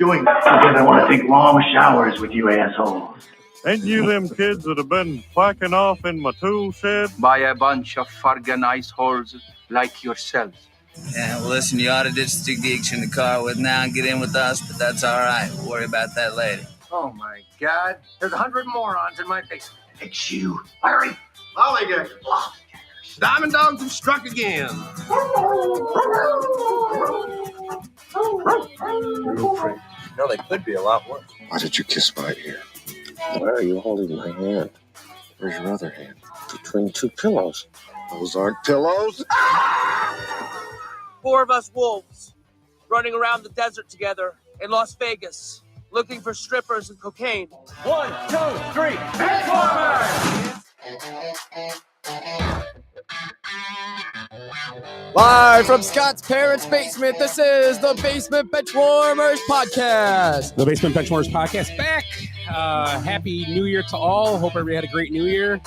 doing that because I want to take long showers with you assholes. Ain't you them kids that have been quacking off in my tool shed? By a bunch of fucking ice holes like yourselves. Yeah, well, listen, you ought to ditch the digs in the car with now and get in with us, but that's all right. We'll worry about that later. Oh, my God. There's 100 morons in my basement. It's you, Larry. Lollygaggers. Diamond dogs have struck again. No, they could be a lot worse. Why did you kiss my ear? Why are you holding my hand? Where's your other hand? Between two pillows. Those aren't pillows. 4 of us wolves running around the desert together in Las Vegas looking for strippers and cocaine. 1, 2, 3, Benchwarmers! Live from Scott's parents' basement, this is the Basement Benchwarmers podcast. The Basement Benchwarmers podcast back. Happy New Year to all. Hope everybody had a great New Year.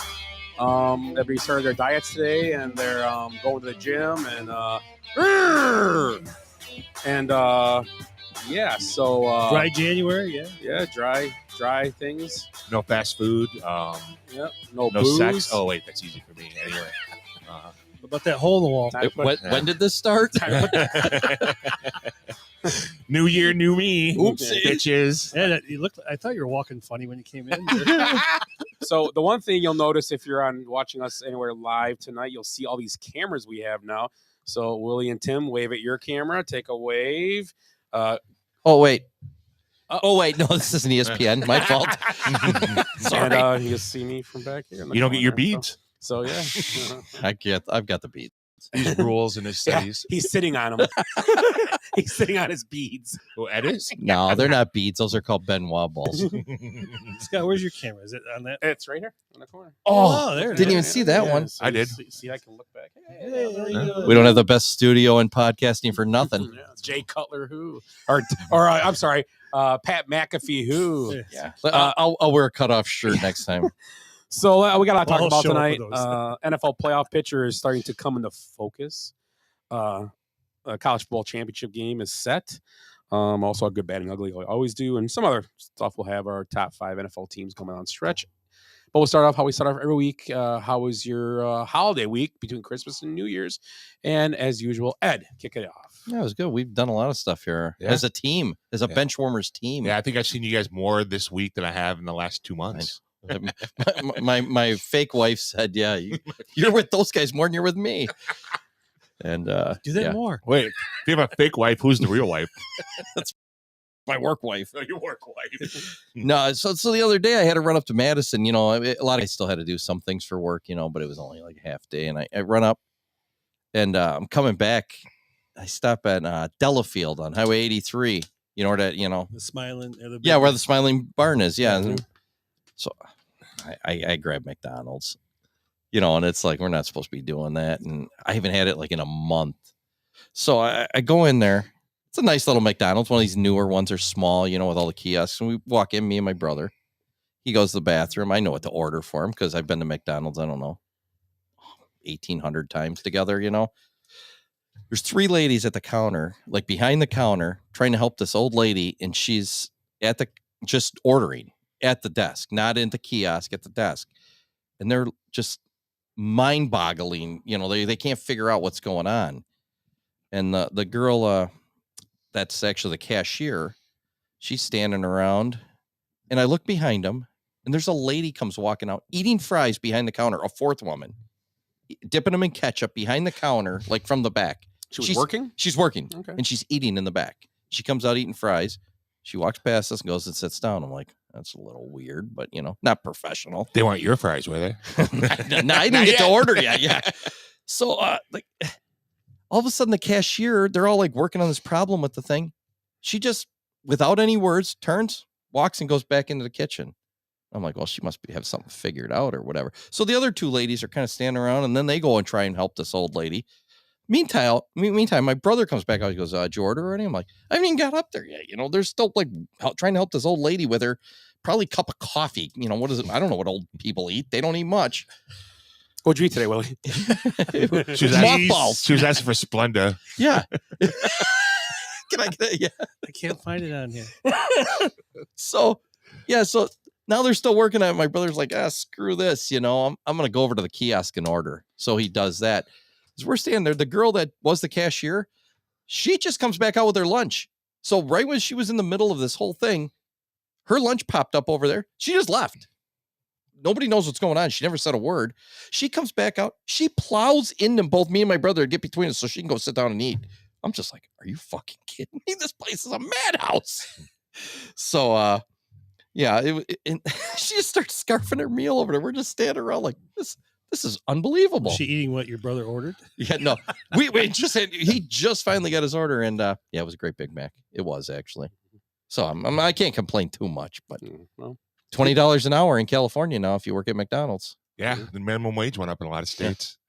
Everybody started their diets today, and they're going to the gym, and yeah. So dry January, yeah, dry things. No fast food. No booze. Sex. Oh wait, that's easy for me. Anyway. What about that hole in the wall? When did this start? New year, new me. Oopsie. Bitches. Yeah, I thought you were walking funny when you came in. So the one thing you'll notice if you're watching us anywhere live tonight, you'll see all these cameras we have now. So Willie and Tim, wave at your camera. Take a wave. Oh wait, no, this isn't ESPN. My fault. Sorry. And you can see me from back here. You don't get your beads. So yeah, I've got the beads. These rules in his studies. Yeah, he's sitting on them. He's sitting on his beads. Oh, that is? No, they're not beads. Those are called Benoit balls. Scott, where's your camera? Is it on that? It's right here in the corner. Oh, there it didn't is. even see that one. So I did. See, I can look back. We don't have the best studio in podcasting for nothing. Yeah, Jay Cutler, who, or I'm sorry, Pat McAfee, who. Yeah, I'll wear a cutoff shirt next time. So we got a lot to talk I'll about show up tonight. for those. NFL playoff picture is starting to come into focus. A college football championship game is set. Also a good, bad, and ugly, like we always do, and some other stuff. We'll have our top 5 NFL teams coming on stretch. But we'll start off how we start off every week. How was your holiday week between Christmas and New Year's? And as usual, Ed, kick it off. Yeah, it was good. We've done a lot of stuff here as a team, as a Benchwarmers team. Yeah, I think I've seen you guys more this week than I have in the last 2 months. my fake wife said, "Yeah, you're with those guys more than you're with me." And do that more. Wait, if you have a fake wife, who's the real wife? That's my work wife. No, your work wife. No, so the other day I had to run up to Madison. I still had to do some things for work, but it was only like a half day, and I run up, and I'm coming back. I stop at Delafield on Highway 83. You know where that, the smiling. Where the Smiling Barn is. Yeah. Mm-hmm. So I grabbed McDonald's, and it's like, we're not supposed to be doing that. And I haven't had it like in a month. So I go in there. It's a nice little McDonald's. One of these newer ones are small, with all the kiosks. And we walk in, me and my brother. He goes to the bathroom. I know what to order for him because I've been to McDonald's, I don't know, 1,800 times together, There's 3 ladies at the counter, like behind the counter, trying to help this old lady. And she's just ordering at the desk, not in the kiosk, at the desk. And they're just mind-boggling. They can't figure out what's going on. And the girl, that's actually the cashier, she's standing around. And I look behind him, and there's a lady comes walking out, eating fries behind the counter, a 4th woman, dipping them in ketchup behind the counter, like from the back. She's working? She's working, okay. And she's eating in the back. She comes out eating fries. She walks past us and goes and sits down. I'm like, that's a little weird, but, not professional. They weren't your fries, were they? No, I didn't get to order yet. Yeah. So, all of a sudden, the cashier, they're all like working on this problem with the thing. She just, without any words, turns, walks, and goes back into the kitchen. I'm like, well, she must have something figured out or whatever. So the other 2 ladies are kind of standing around, and then they go and try and help this old lady. Meantime, my brother comes back out. He goes, "Did you order already?" I'm like, I haven't even got up there yet. They're still like trying to help this old lady with her probably cup of coffee. What is it? I don't know what old people eat. They don't eat much. What'd you eat today, Willie? She was asking for Splenda. Yeah. Can I get it? Yeah. I can't find it on here. So now they're still working on it. My brother's like, screw this. I'm going to go over to the kiosk and order. So he does that. As we're standing there, the girl that was the cashier, she just comes back out with her lunch. So right when she was in the middle of this whole thing, her lunch popped up over there. She just left. Nobody knows what's going on. She never said a word. She comes back out. She plows into both me and my brother to get between us so she can go sit down and eat. I'm just like, are you fucking kidding me? This place is a madhouse. So, and she just starts scarfing her meal over there. We're just standing around like, this is unbelievable. Was she eating what your brother ordered? Yeah, no. he just finally got his order, and it was a great Big Mac. It was actually. So I can't complain too much, but $20 an hour in California now if you work at McDonald's. Yeah, the minimum wage went up in a lot of states.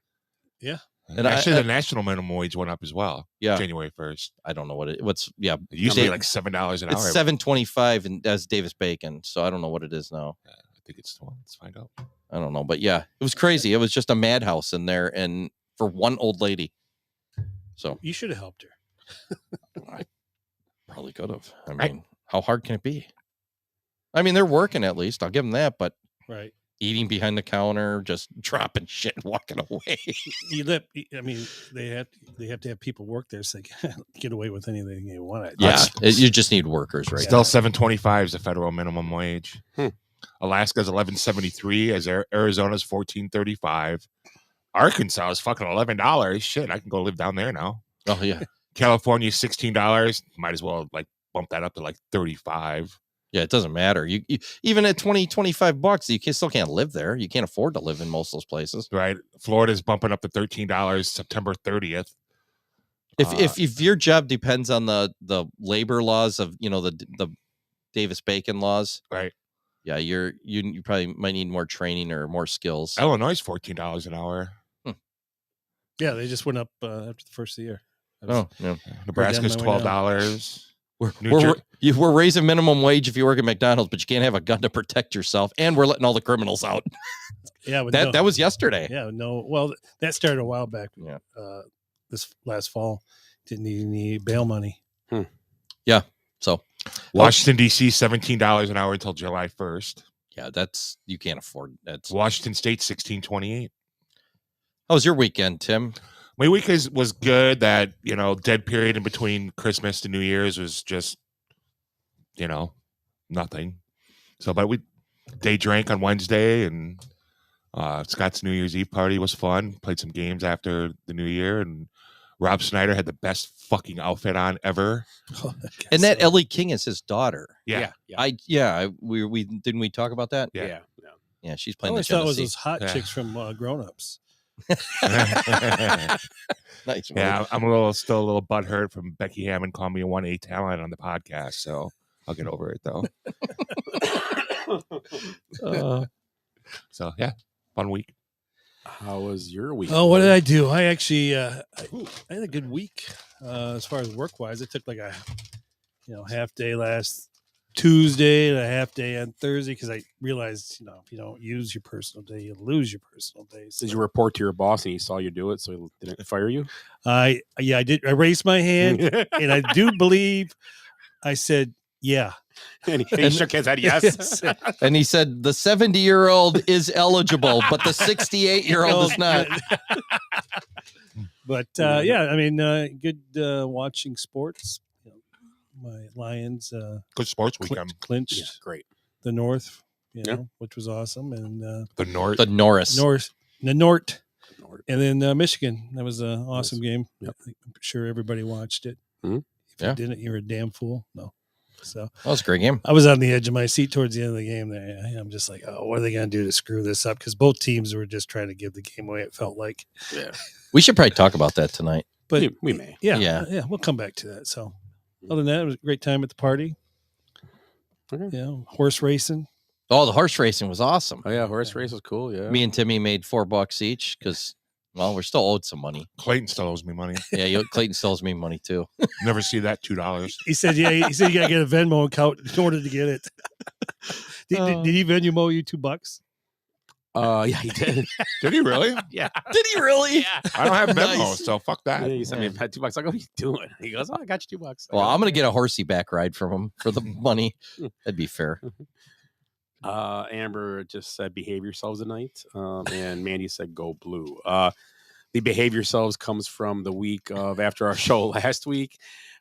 Yeah. And actually, the national minimum wage went up as well. Yeah, January 1st. I don't know what it used to be like $7 an hour. It's $7.25, and that's Davis Bacon. So I don't know what it is now. I think it's 12. Let's find out. I don't know, but yeah, it was crazy. It was just a madhouse in there, and for one old lady. So you should have helped her. I probably could have. I mean, how hard can it be? I mean, they're working at least. I'll give them that, but right. Eating behind the counter, just dropping shit and walking away. They have to have people work there so they can get away with anything they want. Yeah, you just need workers, right? Still $7.25 is the federal minimum wage. Alaska's $11.73, as Arizona's $14.35. Arkansas is fucking $11. Shit, I can go live down there now. Oh yeah. California's $16. Might as well bump that up to $35. Yeah, it doesn't matter. You even at $20-$25, you still can't live there. You can't afford to live in most of those places. Right. Florida's bumping up to $13 September 30th. If your job depends on the labor laws of the Davis Bacon laws, right? Yeah, you probably might need more training or more skills. Illinois is $14 an hour. Yeah, they just went up after the first of the year. Yeah. Nebraska's $12. We're raising minimum wage if you work at McDonald's, but you can't have a gun to protect yourself, and we're letting all the criminals out. Yeah, that was yesterday. Yeah, well, that started a while back. Yeah, this last fall, didn't need any bail money. Yeah, so Washington D.C. $17 an hour until July 1st. Yeah, you can't afford that. Washington State $16.28. How was your weekend, Tim? My week was good. That dead period in between Christmas to New Year's was just nothing. So, but we day drank on Wednesday, and Scott's New Year's Eve party was fun. Played some games after the New Year, and Rob Snyder had the best fucking outfit on ever. And that Ellie King is his daughter. Yeah. We didn't we talk about that? Yeah. She's playing. I always thought it was those hot chicks from Grown Ups. Nice. Yeah, I'm still a little butthurt from Becky Hammond calling me a 1A talent on the podcast, so I'll get over it though. So yeah, fun week. How was your week? Oh, what did I do? I actually I had a good week as far as work wise. I took like a half day last Tuesday and a half day on Thursday because I realized if you don't use your personal day, you lose your personal day. So, did you report to your boss and he saw you do it, so he didn't fire you? I did. I raised my hand and I do believe I said yeah. And he shook his head yes. And he said the 70-year-old is eligible, but the 68-year-old is not. But good watching sports. My Lions good sports weekend. Clinched. Yeah, great. The North, which was awesome, and the North, the Norris, the Nort, and then Michigan. That was an awesome game. Yep. I'm sure everybody watched it. Mm-hmm. If you didn't, you're a damn fool. No. So that was a great game. I was on the edge of my seat towards the end of the game. There, I'm just like, oh, what are they going to do to screw this up? Because both teams were just trying to give the game away. It felt like. Yeah. We should probably talk about that tonight. But we may. Yeah. We'll come back to that. So, other than that, it was a great time at the party. Okay. Horse racing. Oh, the horse racing was awesome. Oh yeah, horse race was cool. Yeah. Me and Timmy made $4 each because. Well, we're still owed some money. Clayton still owes me money. Yeah, Clayton still owes me money too. Never see that $2. He said, "Yeah." He said, "You gotta get a Venmo account in order to get it." Did he Venmo you $2? Yeah, he did. Did he really? Yeah. Did he really? Yeah. I don't have Venmo, Nice. so fuck that. He sent me $2. I go, what are you doing? He goes, oh, I got you $2. Well, I'm gonna get a horsey back ride from him for the money. That'd be fair. Amber just said behave yourselves tonight. And Mandy said go blue. The behave yourselves comes from the week of after our show last week.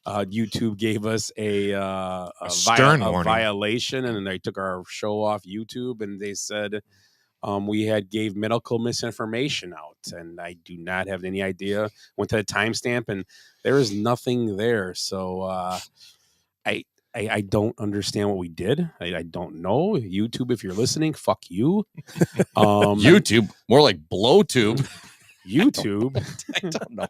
YouTube gave us a stern warning. violation, and they took our show off YouTube, and they said we had gave medical misinformation out, and I do not have any idea. Went to the timestamp, and there is nothing there. So I don't understand what we did. I don't know. YouTube, if you're listening, fuck you. YouTube, more like blowtube. YouTube. I don't know.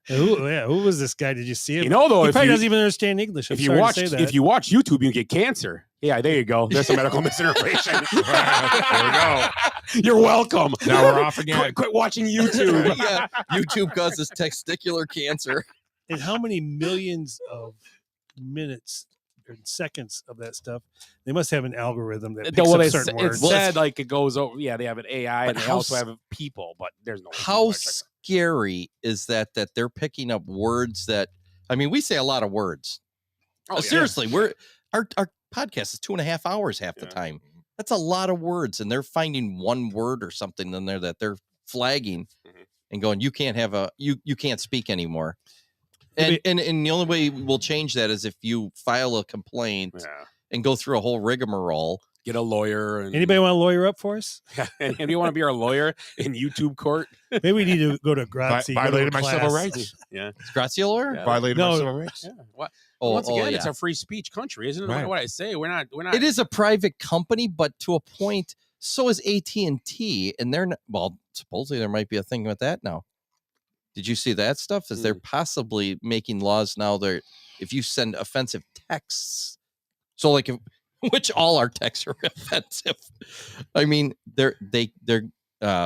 Who was this guy? Did you see him? You know, though, he if probably you- doesn't even understand English. If you watch YouTube, you get cancer. Yeah, there you go. There's some medical misinformation. There we go. You're welcome. Now we're off again. Quit watching YouTube. Yeah, YouTube causes testicular cancer. And how many millions of minutes or seconds of that stuff? They must have an algorithm that picks up certain It words. said like it goes over. Yeah, they have an AI, But and they how also s- have people, but there's no. How scary is that they're picking up words that, I mean, we say a lot of words. Seriously, our podcast is 2.5 hours half the time. That's a lot of words, and they're finding one word or something in there that they're flagging and going, you can't have you can't speak anymore. And the only way we'll change that is if you file a complaint and go through a whole rigmarole. Get a lawyer. And, Anybody want to lawyer up for us? and if you want to be our lawyer in YouTube court, Maybe we need to go to Grazie. go to a Violated my civil class. rights. Yeah, Is Grazia lawyer? Yeah. Violated No. my civil rights. yeah. What? Oh, Once again, it's yeah. a free speech country, isn't it? Right. What I say, we're not. It is a private company, but to a point, so is AT&T, and they're not, well, supposedly there might be a thing with that now. Did you see that stuff? Is they're possibly making laws now that if you send offensive texts, so like which all our texts are offensive. I mean, they're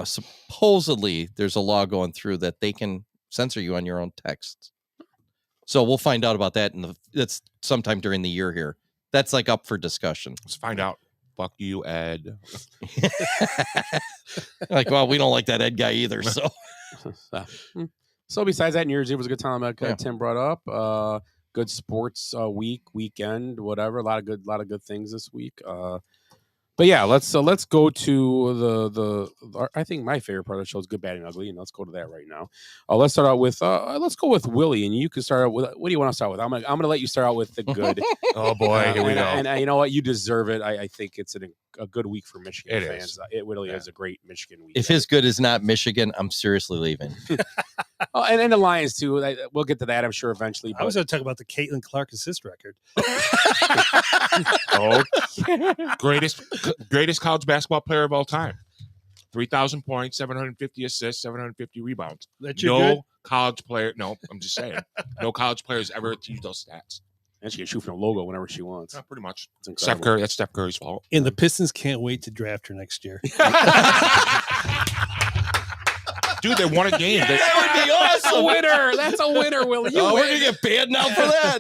supposedly there's a law going through that they can censor you on your own texts. So we'll find out about that that's sometime during the year here. That's like up for discussion. Let's find out. Fuck you, Ed. Like, well, we don't like that Ed guy either. So besides that, New Year's Eve was a good time. Like Tim brought up, good sports weekend, whatever. A lot of good things this week. But yeah, let's go to the I think my favorite part of the show is Good, Bad, and Ugly, and let's go to that right now. Let's start out with let's go with Willie, and you can start out with what do you want to start with? I'm gonna let you start out with the good. Oh boy, here we go. And you know what? You deserve it. I think it's a good week for Michigan It fans. is. It really is a great Michigan week. If his good is not Michigan, I'm seriously leaving. Oh, and the Lions too. We'll get to that, I'm sure, eventually. I was going to talk about the Caitlin Clark assist record. Oh, greatest college basketball player of all time. 3,000 points, 750 assists, 750 rebounds. That's your good? College player. No, I'm just saying. No college players ever achieved those stats. And she can shoot from the logo whenever she wants. Yeah, pretty much. It's incredible. Steph Curry. That's Steph Curry's fault. And the Pistons can't wait to draft her next year. Dude, they won a game. That would be That's a awesome. winner. That's a winner, Willie. You We're win. going to get banned now for that.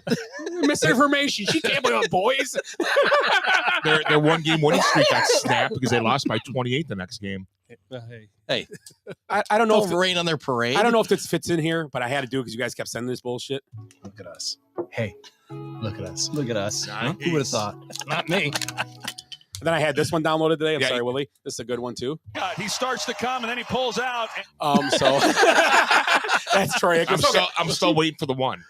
Misinformation. She can't play with boys. Their one game winning streak got snapped because they lost by 28 the next game. Hey, I don't know don't if rain on their parade. I don't know if this fits in here, but I had to do it because you guys kept sending this bullshit. Look at us. Hey, look at us. Look at us. Nice. Who would have thought? Not me. And then I had this one downloaded today. I'm sorry, Willie. This is a good one too. He starts to come and then he pulls out. So that's Troy. I'm still waiting for the one.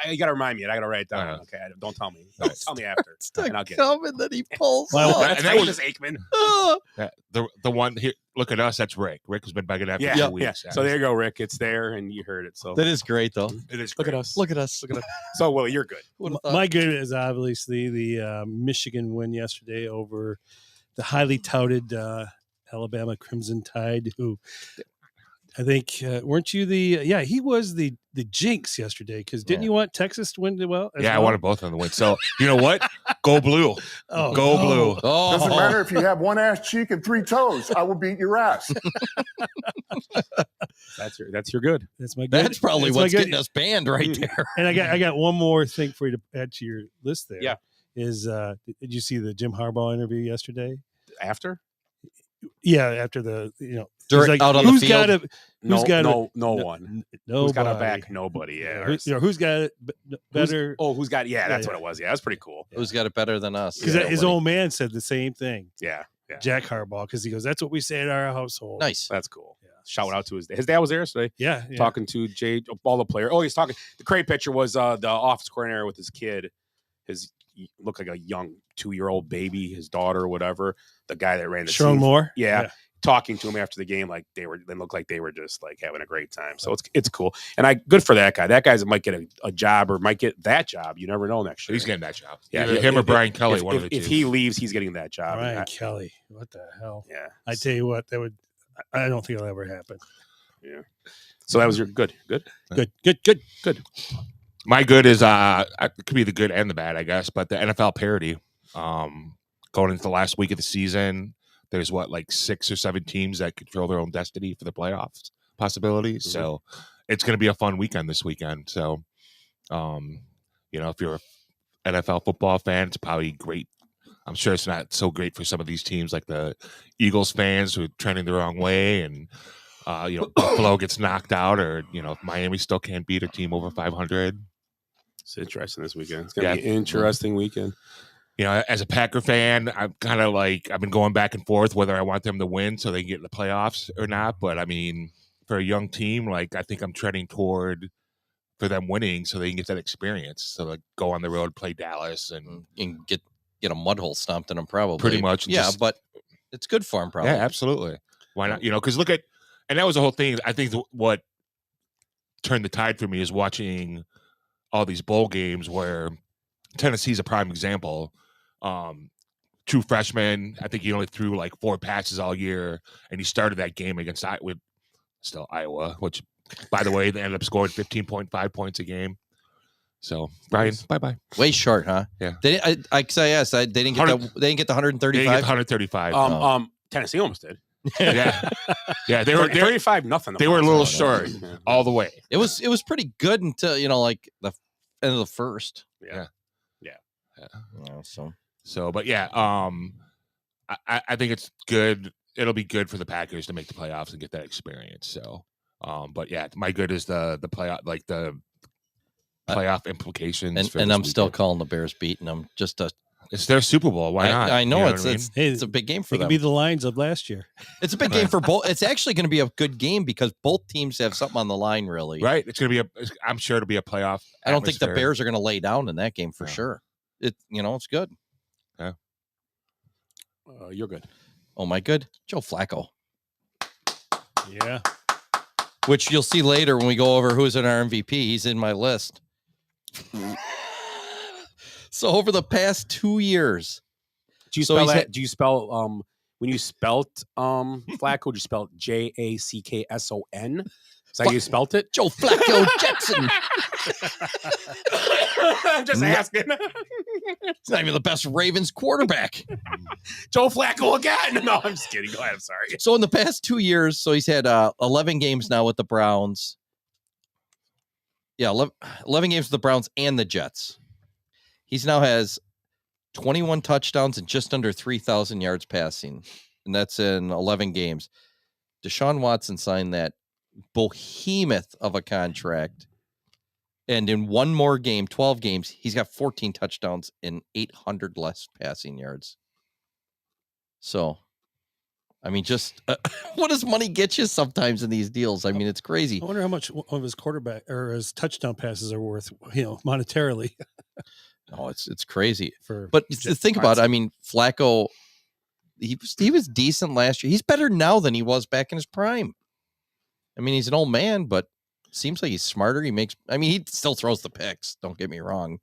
You got to remind me. I got to write it down. Okay, don't tell me. Don't tell me after. And I'll get it. Coming that he pulls. Well, off. That's that was- Aikman. The one here. Look at us. That's Rick. Rick has been begging that for 2 Yeah. weeks. So there you go, Rick. It's there, and you heard it. So That is great, though. It is. look Great. at us. Look at us. Look at us. So Willie, you're good. My good is obviously the Michigan win yesterday over the highly touted Alabama Crimson Tide, who I think weren't you he was the jinx yesterday, because didn't you want Texas to win well? I wanted both of them to win. So you know what? Go blue. Oh, Go blue. Oh, Doesn't matter if you have one ass cheek and 3 toes. I will beat your ass. That's your good. That's my good. That's probably That's my what's good. getting us banned right there. And I got one more thing for you to add to your list there. Yeah. Is did you see the Jim Harbaugh interview yesterday? After? Yeah, after the During- he's like, out on the who's field? got it? Who's got no it? one. Nobody. Who's got a back? Nobody. Yeah. Who's got it better? Who's got? Yeah, that's what it was. Yeah, that's pretty cool. Who's got it better than us? Because his old man said the same thing. Yeah. Jack Harbaugh, because he goes, that's what we say in our household. Nice. That's cool. Yeah. Shout out to his dad. His dad was there today. Yeah. Talking to Jay, all the player. Oh, he's talking. The great picture was the office coordinator with his kid. He looked like a young 2-year-old baby, his daughter or whatever. The guy that ran the Sean team. Moore? Yeah. Talking to him after the game, like they looked like they were just like having a great time. So it's cool. And good for that guy. That guy might get a job or might get that job. You never know next year. He's getting that job. Yeah. Either him or Brian Kelly, one of the two. If he leaves, he's getting that job. Brian Kelly. What the hell? Yeah. I tell you what, I don't think it'll ever happen. Yeah. So that was your good. My good is it could be the good and the bad, I guess, but the NFL parity. Going into the last week of the season, there's like 6 or 7 teams that control their own destiny for the playoffs possibilities. Mm-hmm. So it's going to be a fun weekend this weekend. So, if you're an NFL football fan, it's probably great. I'm sure it's not so great for some of these teams like the Eagles fans who are trending the wrong way and, Buffalo gets knocked out or, if Miami still can't beat a team over 500. It's interesting this weekend. It's going to be an interesting weekend. As a Packer fan, I'm kind of like I've been going back and forth whether I want them to win so they can get in the playoffs or not. But I mean, for a young team, like I think I'm trending toward for them winning so they can get that experience. So like go on the road, play Dallas, and get a mud hole stomped in them probably. Pretty much, Yeah, but it's good for them probably. Yeah, absolutely. Why not? Because look at, and that was the whole thing. I think what turned the tide for me is watching all these bowl games where Tennessee's a prime example. True freshman. I think he only threw like 4 passes all year, and he started that game against Iowa, which, by the way, they ended up scoring 15.5 points a game. So, Brian, bye. Way short, huh? Yeah. I asked. They didn't get the 135. They didn't get the 135. Tennessee almost did. Yeah. They were 35-0. They were a little short all the way. It was pretty good until like the end of the first. Yeah. But yeah, I think it's good. It'll be good for the Packers to make the playoffs and get that experience. So, but yeah, my good is the playoff, like the playoff implications. And I'm still calling the Bears beating them. It's their Super Bowl. Why not? I know, it's a big game for it them. It could be the Lions of last year. It's a big game for both. It's actually going to be a good game because both teams have something on the line, really. Right. It's going to be I'm sure it'll be a playoff. I don't think the Bears are going to lay down in that game for sure. It's good. Yeah. You're good. Oh, my good. Joe Flacco. Yeah. Which you'll see later when we go over who's in our MVP. He's in my list. So over the past 2 years. Do you spell that? Do you spell when you spelt Flacco, do you spell Jackson? Is that how you spelt it? Joe Flacco Jackson. I'm just asking. It's not even the best Ravens quarterback. Joe Flacco again. No, I'm just kidding. Go ahead. I'm sorry. So in the past 2 years, he's had 11 games now with the Browns. Yeah, 11 games with the Browns and the Jets. He's now has 21 touchdowns and just under 3,000 yards passing. And that's in 11 games. Deshaun Watson signed that behemoth of a contract. And in one more game, 12 games, he's got 14 touchdowns and 800 less passing yards. So, I mean, just what does money get you sometimes in these deals? I mean, it's crazy. I wonder how much of his quarterback or his touchdown passes are worth, monetarily. No, it's crazy. But think about it. I mean, Flacco, he was decent last year. He's better now than he was back in his prime. I mean, he's an old man, but seems like he's smarter. He still throws the picks. Don't get me wrong.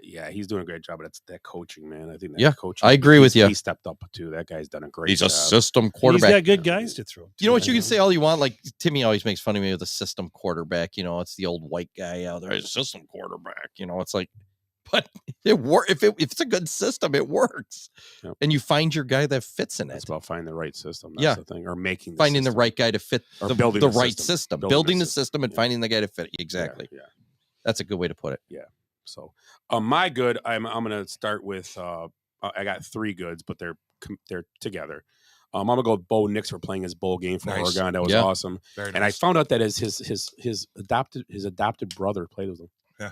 Yeah, he's doing a great job. But it's that coaching, man. I think coaching. I agree with you. He stepped up too. That guy's done a great He's job. a system quarterback. He's got good guys to throw. You know what? You can say all you want. Like Timmy always makes fun of me with a system quarterback. It's the old white guy out there. He's a system quarterback. It's like, but if it's a good system, it works. Yep. And you find your guy that fits in it. It's about finding the right system. That's the thing. Or finding the right guy to fit building the right system. Building the system and finding the guy to fit. Exactly. Yeah. That's a good way to put it. Yeah. So, my good, I'm going to start with. I got 3 goods, but they're together. I'm gonna go with Bo Nix for playing his bowl game for Nice. Oregon. That was awesome. Very And nice. I found out that his adopted brother played with him. Yeah.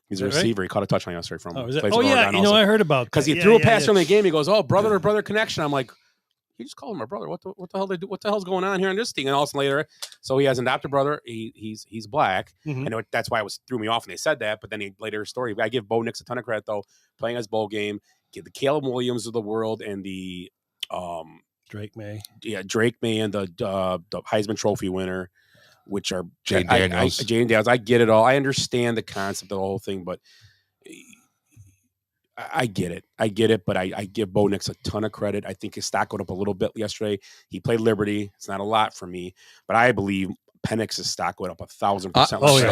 He's a Is that right? receiver. He caught a touchdown yesterday from him. Oh, is that, Plays oh for yeah, Oregon you know, also. I heard about Because that. he threw a pass yeah. during the game. He goes, "Oh, brother to brother connection." I'm like, he just called him my brother. What the hell they do? What the hell's going on here on this thing? And all of a sudden later, so he has an adopted brother. He's black. Mhm. I know that's why it threw me off when they said that. But then later story, I give Bo Nix a ton of credit though, playing his bowl game. Give the Caleb Williams of the world and the Drake May. Yeah, Drake May and the Heisman Trophy winner, which are Jaden Daniels. Jaden Daniels. I get it all. I understand the concept of the whole thing, but I get it. But I give Bo Nix a ton of credit. I think his stock went up a little bit yesterday. He played Liberty. It's not a lot for me, but I believe Penix's stock went up 1,000%.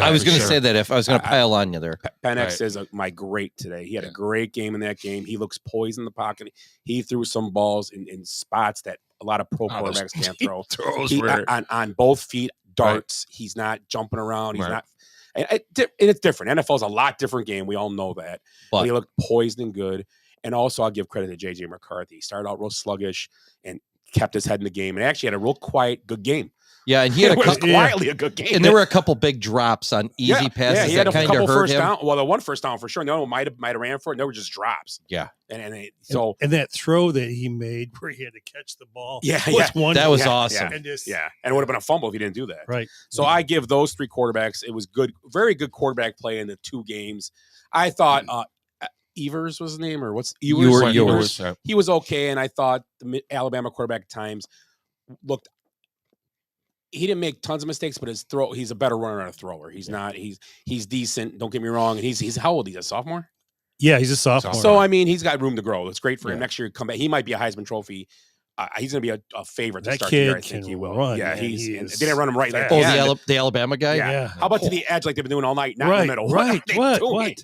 I was going to say that if I was going to pile on you there. Penix is my great today. He had a great game in that game. He looks poised in the pocket. He threw some balls in spots that a lot of pro quarterbacks can't throw. On both feet, darts. Right. He's not jumping around. He's not. And it's different. NFL is a lot different game. We all know that. But he looked poised and good. And also, I'll give credit to J.J. McCarthy. He started out real sluggish and kept his head in the game and actually had a real quiet, good game. Yeah, and he had quietly a good game. And there were a couple big drops on easy passes. Yeah, he had that a couple hurt first him. down. Well, the one first down for sure. The other one might have ran for it. And they were just drops. Yeah. And that throw that he made where he had to catch the ball. Yeah, that was awesome. And it would have been a fumble if he didn't do that. Right. So I give those three quarterbacks. It was good, very good quarterback play in the two games. I thought Evers was his name, or what's Ewers? He was okay, and I thought the Alabama quarterback at times looked. He didn't make tons of mistakes, but he's a better runner and a thrower. He's not. He's decent. Don't get me wrong. And he's how old? He's a sophomore. Yeah, he's a sophomore. So I mean, he's got room to grow. It's great for him next year to come back. He might be a Heisman Trophy. He's going to be a favorite to start the year. I think he will. Run, yeah, man. they didn't run him right. Like the Alabama guy. Yeah. How about to the edge like they've been doing all night? Not in the middle. Right. What?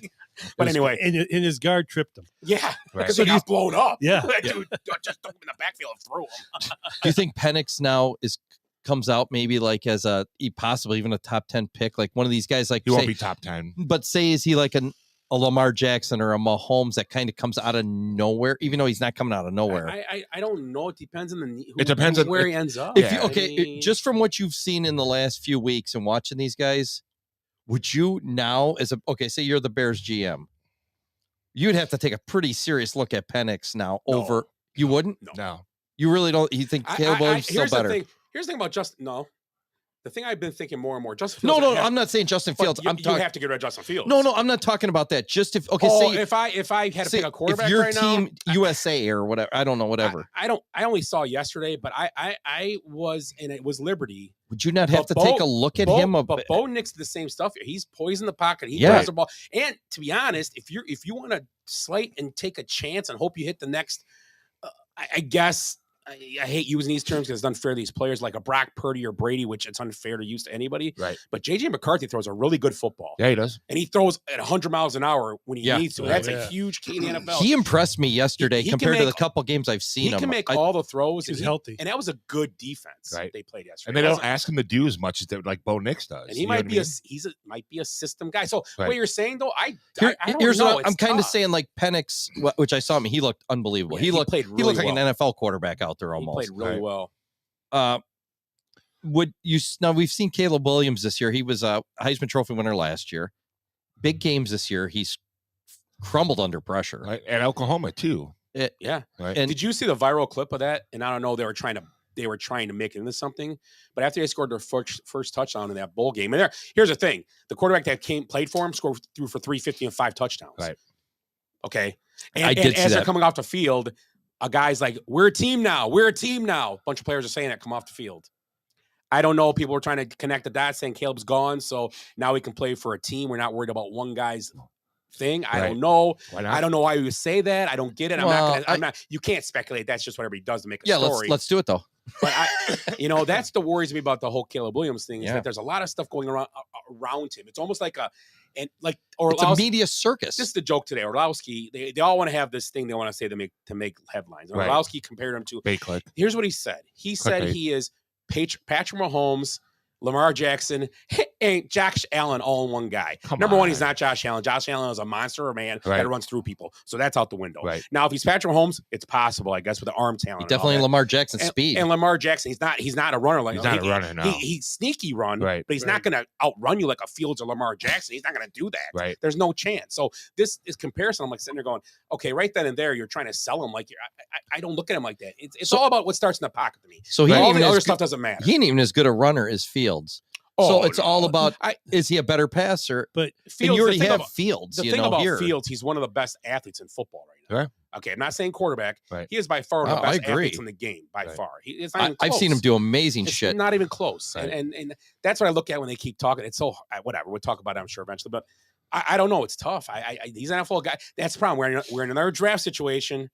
But anyway, and his guard tripped him. Yeah, because he got blown up. Yeah, dude, just took him in the backfield and threw him. Do you think Penix now comes out maybe like as possibly even a top 10 pick, like one of these guys? Like he won't be top 10, but say is he like a Lamar Jackson or a Mahomes that kind of comes out of nowhere, even though he's not coming out of nowhere? I don't know. It depends on it depends on where he ends up. Just from what you've seen in the last few weeks and watching these guys, would you now say you're the Bears GM, you'd have to take a pretty serious look at Penix now over. You wouldn't? No. You really don't? You think Caleb Williams is still better? Here's the thing about Justin. No. The thing I've been thinking more and more, Justin Fields. No, I'm not saying Justin Fields. You have to get rid of Justin Fields. No, I'm not talking about that. Just if if I had to pick a quarterback if your right team now, USA or whatever, I don't know, whatever. I only saw yesterday, but I was, and it was Liberty. Would you not have to take a look at him? But Bo Nix did the same stuff here. He's poised in the pocket. He throws the ball. And to be honest, if you want to slate and take a chance and hope you hit the next, I guess. I hate using these terms because it's unfair to these players like a Brock Purdy or Brady, which it's unfair to use to anybody. Right. But J.J. McCarthy throws a really good football. Yeah, he does. And he throws at 100 miles an hour when he needs to. That's a huge key in the NFL. He impressed me yesterday compared to the couple games I've seen him. He can make all the throws. He's healthy. And that was a good defense they played yesterday. And they don't ask him to do as much as like Bo Nix does. And he might be might be a system guy. So what you're saying though, I don't here's know. What I'm kind of saying, like Penix, which I saw him, he looked unbelievable. Yeah, he looked like an NFL quarterback out there almost. He played really well. Now we've seen Caleb Williams this year. He was a Heisman Trophy winner last year. Big games this year. He's crumbled under pressure. Right. At Oklahoma too. Right. And did you see the viral clip of that? And I don't know, they were trying to make it into something. But after they scored their first touchdown in that bowl game, and here's the thing: the quarterback that played for him threw for 350 and 5 touchdowns. Right. Okay. And as they're coming off the field, a guy's like, "We're a team now. We're a team now." A bunch of players are saying that come off the field. I don't know. People were trying to connect the dots, saying Caleb's gone, so now we can play for a team. We're not worried about one guy's thing. I don't know. Why not? I don't know why you would say that. I don't get it. I'm not. You can't speculate. That's just what everybody does to make a story. Let's do it though. But that's the worries me about the whole Caleb Williams thing is that there's a lot of stuff going around him. It's almost like it's a media circus. This is the joke today. Orlowski, they all want to have this thing they want to say to make headlines. And Orlowski compared him to. Here's what he said. He said he is Patrick Mahomes Lamar Jackson ain't Josh Allen all in one guy. Number one, he's not Josh Allen. Josh Allen is a monster man that runs through people. So that's out the window. Right. Now, if he's Patrick Mahomes, it's possible, I guess, with the arm talent. Definitely Lamar Jackson speed. And Lamar Jackson, he's not a runner like he's not a runner. No, he's sneaky run, but he's not going to outrun you like a Fields or Lamar Jackson. He's not going to do that. Right. There's no chance. So this is comparison. I'm like sitting there going, okay, right then and there, you're trying to sell him like I don't look at him like that. It's all about what starts in the pocket to me. So all the other stuff doesn't matter. He ain't even as good a runner as Fields. So it's all about is he a better passer? But Fields, and you already have Fields. The thing about Fields, he's one of the best athletes in football right now. Right. Okay, I'm not saying quarterback. Right. He is by far one of the best athletes in the game, by far. It's not even close. I've seen him do amazing shit. Not even close. Right. And that's what I look at when they keep talking. It's so whatever. We'll talk about it, I'm sure, eventually. But I don't know. It's tough. He's an NFL guy. That's the problem. We're in another draft situation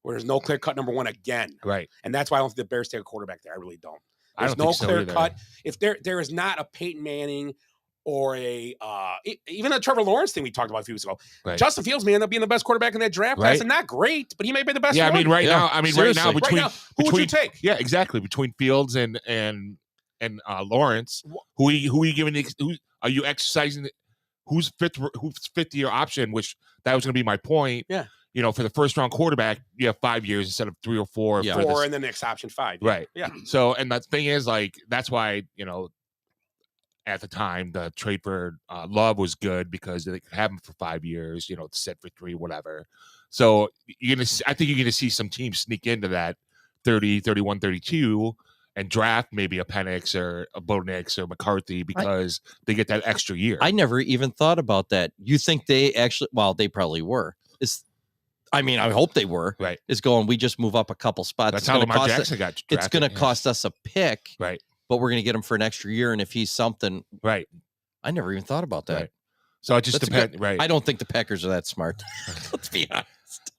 where there's no clear cut number one again. Right. And that's why I don't think the Bears take a quarterback there. I really don't. There's I don't no think so clear either. cut. If there is not a Peyton Manning or a even the Trevor Lawrence thing we talked about a few weeks ago, Justin Fields may end up being the best quarterback in that draft class, and not great, but he may be the best. Yeah, one. I mean, right now, between who would you take? Yeah, exactly. Between Fields and Lawrence, who are you giving? Who are you exercising? Who's fifth year option? Which that was going to be my point. Yeah. You know, for the first round quarterback, you have 5 years instead of 3 or 4. Yeah, 4 and the next option 5. Yeah. Right. Yeah. So, and the thing is, like, that's why, at the time, the trade for Love was good because they could have him for 5 years, set for 3, whatever. So I think you're going to see some teams sneak into that 30, 31, 32 and draft maybe a Penix or a Bo Nix or McCarthy because they get that extra year. I never even thought about that. You think they actually, well, they probably were. I hope they were. Right. Is going, we just move up a couple spots. That's how Lamar Jackson got drafted. It's going to cost us a pick. Right. But we're going to get him for an extra year. And if he's something. Right. I never even thought about that. Right. So it just depends. Right. I don't think the Packers are that smart. Let's be honest.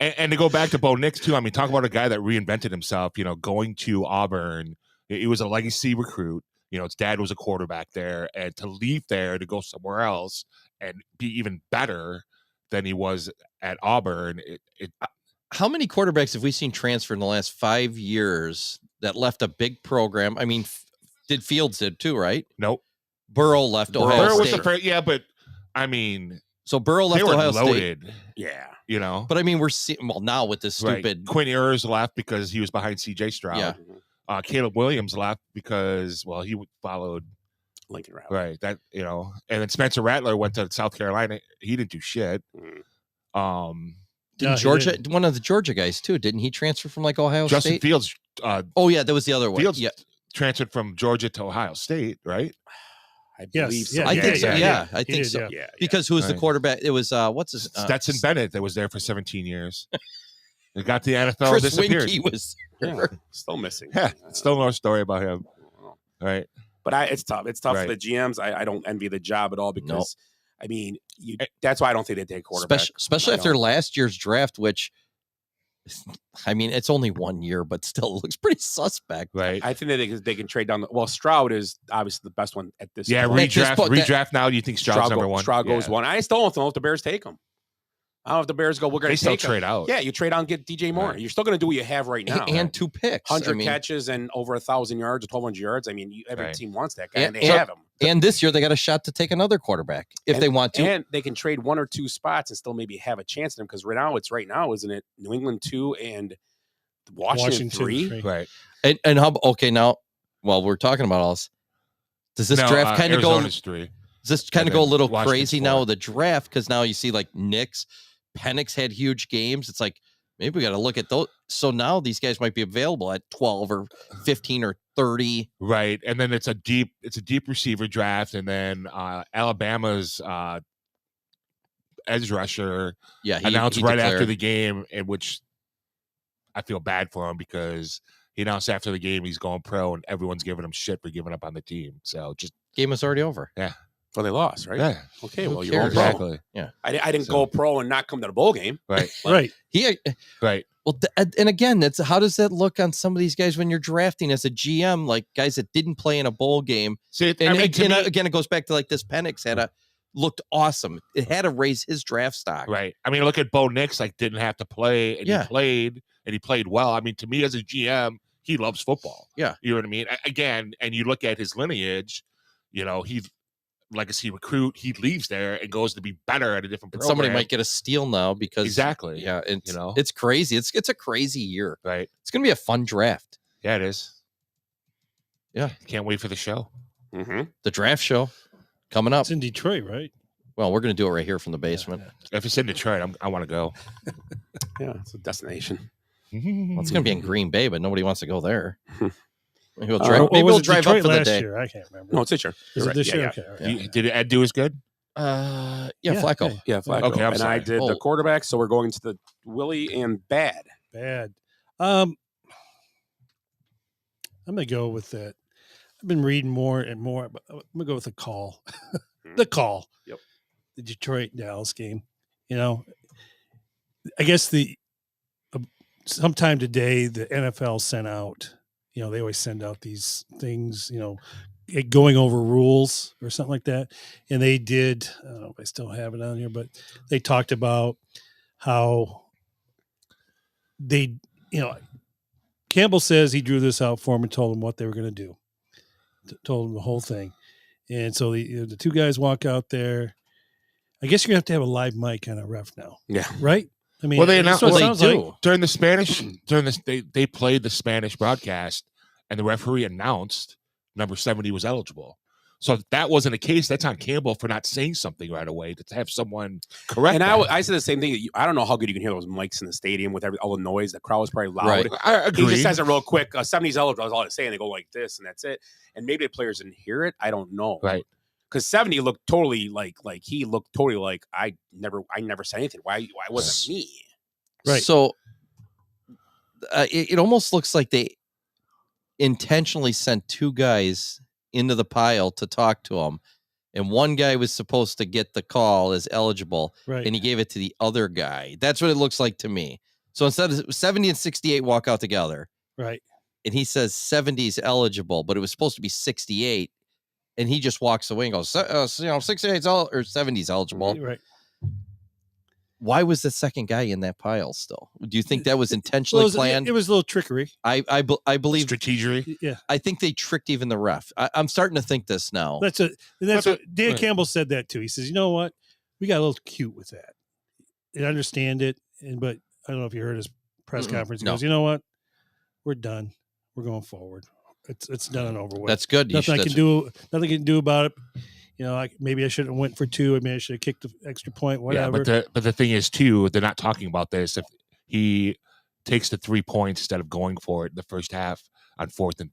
And to go back to Bo Nix, too, talk about a guy that reinvented himself, going to Auburn. He was a legacy recruit. His dad was a quarterback there. And to leave there to go somewhere else and be even better than he was at Auburn. How many quarterbacks have we seen transfer in the last 5 years that left a big program? Did Fields did too, right? Nope. Burrow left Ohio Burrow State. Was the first, yeah, but so Burrow left Ohio loaded, State. Yeah. But we're seeing now with this stupid Quinn Ewers left because he was behind CJ Stroud. Yeah. Caleb Williams left because he followed Lincoln Riley. Right. That and then Spencer Rattler went to South Carolina. He didn't do shit. Didn't Georgia, one of the Georgia guys too, didn't he transfer from Ohio Justin State? Fields. Oh yeah, that was the other one. Fields yeah. transferred from Georgia to Ohio State, right? I believe so. Yeah, I think so. Yeah, I think so. Yeah. Because who was the quarterback? It was what's his Stetson Bennett that was there for 17 years. They got the NFL. Chris disappeared. Winkie was still missing. Yeah, still no story about him. Right. But it's tough. It's tough for the GMs. I don't envy the job at all because that's why I don't think they take quarterback. Especially after last year's draft, which it's only 1 year, but still it looks pretty suspect. Right. I think they can trade down. Stroud is obviously the best one at this. Yeah, point. redraft now. Do you think Stroud's number one? Stroud goes one. I still don't know if the Bears take him. I don't know if the Bears go. We're going to take trade out. Yeah, you trade out and get DJ Moore. Right. You're still going to do what you have right now, and 2 picks, 100 catches and over 1,000 yards, 1,200 yards. Every team wants that guy, and they have him. And this year they got a shot to take another quarterback if they want to, and they can trade 1 or 2 spots and still maybe have a chance at him because right now, isn't it? New England 2 and Washington 3, right? And how? Okay, now while we're talking about all this, does this draft kind of go? 3. Does this kind of go a little Washington's crazy 4. now with the draft? Because now you see Knicks, Penix had huge games. It's maybe we got to look at those. So now these guys might be available at 12 or 15 or 30. Right. And then it's a deep receiver draft. And then Alabama's edge rusher announced he right after the game, in which I feel bad for him because he announced after the game he's going pro and everyone's giving him shit for giving up on the team. So just game was already over. Yeah. Well, they lost, right? Yeah. Okay. Well, you're cares? going pro. Exactly. Yeah. I didn't go pro and not come to the bowl game. Right. Right. Right. Well, and again, that's how does that look on some of these guys when you're drafting as a GM, guys that didn't play in a bowl game? See, again, it goes back to this Penix looked awesome. It had to raise his draft stock. Right. Look at Bo Nix, didn't have to play and he played well. To me as a GM, he loves football. Yeah. You know what I mean? Again, and you look at his lineage, you know, he's legacy recruit. He leaves there and goes to be better at a different program. Somebody might get a steal now because exactly. Yeah, it's, you know, it's crazy. It's a crazy year. Right. It's gonna be a fun draft. Yeah, it is. Yeah, can't wait for the show. Mm-hmm. The draft show coming up. It's in Detroit, right? Well, we're gonna do it right here from the basement. If it's in Detroit, I want to go. Yeah, it's a destination. Well, it's gonna be in Green Bay, but nobody wants to go there. Maybe we'll Or drive, maybe was we'll it drive up Detroit for the last day. year? I can't remember. No, it's this year. Is You're it right. this Yeah, year? yeah. Okay. all right. Did Ed do as good? Yeah, Yeah, Flacco. hey. Yeah, Flacco. Okay, I'm and sorry. I did the quarterback, so we're going to the Willie and Bad. Bad. I'm gonna go with that. I've been reading more and more, but I'm gonna go with the call. The call. Yep. The Detroit Dallas game. You know, I guess sometime today the NFL sent out. You know, they always send out these things. You know, going over rules or something like that, and they did. I don't know if I still have it on here, but they talked about how they, Campbell says he drew this out for him and told him what they were going to do. Told him the whole thing. And so the two guys walk out there. I guess you're going to have a live mic on a ref now. Yeah. Right? I mean, well, they that's announced what it they sounds do like. during the Spanish. During this, they played the Spanish broadcast, and the referee announced number 70 was eligible. So if that wasn't the case, that's on Campbell for not saying something right away to have someone correct. And that. I said the same thing. I don't know how good you can hear those mics in the stadium with all the noise. The crowd was probably loud. Right. I agree. He just says it real quick. 70's eligible. That's all it's saying. They go like this, and that's it. And maybe the players didn't hear it. I don't know. Right. Because 70 looked totally like he looked totally like I never said anything. Why wasn't me? Right. So it almost looks like they intentionally sent two guys into the pile to talk to him, and one guy was supposed to get the call as eligible, Right. and he gave it to the other guy. That's what it looks like to me. So instead of 70 and 68 walk out together, Right. and he says 70 is eligible, but it was supposed to be 68, and he just walks away and goes, 68 or 70 is eligible. Right. Why was the second guy in that pile still? Do you think that was intentionally planned? It was a little trickery. I believe strategery. Yeah. I think they tricked even the ref. I'm starting to think this now. That's what Dan Campbell said that too. He says, you know what? We got a little cute with that. I understand it. But I don't know if you heard his press conference. He goes, you know what? We're done. We're going forward. It's done and over with. That's good. Nothing I can do about it. Maybe I should have went for two. I mean, I should have kicked the extra point, whatever. Yeah, but the thing is, too, they're not talking about this. If he takes the 3 points instead of going for it in the first half on fourth and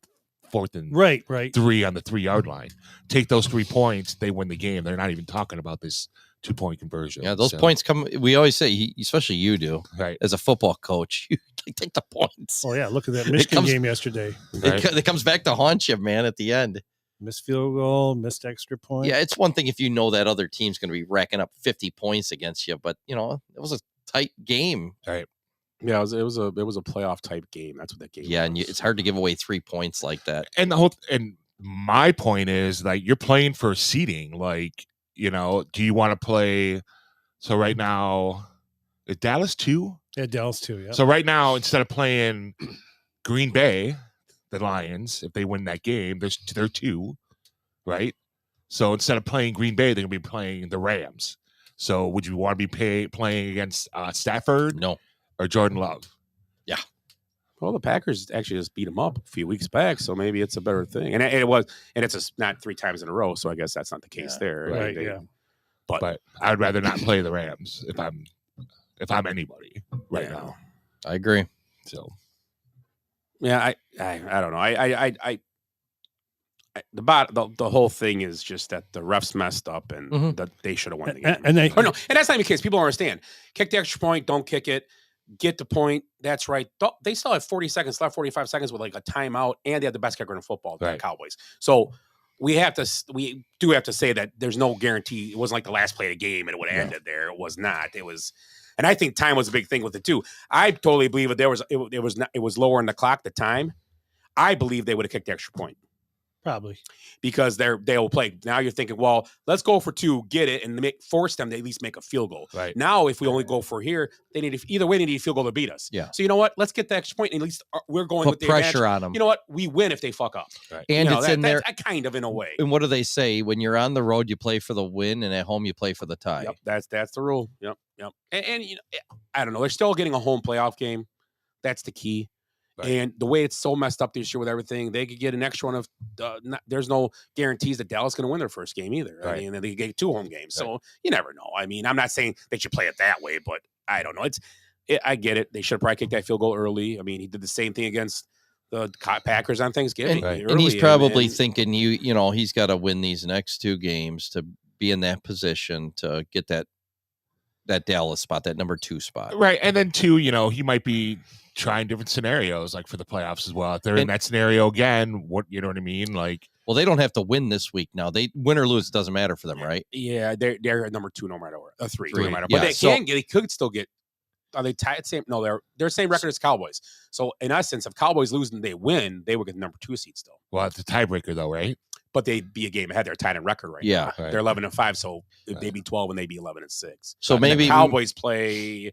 right 3 on the 3-yard line, take those 3 points, they win the game. They're not even talking about this 2-point conversion. Yeah, those points come. We always say, especially you do, right? As a football coach, you take the points. Oh yeah, look at that Michigan game yesterday. It comes back to haunt you, man. At the end. Missed field goal, missed extra point. Yeah, it's one thing if you know that other team's going to be racking up 50 points against you, but it was a tight game. Right. Yeah, it was a playoff type game. That's what that game. Yeah, was. and it's hard to give away 3 points like that. And my point is, like, you're playing for seeding. Like, do you want to play? So right now, is Dallas 2? Yeah, Dallas 2. Yeah. So right now, instead of playing Green Bay, the Lions, if they win that game, they're 2, right? So instead of playing Green Bay, they're gonna be playing the Rams. So would you want to be playing against Stafford? No. Or Jordan Love? Yeah. Well, the Packers actually just beat them up a few weeks back, so maybe it's a better thing. And it's not 3 times in a row, so I guess that's not the case there. Right. Yeah. But I'd rather not play the Rams if I'm anybody right now. I agree. So. Yeah, I don't know. The whole thing is just that the refs messed up and that they should have won the game. And that's not even the case. People don't understand. Kick the extra point, don't kick it. Get the point. That's right. They still have 40 seconds left, 45 seconds with like a timeout, and they have the best kicker in football, the Cowboys. So we do have to say that there's no guarantee. It wasn't like the last play of the game and it would have ended there. It was not. It was. And I think time was a big thing with it too. I totally believe it was lower in the clock, the time. I believe they would have kicked the extra point. Probably. Because they'll play. Now you're thinking, well, let's go for 2, get it, and force them to at least make a field goal. Right. Now, if we only go for here, they need either way. They need a field goal to beat us. Yeah. So you know what? Let's get the extra point. And at least we're going Put with the pressure advantage. on them. You know what? We win if they fuck up. Right. And you it's know, in there kind of in a way. And what do they say? When you're on the road, you play for the win, and at home, you play for the tie. Yep, that's the rule. Yep. And you know, I don't know. They're still getting a home playoff game. That's the key. Right. And the way it's so messed up this year with everything, they could get an extra one of. There's no guarantees that Dallas is going to win their first game either. Right. I mean, they get 2 home games, so you never know. I mean, I'm not saying they should play it that way, but I don't know. I get it. They should have probably kicked that field goal early. I mean, he did the same thing against the Packers on Thanksgiving. And he's probably thinking, you know, he's got to win these next 2 games to be in that position to get that Dallas spot, that number 2 spot. Right. And then 2, you know, he might be trying different scenarios like for the playoffs as well. If they're in that scenario again, you know what I mean? Like, well, they don't have to win this week now. They win or lose, it doesn't matter for them, right? Yeah, they're at number 2 no matter what. 3 no matter. Yeah, But they could still get. Are they tied? Same? No, they're same record as Cowboys. So in essence, if Cowboys lose and they win, they would get the number 2 seed still. Well, it's a tiebreaker though, right? But they'd be a game ahead. They're tied in record right now. Right. They're 11-5, so they'd be 12 and they'd be 11-6. So and maybe the Cowboys play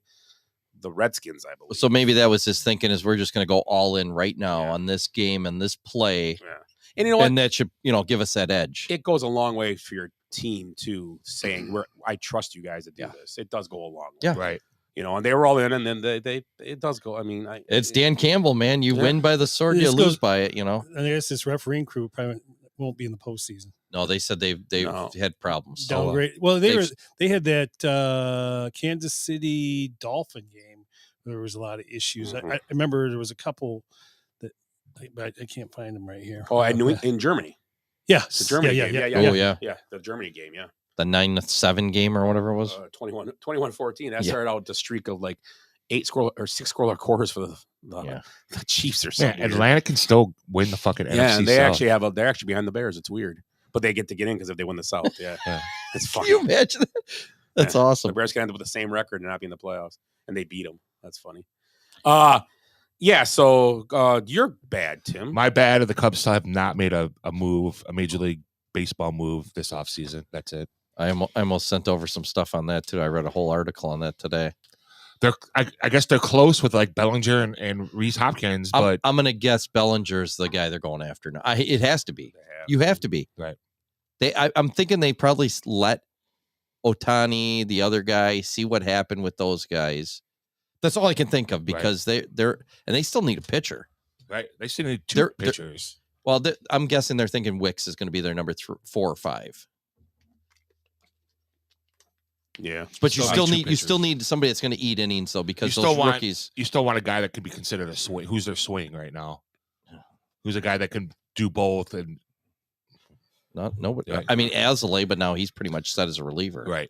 the Redskins, I believe. So maybe that was his thinking, is we're just going to go all in right now on this game and this play. Yeah. And you know what? And that should, give us that edge. It goes a long way for your team too, saying I trust you guys to do this. It does go a long way. Yeah. Right. You know, and they were all in, and then it does go. I mean, it's Dan Campbell, man. You win by the sword, you lose by it. And I guess this refereeing crew probably won't be in the postseason. No, they said they had problems. Downgrade. Well, they had that Kansas City Dolphin game where there was a lot of issues. Mm-hmm. I remember there was a couple that I can't find them right here. Oh, in Germany. Yeah, the Germany game. Yeah, the Germany game. Yeah. The 9-7 game or whatever it was. 21-14. That started out with the streak of like 6 scorer quarters for the Chiefs or something. Yeah, Atlanta can still win the fucking NFC. Yeah, and they South. they're actually behind the Bears. It's weird, but they get to get in because if they win the South, it's funny. Can you imagine that? That's awesome. The Bears can end up with the same record and not be in the playoffs, and they beat them. That's funny. Yeah. So you're bad, Tim. My bad. The Cubs still have not made a move, a Major League Baseball move this offseason. That's it. I almost sent over some stuff on that too. I read a whole article on that today. I guess they're close with like Bellinger and Rhys Hopkins, but I'm gonna guess Bellinger's the guy they're going after now. It has to be. You have to be. Right. I'm thinking they probably let Ohtani, the other guy, see what happened with those guys. That's all I can think of because they're and they still need a pitcher. Right. They still need 2 pitchers. Well, I'm guessing they're thinking Wicks is going to be their number 4 or 5. Yeah, but you still need somebody that's going to eat innings though, because those rookies. You still want a guy that could be considered a swing. Who's their swing right now? Who's a guy that can do both and nobody. Right. I mean, Azalea, but now he's pretty much set as a reliever, right?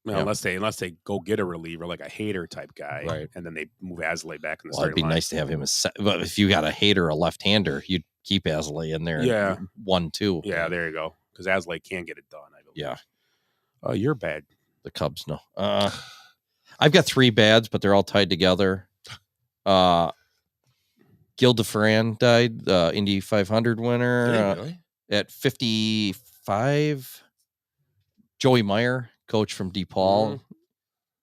Well, unless they go get a reliever like a Hader type guy, right? And then they move Azalea back in the starting line. It'd be nice to have him as. But if you got a Hader, a left-hander, you'd keep Azalea in there. Yeah, 1-2. Yeah, there you go. Because Azalea can get it done. I believe. Yeah. You're bad. The Cubs, no. I've got 3 bads, but they're all tied together. Gil DeFran died, Indy 500 winner really? At 55. Joey Meyer, coach from DePaul.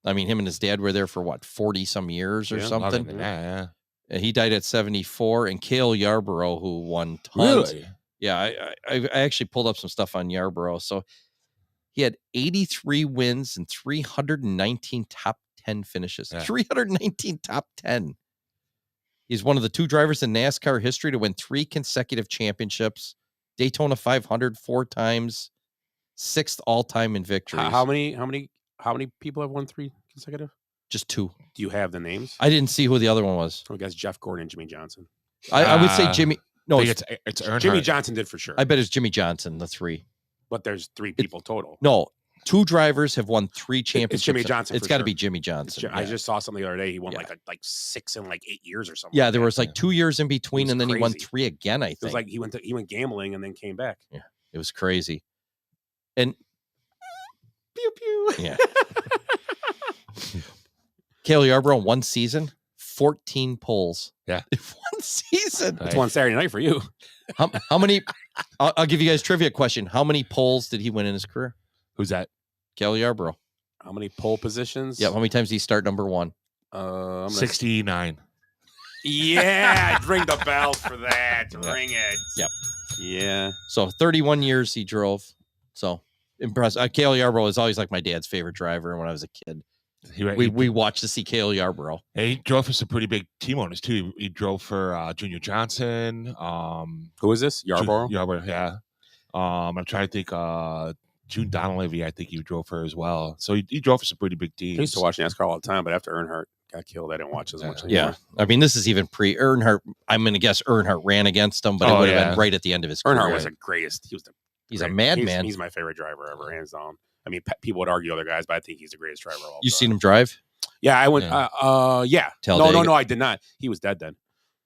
I mean, him and his dad were there for 40 some years or something. Yeah. And he died at 74. And Cale Yarborough, who won tons. Really? Yeah, I actually pulled up some stuff on Yarborough. So he had 83 wins and 319 top 10 finishes. Yeah. 319 top 10. He's one of the 2 drivers in NASCAR history to win 3 consecutive championships. Daytona 500 4 times, 6th all-time in victories. How many people have won 3 consecutive? Just 2. Do you have the names? I didn't see who the other one was. I guess Jeff Gordon and Jimmy Johnson. I would say Jimmy. No, it's Earnhardt. Jimmy Johnson did for sure. I bet it's Jimmy Johnson, the 3. But there's 3 people total. No, 2 drivers have won 3 championships. It's Jimmy Johnson. It's got to be Jimmy Johnson. I just saw something the other day. He won like 6 in like 8 years or something. Yeah, there was like 2 years in between, and then he won 3 again. I think it was like he went gambling and then came back. Yeah, it was crazy. And pew pew. Yeah. Cale Yarborough 1 season, 14 poles. Yeah. In one season. That's one Saturday night for you. How many? I'll give you guys a trivia question. How many poles did he win in his career? Who's that? Cal Yarborough. How many pole positions? Yeah. How many times did he start number one? 69. Yeah, ring the bell for that. Ring it. Yep. Yeah. So 31 years he drove. So impressive. Cale Yarborough is always like my dad's favorite driver when I was a kid. We watched to see Cale Yarborough. He drove for some pretty big team owners too. He drove for Junior Johnson. Who is this? Yarborough? Yarborough, yeah. I'm trying to think. June Donlevy, I think he drove for as well. So he drove for some pretty big teams. I used to watch NASCAR all the time, but after Earnhardt got killed, I didn't watch as much anymore. Yeah. I mean, this is even pre-Earnhardt. I'm going to guess Earnhardt ran against him, but it would have been right at the end of his career. Earnhardt was the greatest. He's a madman. He's my favorite driver ever, hands down. I mean, people would argue other guys, but I think he's the greatest driver of all time. You seen him drive? Yeah, I went. Yeah. Talladega. No, I did not. He was dead then.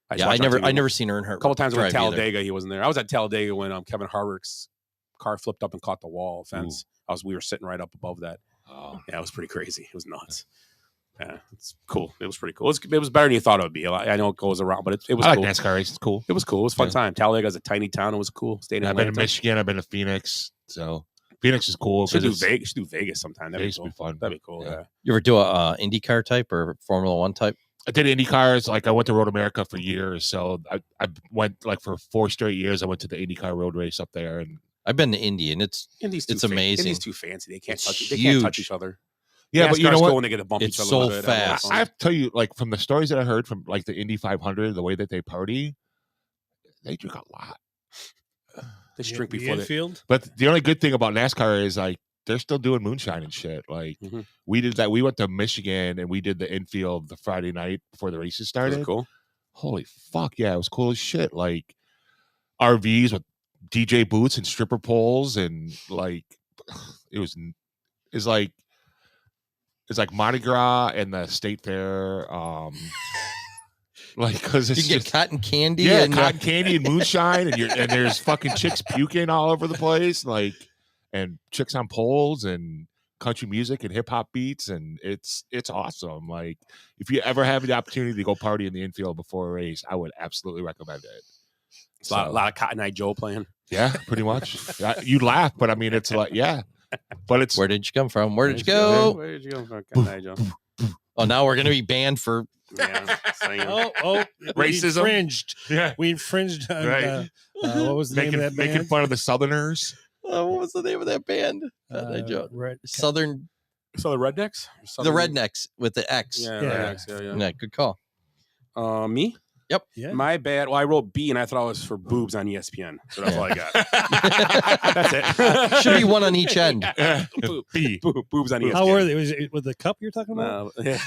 I never seen Earnhardt. A couple times I went to drive Talladega. He wasn't there. I was at Talladega when Kevin Harvick's car flipped up and caught the wall fence. We were sitting right up above that. Oh. Yeah, it was pretty crazy. It was nuts. Yeah, it's cool. It was pretty cool. It was better than you thought it would be. I know it goes around, but it was I cool. like NASCAR race. It's cool. It was cool. It was a fun time. Talladega is a tiny town. It was cool. Stayed in I've been to Atlanta. Michigan. I've been to Phoenix. So Phoenix is cool. Should do Vegas sometime. That'd be cool. Be fun. That'd be cool. Yeah. You ever do a IndyCar type or Formula One type? I did Indy cars. Like I went to Road America for years. So I went like for 4 straight years. I went to the IndyCar road race up there, and I've been to Indy, and it's amazing. Indy's too fancy. They can't touch. Huge. They can't touch each other. Yeah, but you know what? Cool when they get to bump It's each other so a little bit. fast. I have to tell you, like from the stories that I heard from like the Indy 500, the way that they party, they drink a lot. They drink before they. Infield. But the only good thing about NASCAR is like they're still doing moonshine and shit. Like we did that. We went to Michigan and we did the infield the Friday night before the races started. Was it cool? Holy fuck yeah, it was cool as shit. Like RVs with DJ booths and stripper poles and like it's like Mardi Gras and the State Fair. Like because it's you can get cotton candy. Yeah, and, cotton candy and moonshine, and there's fucking chicks puking all over the place, like, and chicks on poles and country music and hip hop beats, and it's awesome. Like, if you ever have the opportunity to go party in the infield before a race, I would absolutely recommend it. It's a lot of Cotton Eye Joe playing. Yeah, pretty much. You laugh, but I mean, it's like, yeah. But it's where did you come from? Where did you go? Where did you go from, Cotton Eye Joe? Oh, now we're gonna be banned for racism. We infringed. Yeah, we infringed on right. What was the name of that band? Making fun of the Southerners. What was the name of that band? Southern Rednecks. The Rednecks with the X. Yeah, Rednecks. Yeah, good call. Me? Yep. Yeah. My bad. Well, I wrote B and I thought it was for boobs on ESPN. So that's all I got. That's it. Should be one on each end. B. Boobs on ESPN. How were they? Was it with the cup you're talking about? Yeah.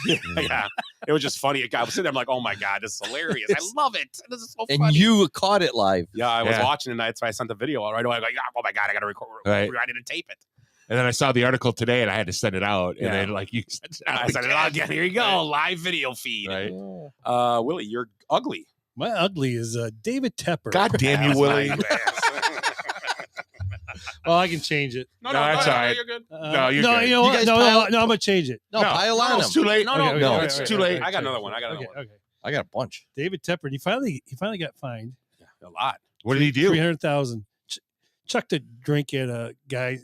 It was just funny. I was sitting there, I'm like, oh my God, this is hilarious. I love it. This is so and funny. you caught it live. Yeah, I was watching it, and so I sent the video out right away. I was like, oh my God, I got to record. Right. I didn't tape it. And then I saw the article today, and I had to send it out. And then, like, you sent it out. I sent it out again. Here you go. Live video feed. Right. Willie, you're ugly. My ugly is David Tepper. God damn you, Willie. Well, I can change it. No, that's all right. You're good. No, you're no, good. you know what? No, I'm gonna change it. No, pile on it's him. too late. No, it's too late. I got another one. Okay. I got a bunch. David Tepper. He finally got fined. A lot. What did he do? 300,000. Chucked a drink at a guy.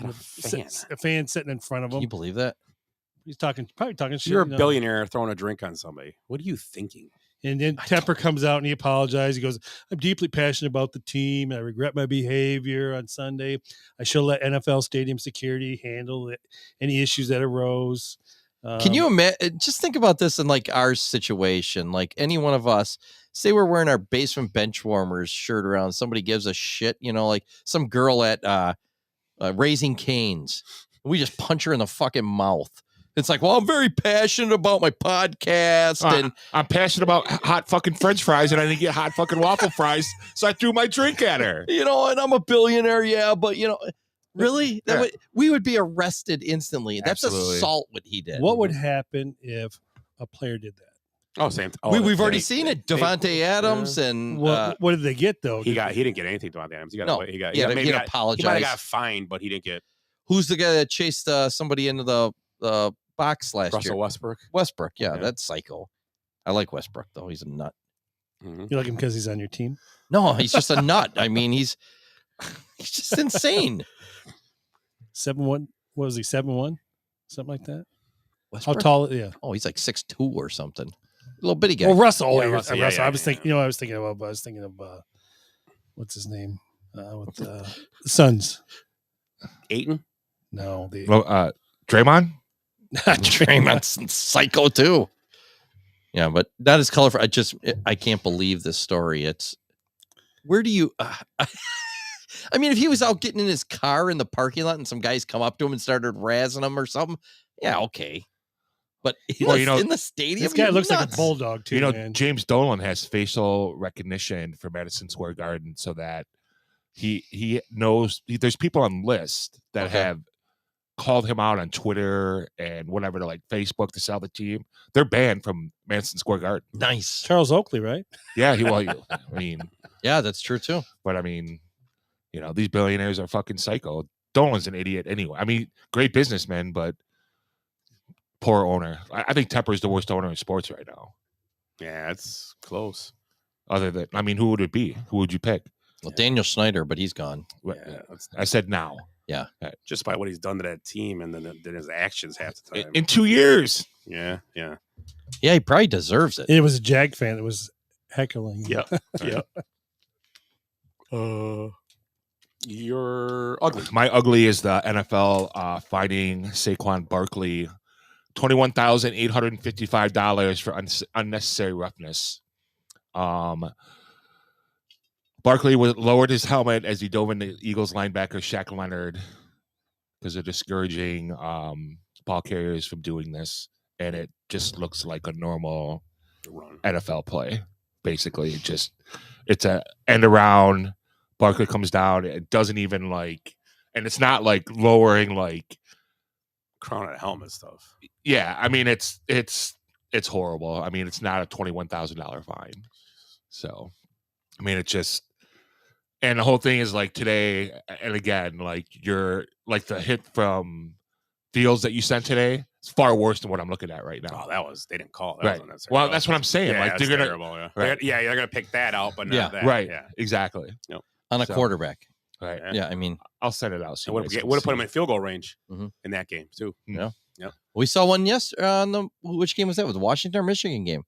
A fan sitting in front of him. Can you believe that? He's probably talking shit. You're a billionaire throwing a drink on somebody. What are you thinking? And then Tepper comes out and he apologized. He goes, I'm deeply passionate about the team. I regret my behavior on Sunday. I should let NFL stadium security handle any issues that arose. Can you imagine? Just think about this in like our situation. Like any one of us, say we're wearing our basement Benchwarmers shirt around. Somebody gives a shit, like some girl at Raising Cane's. We just punch her in the fucking mouth. It's like, well, I'm very passionate about my podcast, and I'm passionate about hot fucking French fries, and I didn't get hot fucking waffle fries, so I threw my drink at her. And I'm a billionaire, yeah, but really, we would be arrested instantly. That's assault. What he did. What would happen if a player did that? Oh, same. Oh, we've already seen it. Devontae Adams and what did they get though? He didn't get anything. Devontae Adams. He apologized. He might have got fined, but he didn't get. Who's the guy that chased somebody into the box last year? Russell Westbrook. Yeah, that's psycho. I like Westbrook though. He's a nut. You like him because he's on your team? No, he's just a nut. I mean, he's just insane. 7'1". What was he? 7'1", something like that. Westbrook? How tall? Yeah. Oh, he's like 6'2" or something. A little bitty guy. Well, Russell. Yeah, Russell. Russell. I was thinking. I was thinking of what's his name? With the Suns. Aiton? No, the Draymond. Draymond's psycho too. Yeah, but not as colorful. I can't believe this story. It's where do you? I mean, if he was out getting in his car in the parking lot and some guys come up to him and started razzing him or something, yeah, okay. But in the stadium, this guy looks like a bulldog too. Man. James Dolan has facial recognition for Madison Square Garden, so that he knows there's people on list that have called him out on Twitter and whatever to like Facebook to sell the team. They're banned from Madison Square Garden. Nice. Charles Oakley, right? Yeah, I mean, yeah, that's true too. But I mean, these billionaires are fucking psycho. Dolan's an idiot anyway. I mean, great businessman, but poor owner. I think Tepper's the worst owner in sports right now. Yeah, it's close. Other than, I mean, who would it be? Who would you pick? Well, Daniel Snyder, but he's gone. Yeah, I said now. Yeah. Just by what he's done to that team and then his actions half the time. In 2 years. Yeah. Yeah, he probably deserves it. It was a Jag fan that was heckling. Yeah. Yeah. You're ugly. My ugly is the NFL fining Saquon Barkley $21,855 for unnecessary roughness. Barkley lowered his helmet as he dove into Eagles linebacker Shaq Leonard because of discouraging ball carriers from doing this, and it just looks like a normal NFL play. Basically, it's a end around. Barkley comes down. It doesn't even and it's not like lowering crown and helmet stuff. Yeah, I mean it's horrible. I mean, it's not a $21,000 fine. So, I mean, it's just, and the whole thing is today, and again, you're the hit from Fields that you sent today. It's far worse than what I'm looking at right now. Oh, they didn't call it. Right. Well, that's what I'm saying. Yeah, they're gonna, terrible, yeah. Right. They're gonna pick that out, but not that. Right. Yeah. Exactly. Yep. On a quarterback. Right. Yeah, I mean, I'll send it out. So would have put him in field goal range in that game too. Yeah. Yep. We saw one on which game was that? Was it Washington or Michigan game?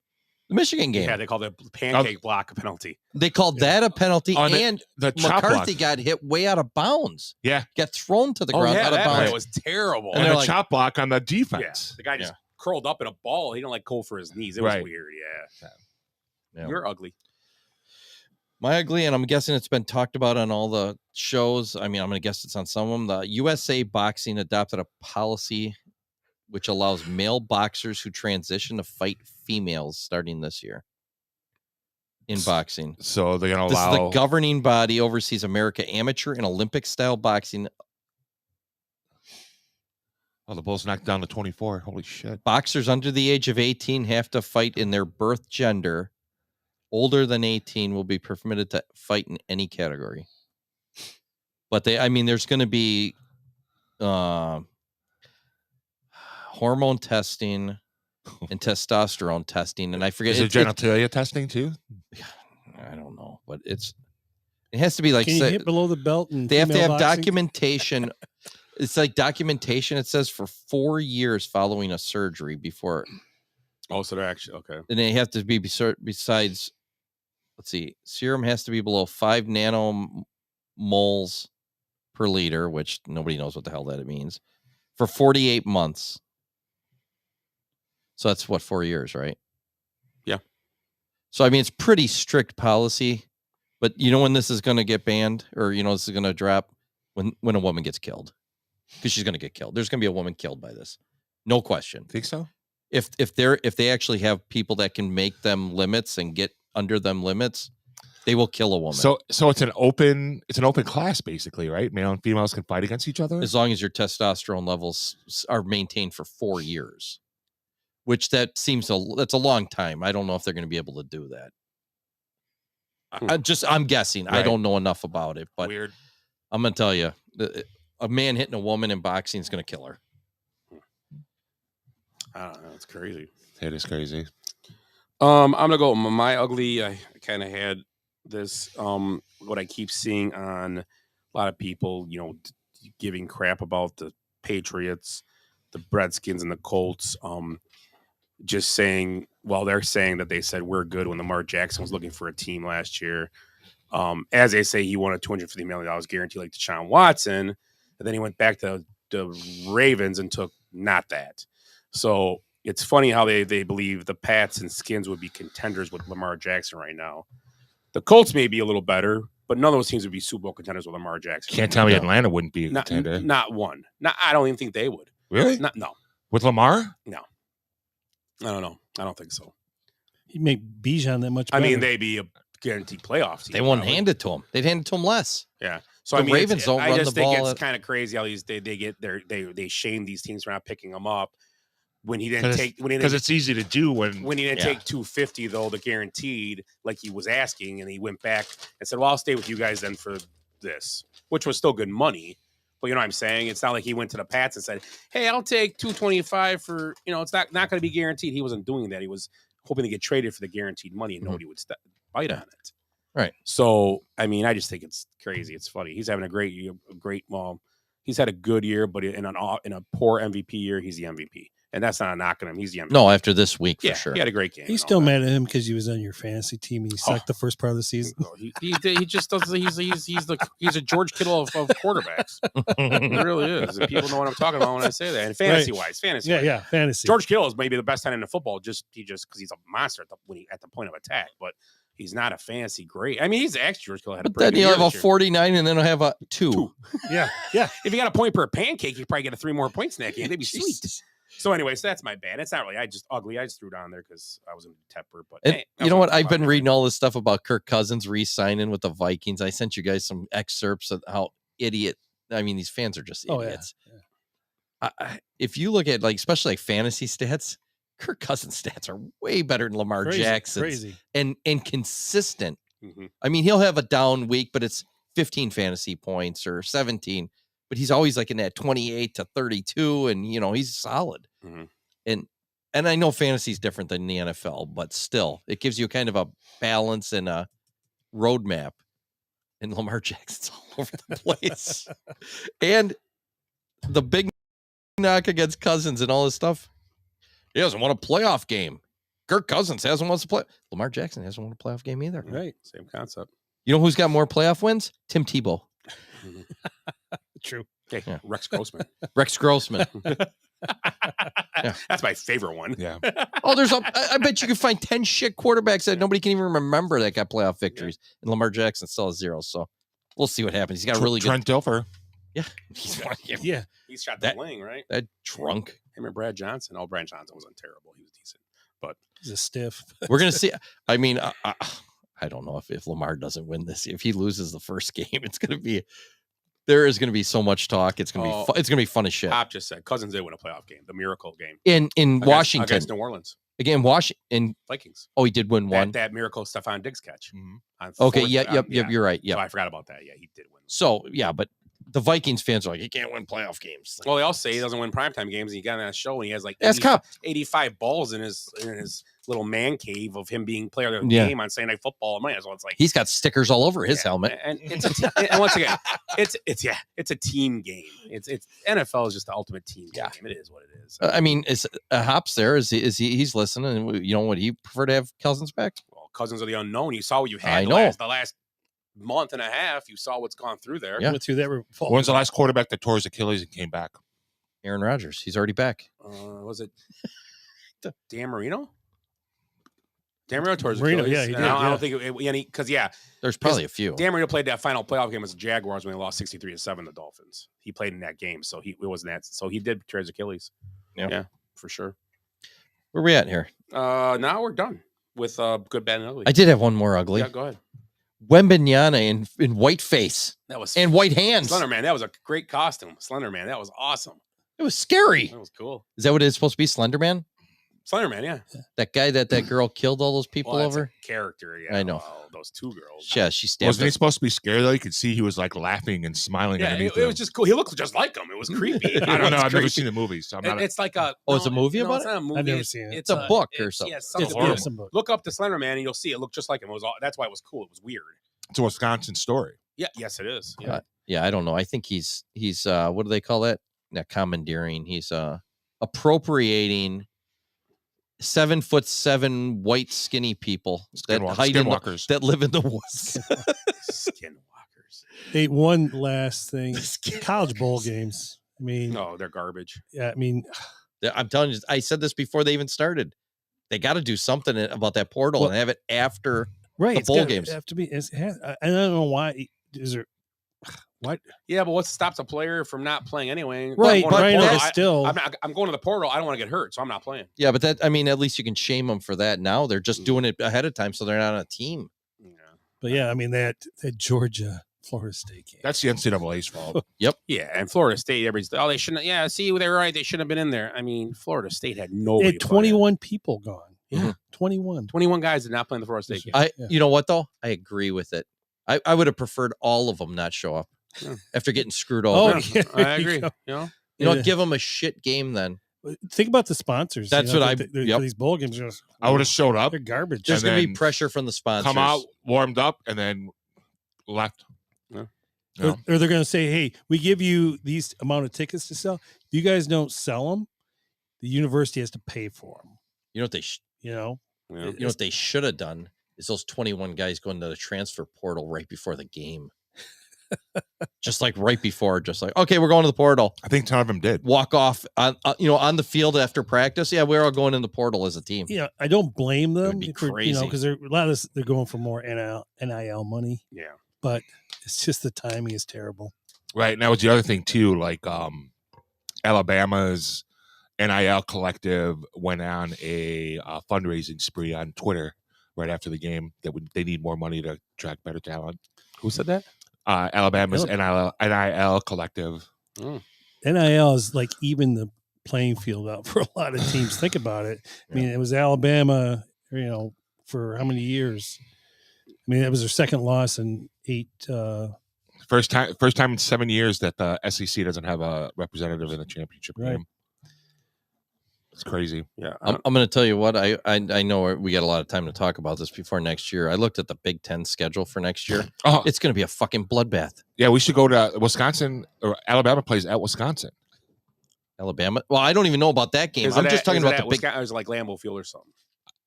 The Michigan game. Yeah, they called it pancake block a penalty. They called that a penalty, and the chop McCarthy block got hit way out of bounds. Yeah. Got thrown to the ground out of bounds. It was terrible. And the chop block on the defense. Yeah. The guy just curled up in a ball. He didn't go for his knees. It was weird. Yeah. You're ugly. My ugly, and I'm guessing it's been talked about on all the shows. I mean, I'm going to guess it's on some of them. The USA Boxing adopted a policy which allows male boxers who transition to fight females starting this year in boxing. So they're going to allow... This is the governing body oversees America amateur and Olympic-style boxing. Oh, the Bulls knocked down to 24. Holy shit. Boxers under the age of 18 have to fight in their birth gender. Older than 18 will be permitted to fight in any category. But there's going to be hormone testing and testosterone testing. And I forget. Is there genitalia testing too? I don't know, but it has to be Can you hit below the belt? And they have to have boxing? documentation. It's like documentation. It says for 4 years following a surgery before. Oh, so they're actually okay. And they have to be besides. Let's see. Serum has to be below 5 nanomoles per liter, which nobody knows what the hell that means, for 48 months. So that's 4 years, right? Yeah. So, I mean, it's pretty strict policy, but you know when this is going to get banned or, this is going to drop when a woman gets killed, because she's going to get killed. There's going to be a woman killed by this. No question. Think so? If they actually have people that can make them limits and get under them limits, they will kill a woman. So it's an open class basically, right? Male and females can fight against each other as long as your testosterone levels are maintained for 4 years, which that's a long time. I don't know if they're going to be able to do that. I'm guessing. Right. I don't know enough about it, but weird. I'm going to tell you, a man hitting a woman in boxing is going to kill her. I don't know. It's crazy. It is crazy. I'm gonna go my ugly. I kind of had this. What I keep seeing on a lot of people, giving crap about the Patriots, the Redskins, and the Colts. Just saying, they're saying that they said we're good when Lamar Jackson was looking for a team last year. As they say, he won a $250 million guarantee like Deshaun Watson, and then he went back to the Ravens and took not that. So it's funny how they believe the Pats and Skins would be contenders with Lamar Jackson right now. The Colts may be a little better, but none of those teams would be Super Bowl contenders with Lamar Jackson. Can't tell me Atlanta wouldn't be a contender. Not one. I don't even think they would. Really? No. With Lamar? No. I don't know. I don't think so. He'd make Bijan that much better. I mean, they'd be a guaranteed playoff team. They wouldn't hand it to him. They'd hand it to him less. Yeah. So the Ravens don't run the ball. I just think it's kind of crazy how they shame these teams for not picking them up when he didn't take because it's easy to do when he didn't take 250 though, the guaranteed like he was asking, and he went back and said, "Well, I'll stay with you guys then for this," which was still good money. But you know what I'm saying? It's not like he went to the Pats and said, "Hey, I'll take 225 for it's not going to be guaranteed." He wasn't doing that. He was hoping to get traded for the guaranteed money, and nobody would bite on it. Right. So, I mean, I just think it's crazy. It's funny. He's having a great year. He's had a good year, but in a poor MVP year, he's the MVP. And that's not a knock on him. He's the MVP. No, after this week, for sure. He had a great game. He's still mad at him because he was on your fantasy team and he sucked the first part of the season. He just does. He's a George Kittle of quarterbacks. He really is. And people know what I'm talking about when I say that. And fantasy wise. Yeah, fantasy. George Kittle is maybe the best tight end in football. Just because he's a monster at the point of attack, but he's not a fantasy great. I mean, he's actually George Kittle had a pretty good year. Then you'll have a 49 and then he'll have a 2. Yeah. If you got a point per pancake, you probably get 3 more points in that game. They'd be sweet. So anyway, so that's my bad. It's not really ugly. I just threw it on there because I was in temper. But hey, you know what? I've been reading all this stuff about Kirk Cousins re-signing with the Vikings. I sent you guys some excerpts of how idiot. I mean, these fans are just idiots. If you look at especially fantasy stats, Kirk Cousins stats are way better than Lamar Jackson's. Crazy. And consistent. Mm-hmm. I mean, he'll have a down week, but it's 15 fantasy points or 17. But he's always in that 28 to 32, and he's solid. Mm-hmm. And I know fantasy is different than the NFL, but still, it gives you kind of a balance and a roadmap. And Lamar Jackson's all over the place. And the big knock against Cousins and all this stuff, he hasn't won a playoff game. Kirk Cousins hasn't won a play. Lamar Jackson hasn't won a playoff game either. Right, same concept. You know who's got more playoff wins? Tim Tebow. True. Okay, yeah. Rex Grossman. Rex Grossman. That's my favorite one. Yeah. I bet you can find 10 shit quarterbacks that nobody can even remember that got playoff victories. And Lamar Jackson still has 0. So we'll see what happens. He's got really good. Trent Dilfer. Yeah. He's shot that wing, right? That drunk. Him and Brad Johnson. Oh, Brad Johnson wasn't terrible. He was decent. But he's a stiff. We're going to see. I mean, I don't know if Lamar doesn't win this. If he loses the first game, it's going to be. There is going to be so much talk. It's going to be. It's going to be fun as shit. Pop just said Cousins did win a playoff game, the miracle game in Washington against New Orleans. Again, Washington Vikings. Oh, he did win one. That miracle Stephon Diggs catch. Mm-hmm. Okay. Yep. You're right. Yeah. So I forgot about that. Yeah, he did win. So yeah, but the Vikings fans are like, he can't win playoff games. Well, they all say he doesn't win primetime games, and he got on that show, and he has 85 balls in his little man cave of him being player of the game on Sunday Night Football. So it's like he's got stickers all over his helmet. And and once again, it's a team game. It's NFL is just the ultimate team game. It is what it is. I mean, is Hops there? He's listening, and would he prefer to have Cousins back? Well, Cousins are the unknown. You saw what you had. The last month and a half. You saw what's gone through there. Yeah. Went through that. When's the last quarterback that tore his Achilles and came back? Aaron Rodgers. He's already back. Was it Dan Marino? Dan Marino tore his Achilles. Achilles. Yeah, he did. I don't think because there's probably a few. Dan Marino played that final playoff game as the Jaguars when they lost 63-7 the Dolphins. He played in that game, so it wasn't that. So he did tear his Achilles. Yeah, for sure. Where we at here? Now we're done with good, bad, and ugly. I did have one more ugly. Yeah, go ahead. Wembanyama in white face. That was and white hands. Slender Man. That was a great costume. Slender Man. That was awesome. It was scary. That was cool. Is that what it's supposed to be? Slender Man? Slenderman, yeah. That guy that girl killed all those people Well, that's over. a character, yeah. I know. Well, those two girls. Yeah, she stabbed. Wasn't he supposed to be scared though? You could see he was like laughing and smiling. Yeah, underneath it was just cool. He looked just like him. It was creepy. I don't know. I've never creepy. seen the movie, so I'm not. It's like a. Oh, it's a movie no, about it's it? not a movie. I've never seen it. It's a book or something. Yeah, It's some book. Look up the Slender Man and you'll see it looked just like him. It was. That's why it was cool. It was weird. It's a Wisconsin story. Yeah. Yes, it is. Yeah. Yeah, I don't know. I think he's what do they call that? Not commandeering. He's appropriating 7'7" white skinny people that hide in skinwalkers that live in the woods. Skinwalkers. Hey, one last thing. College bowl games. I mean, no, they're garbage. Yeah, I mean, I'm telling you, I said this before they even started. They got to do something about that portal and have it after the bowl games. Have to be. I don't know why. Is there? What? Yeah, but what stops a player from not playing anyway? Right, but I'm going to the portal. I don't want to get hurt, so I'm not playing. Yeah, but at least you can shame them for that. Now they're just doing it ahead of time, so they're not on a team. Yeah. But yeah, I mean that Georgia Florida State game. That's the NCAA's fault. Yep. Yeah, and Florida State, everybody's they shouldn't. Yeah, see, they're right. They shouldn't have been in there. I mean, Florida State had nobody. They had 21 people gone. Yeah, 21 guys did not play in the Florida State game. You know what though? I agree with it. I would have preferred all of them not show up after getting screwed over. Oh, yeah, I agree. You know, give them a shit game then. Think about the sponsors. That's what these bowl games. I would have showed up. They're garbage. There's going to be pressure from the sponsors. Come out, warmed up, and then left. Yeah. Or they're going to say, "Hey, we give you these amount of tickets to sell. You guys don't sell them. The university has to pay for them." You know what they you know what they should have done is those 21 guys going to the transfer portal right before the game. Just like right before, okay, we're going to the portal. I think 10 of them did walk off on the field after practice. Yeah, we're all going in the portal as a team. Yeah, I don't blame them. It'd be crazy. Because a lot of this, they're going for more NIL money. Yeah, but it's just the timing is terrible. Right, and that was the other thing too. Like Alabama's NIL collective went on a fundraising spree on Twitter right after the game that they need more money to attract better talent. Who said that? Alabama's NIL collective. NIL is like even the playing field out for a lot of teams. Think about it. I mean, it was Alabama, for how many years? I mean, that was their second loss in 8. First time in 7 years that the SEC doesn't have a representative in the championship game. It's crazy. Yeah, I'm going to tell you what. I know we got a lot of time to talk about this before next year. I looked at the Big Ten schedule for next year. It's going to be a fucking bloodbath. Yeah, we should go to Wisconsin, or Alabama plays at Wisconsin. Alabama? Well, I don't even know about that game. I'm just talking about the big. It was like Lambeau Field or something.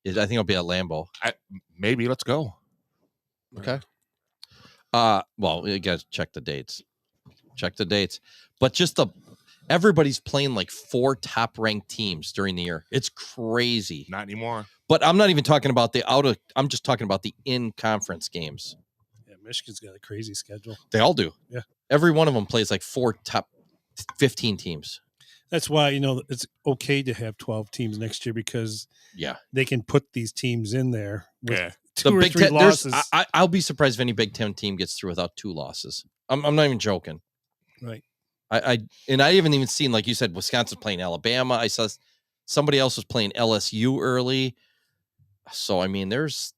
I think it'll be at Lambeau. Maybe let's go. Okay. Well, you guys check the dates. But just everybody's playing like 4 top-ranked teams during the year. It's crazy. Not anymore. But I'm not even talking about I'm just talking about the in-conference games. Yeah, Michigan's got a crazy schedule. They all do. Yeah. Every one of them plays like 4 top 15 teams. That's why, it's okay to have 12 teams next year because they can put these teams in there with 2 or 3 losses. I'll be surprised if any Big Ten team gets through without 2 losses. I'm not even joking. Right. I haven't even seen, like you said, Wisconsin playing Alabama. I saw somebody else was playing LSU early. So I mean, there's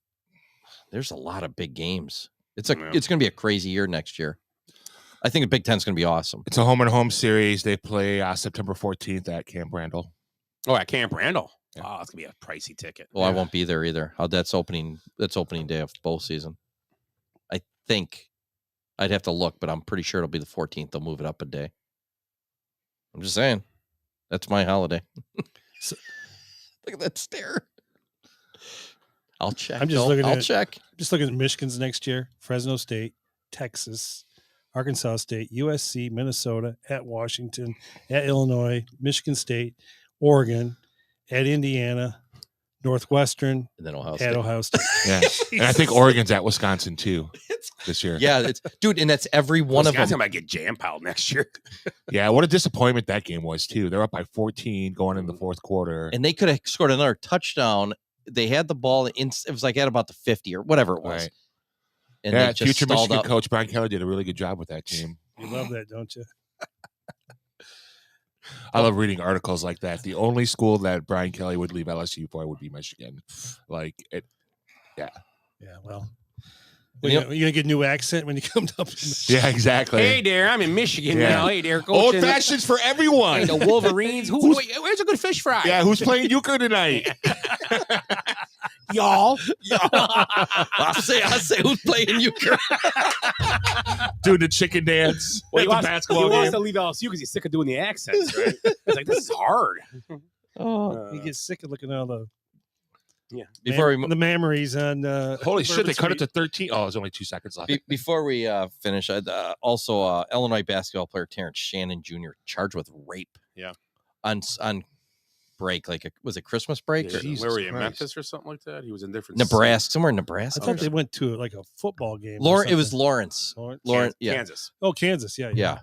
a lot of big games. It's going to be a crazy year next year. I think the Big Ten's going to be awesome. It's a home and home series. They play September 14th at Camp Randall. Oh, at Camp Randall. Yeah. Oh, it's gonna be a pricey ticket. Well, I won't be there either. That's opening day of bowl season. I think I'd have to look, but I'm pretty sure it'll be the 14th. They'll move it up a day. I'm just saying. That's my holiday. Look at that stare. I'll check. I'll check. Just looking at Michigan's next year. Fresno State, Texas, Arkansas State, USC, Minnesota, at Washington, at Illinois, Michigan State, Oregon, at Indiana, Northwestern, and then Ohio State. Yeah, and I think Oregon's at Wisconsin too this year. Yeah, and that's every one of them. Wisconsin might get jam-piled next year. Yeah, what a disappointment that game was too. They're up by 14 going in the fourth quarter, and they could have scored another touchdown. They had the ball it was like at about the 50 or whatever it was. Right. And yeah, they just future Michigan up. coach Brian Kelly did a really good job with that team. You love that, don't you? I love reading articles like that. The only school that Brian Kelly would leave LSU for would be Michigan. Like it, yeah. Yeah, well, you're gonna get a new accent when you come up. Yeah, exactly. Hey there, I'm in Michigan now. Hey there, Old fashions for everyone. Hey, the Wolverines. Where's a good fish fry? Yeah, who's playing euchre tonight? Y'all. I say, who's playing euchre? Doing the chicken dance. Well, at the basketball he wants game. to leave LSU because he's sick of doing the accents, right? It's like, this is hard. He gets sick of looking at all the Before the memories on. Holy shit! They cut it to. to 13. Oh, there's only 2 seconds left. Before we finish, I'd, also Illinois basketball player Terrence Shannon Jr. charged with rape. Yeah. On break, was it Christmas break? Yeah, Or where were you, in Memphis or something like that? He was in different Nebraska, somewhere in I Nebraska. thought they went to like a football game. It was Lawrence. Yeah. Kansas. Oh, Kansas. Yeah.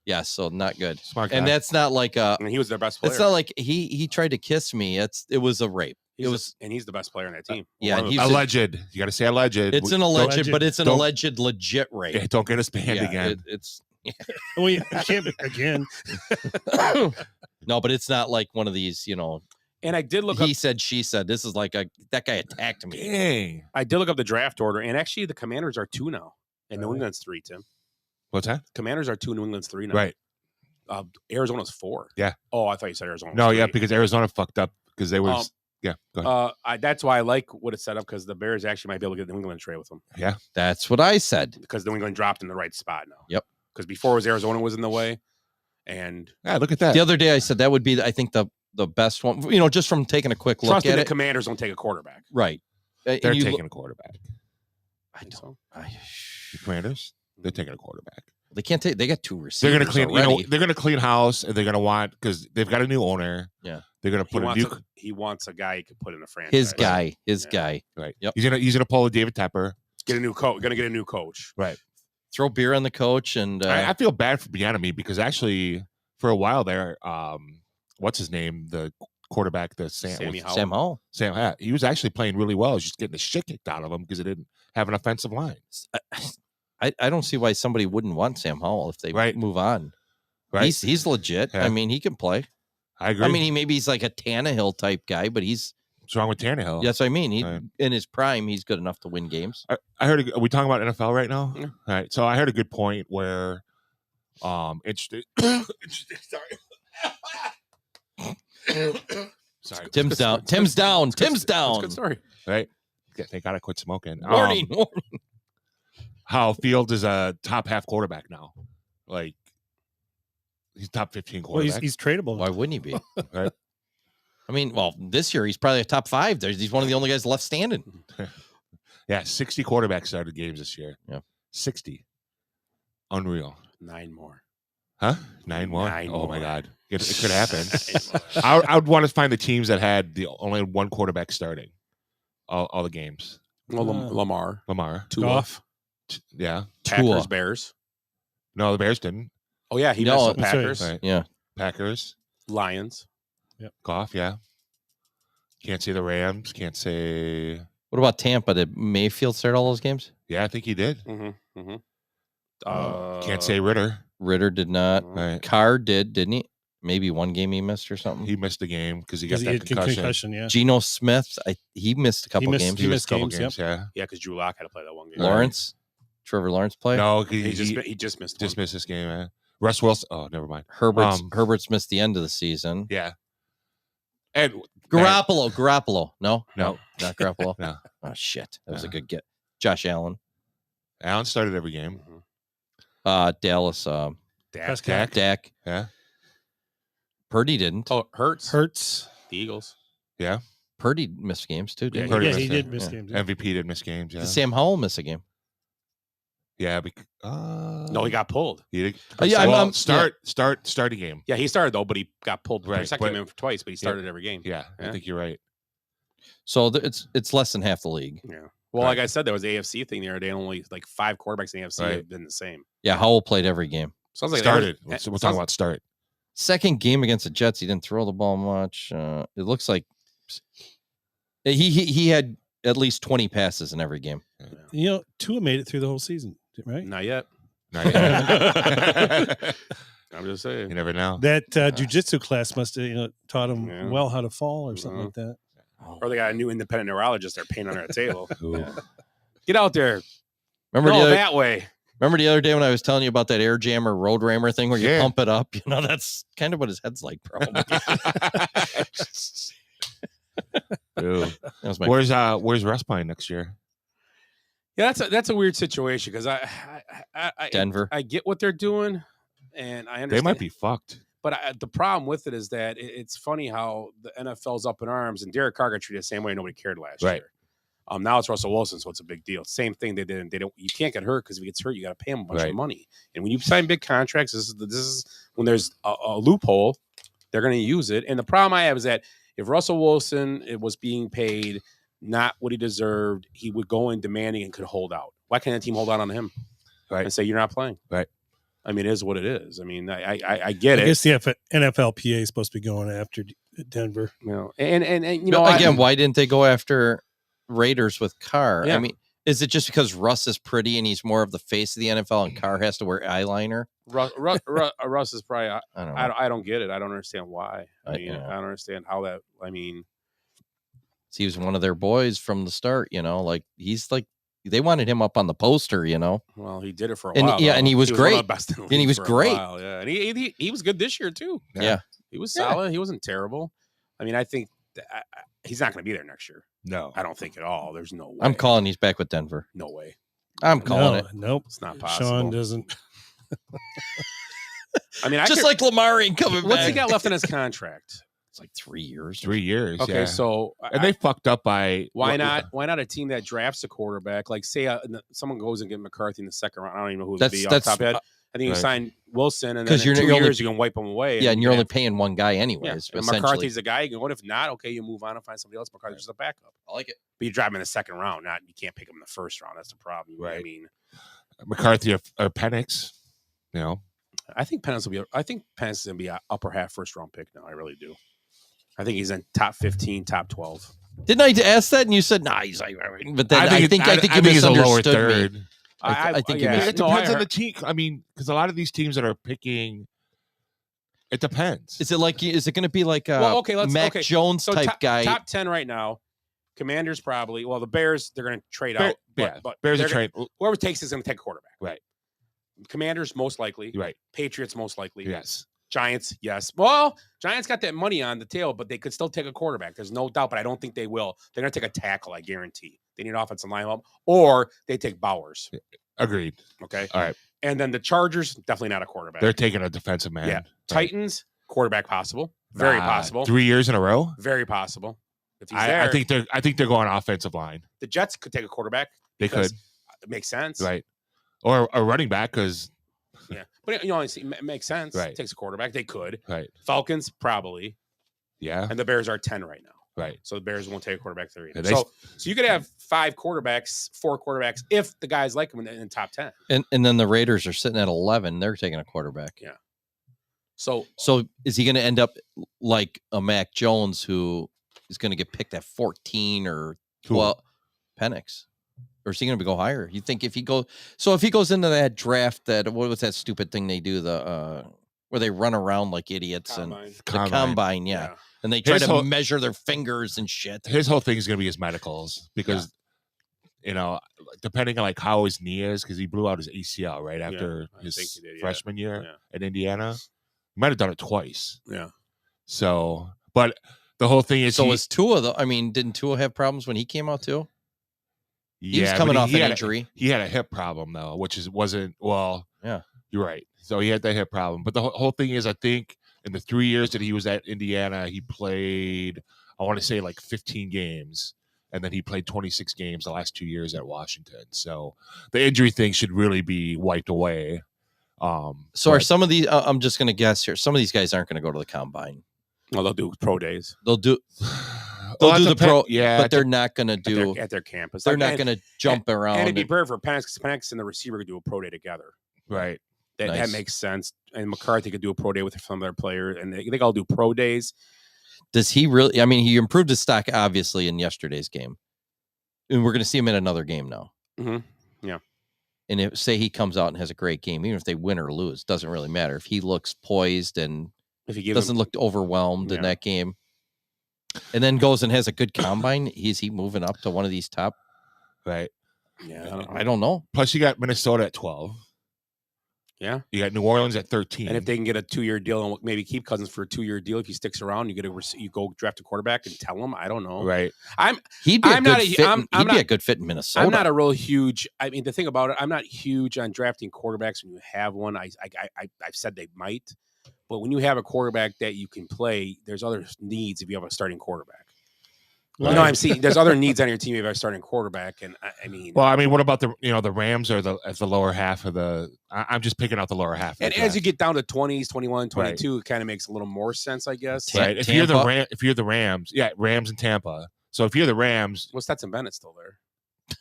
Yeah, so not good. Smart guy. And that's not like And he was their best player. it's not like he tried to kiss me. It was a rape. And he's the best player on that team. Yeah, One of and the he's alleged. You got to say alleged. It's an alleged, but it's an don't- alleged legit rape. Yeah, don't get us banned Yeah, again. It's Well, you can't again. no, but it's not like one of these, And I did look he up. said, she said. This is like that guy attacked me. Dang. I did look up the draft order, and actually the Commanders are 2 now, and New England's 3. Tim, What's that? Commanders are 2, New England's 3 now. Right. Arizona's 4. Yeah. Oh, I thought you said Arizona. No, was yeah, 3. because Arizona fucked up because they were. Yeah, go ahead. That's why I like what it's set up, because the Bears actually might be able to get New England to trade with them, Yeah. That's what I said. because New England dropped in the right spot now. Yep. Because before it was Arizona was in the way, and Yeah, look at that. The other day I said that would be, I think, the best one. Just from taking a quick look trust me, at the it. Commanders don't take a quarterback. Right. They're And you taking a quarterback. I don't. The Commanders, they're taking a quarterback. They can't take. They got 2 They're receivers. going to clean. already. They're going to clean house, and they're going to want, because they've got a new owner. Yeah. They're going to put a new. He wants a guy he can put in a franchise. His guy. Right. Yep. He's gonna pull a David Tepper. Get a new coach. Going to get a new coach. Right. Throw beer on the coach, and I feel bad for Bieniemy because actually for a while there, what's his name, the quarterback, Sam Howell. Sam, he was actually playing really well. He's just getting the shit kicked out of him because he didn't have an offensive line. I don't see why somebody wouldn't want Sam Howell if they move on. Right. He's legit. Yeah. I mean, he can play. I agree. I mean, he's like a Tannehill type guy, but what's wrong with Tannehill? That's what I mean. He Right. in his prime, he's good enough to win games. I heard. Are we talking about NFL right now? Yeah. All right. So I heard a good point where, interesting. Sorry. Tim's down. Tim's down. Tim's down. Good story. Right. They gotta quit smoking. Warning. How Fields is a top half quarterback now. Like he's top 15 Well, quarterback. he's tradable. Why wouldn't he be? Right. I mean, well, this year he's probably a top 5. He's one of the only guys left standing. Yeah, 60 quarterbacks started games this year. Yeah. 60. Unreal. 9 more. Huh? 9 more? 9 Oh my more. God. It could happen. I would want to find the teams that had only one quarterback starting all the games. Well, Lamar. Tua. Goff. Yeah. Packers, Tua. Bears. No, the Bears didn't. Oh, yeah. He No, messed up that's right. Packers. Right. Yeah. Packers. Lions. Goff, yeah. Can't say the Rams. Can't say. What about Tampa? Did Mayfield start all those games? Yeah, I think he did. Mm-hmm. Mm-hmm. Can't say Ritter. Ritter did not. Right. Carr didn't he? Maybe one game he missed or something. He missed a game because he got He that had concussion. yeah. Geno Smith, he missed a couple missed- games. he missed a couple games, yeah. Yeah, because Drew Lock had to play that one game. Lawrence, Trevor Lawrence play. No, He just missed one. just missed this game, man. Russ Wilson. Oh, never mind. Herbert's missed the end of the season. Yeah. And Garoppolo. No, No. not Garoppolo. No. Oh shit, that was a No. good get. Josh Allen, Allen started every game. Dallas, Dak. Yeah. Purdy didn't. Oh, Hurts. The Eagles. Yeah. Purdy missed games too. Didn't Purdy Yeah, missed he it. did miss Yeah. games. Yeah. MVP did miss games. Yeah. Did Sam Howell miss a game? Yeah. No, he got pulled. He did. Yeah, Well, I'm- start a game. Yeah, he started though, but he got pulled. Right, Second but- him twice, but he started every game. Yeah, I think you're right. So it's less than half the league. Yeah. Well, like I said, there was the AFC thing the other day. Only like 5 quarterbacks in the AFC Right. have been the same. Yeah, Howell played every game. Sounds like Started. They We're talking about start. Second game against the Jets, he didn't throw the ball much. It looks like he had at least 20 passes in every game. You know, Tua made it through the whole season, right? Not yet. Not yet. I'm just saying. You never know. That jujitsu class must have taught him Yeah. well how to fall or something like that. Or they got a new independent neurologist they're paying under a table. Yeah. Get out there. Remember that way. Remember the other day when I was telling you about that air jammer road rammer thing where you pump it up? That's kind of what his head's like, probably. Where's Russ playing next year? Yeah, that's a weird situation because I Denver. I get what they're doing, and I understand They might be fucked. But the problem with it is that it's funny how the NFL's up in arms, and Derek Carr got treated the same way nobody cared last year. Now it's Russell Wilson, so it's a big deal. Same thing they did. You can't get hurt because if he gets hurt, you got to pay him a bunch of money. And when you sign big contracts, this is when there's a loophole, they're going to use it. And the problem I have is that if Russell Wilson was being paid not what he deserved, he would go in demanding and could hold out. Why can't the team hold out on him? Right. And say you're not playing. Right. I mean, it is what it is. I mean, I get it. I guess the NFLPA is supposed to be going after Denver. And again, why didn't they go after Raiders with Carr? Yeah. I mean, is it just because Russ is pretty and he's more of the face of the NFL and Carr has to wear eyeliner? Russ is probably. I don't get it. I don't understand why. I don't understand how that. I mean, he was one of their boys from the start. He's like. They wanted him up on the poster, Well, he did it for a while. And he was great. One of the best in the and he league was for a great. while, yeah, and he was good this year too. Yeah. He was solid. He wasn't terrible. I mean, I think he's not going to be there next year. No, I don't think at all. There's no way. I'm calling he's back with Denver. No way. I'm calling it. Nope, it's not possible. Sean doesn't. I mean, just like Lamar ain't coming back. What's he got left in his contract? It's like 3 years. 3 years. Okay, yeah. so and they fucked up by why not a team that drafts a quarterback? Like say someone goes and get McCarthy in the second round. I don't even know who it would be off the top of head. I think you sign Wilson, and then in 2 years you can wipe him away. Yeah, and you're only paying one guy anyways. Yeah. And McCarthy's a guy. You can go, if not, okay, you move on and find somebody else. McCarthy's just a backup. I like it. But you drive him in the second round. You can't pick him in the first round. That's the problem. Right. I mean, McCarthy or Penix. I think Penix is gonna be an upper half first round pick now. I really do. I think he's in top 15, top 12. Didn't I ask that? And you said, nah, he's like, but then I think you he's a lower misunderstood third. me. I think you it depends on the team. I mean, because a lot of these teams that are picking, it depends. Is it going to be like Mac Jones so type guy? Top 10 right now. Commanders probably. Well, the Bears, they're going to trade out. But Bears are trade. Whoever takes is going to take a quarterback. Right. Commanders most likely. Right. Patriots most likely. Yes. Giants, yes. Well, Giants got that money on the tail, but they could still take a quarterback. There's no doubt, but I don't think they will. They're going to take a tackle, I guarantee. They need an offensive line help, or they take Bowers. Agreed. Okay. All right. And then the Chargers, definitely not a quarterback. They're taking a defensive man. Yeah. Right. Titans, quarterback possible. Very possible. 3 years in a row? Very possible. If he's there, I think they're going offensive line. The Jets could take a quarterback. They could. It makes sense. Right. Or a running back because yeah. But it makes sense. Right. It takes a quarterback. They could. Right. Falcons, probably. Yeah. And the Bears are 10 right now. Right. So the Bears won't take a quarterback there either. Yeah, So you could have 4 quarterbacks, if the guys like them in top 10. And then the Raiders are sitting at 11. They're taking a quarterback. Yeah. So is he going to end up like a Mac Jones who is going to get picked at 14 or 12? Penix. Or is he going to go higher? You think if he goes into that draft, what was that stupid thing they do, where they run around like idiots and the combine, yeah. And they try to measure their fingers and shit. His whole thing is going to be his medicals because, depending on like how his knee is, because he blew out his ACL right after his freshman year at Indiana. He might have done it twice. Yeah. So, but the whole thing is, was Tua though? I mean, didn't Tua have problems when he came out too? Yeah, he was coming off an injury. He had a hip problem though, which wasn't well. Yeah, you're right. So he had that hip problem. But the whole thing is, I think in the 3 years that he was at Indiana, he played, I want to say like 15 games. And then he played 26 games the last 2 years at Washington. So the injury thing should really be wiped away. So are some of these, I'm just going to guess here, some of these guys aren't going to go to the combine. Well, they'll do pro days. They'll do the pro, but they're not going to do at their campus. They're not going to jump around. And it'd be perfect for Penix because Penix and the receiver could do a pro day together. Right. That makes sense. And McCarthy could do a pro day with some of their players, and they all do pro days. Does he really? I mean, he improved his stock obviously in yesterday's game, and we're going to see him in another game now. Mm-hmm. Yeah. And if say he comes out and has a great game, even if they win or lose, doesn't really matter. If he looks poised and if he doesn't look overwhelmed in that game, and then goes and has a good combine, is he moving up to one of these top? Right. Yeah, I don't know. Plus, you got Minnesota at 12. Yeah. You got New Orleans at 13. And if they can get a 2-year deal and maybe keep Cousins for a 2-year deal, if he sticks around, you go draft a quarterback and tell him. I don't know. Right. He'd be a good fit in Minnesota. I'm not a real huge. I mean, the thing about it, I'm not huge on drafting quarterbacks when you have one. I've said they might, but when you have a quarterback that you can play, there's other needs if you have a starting quarterback. Right. You know, I'm seeing there's other needs on your team if you have a starting quarterback, and I mean, well, I mean, what about the Rams are at the lower half of the? I'm just picking out the lower half. And as you get down to 20s, 21, 22, it kind of makes a little more sense, I guess. Right. If you're the Rams, Rams and Tampa. So if you're the Rams, well, Stetson Bennett's still there.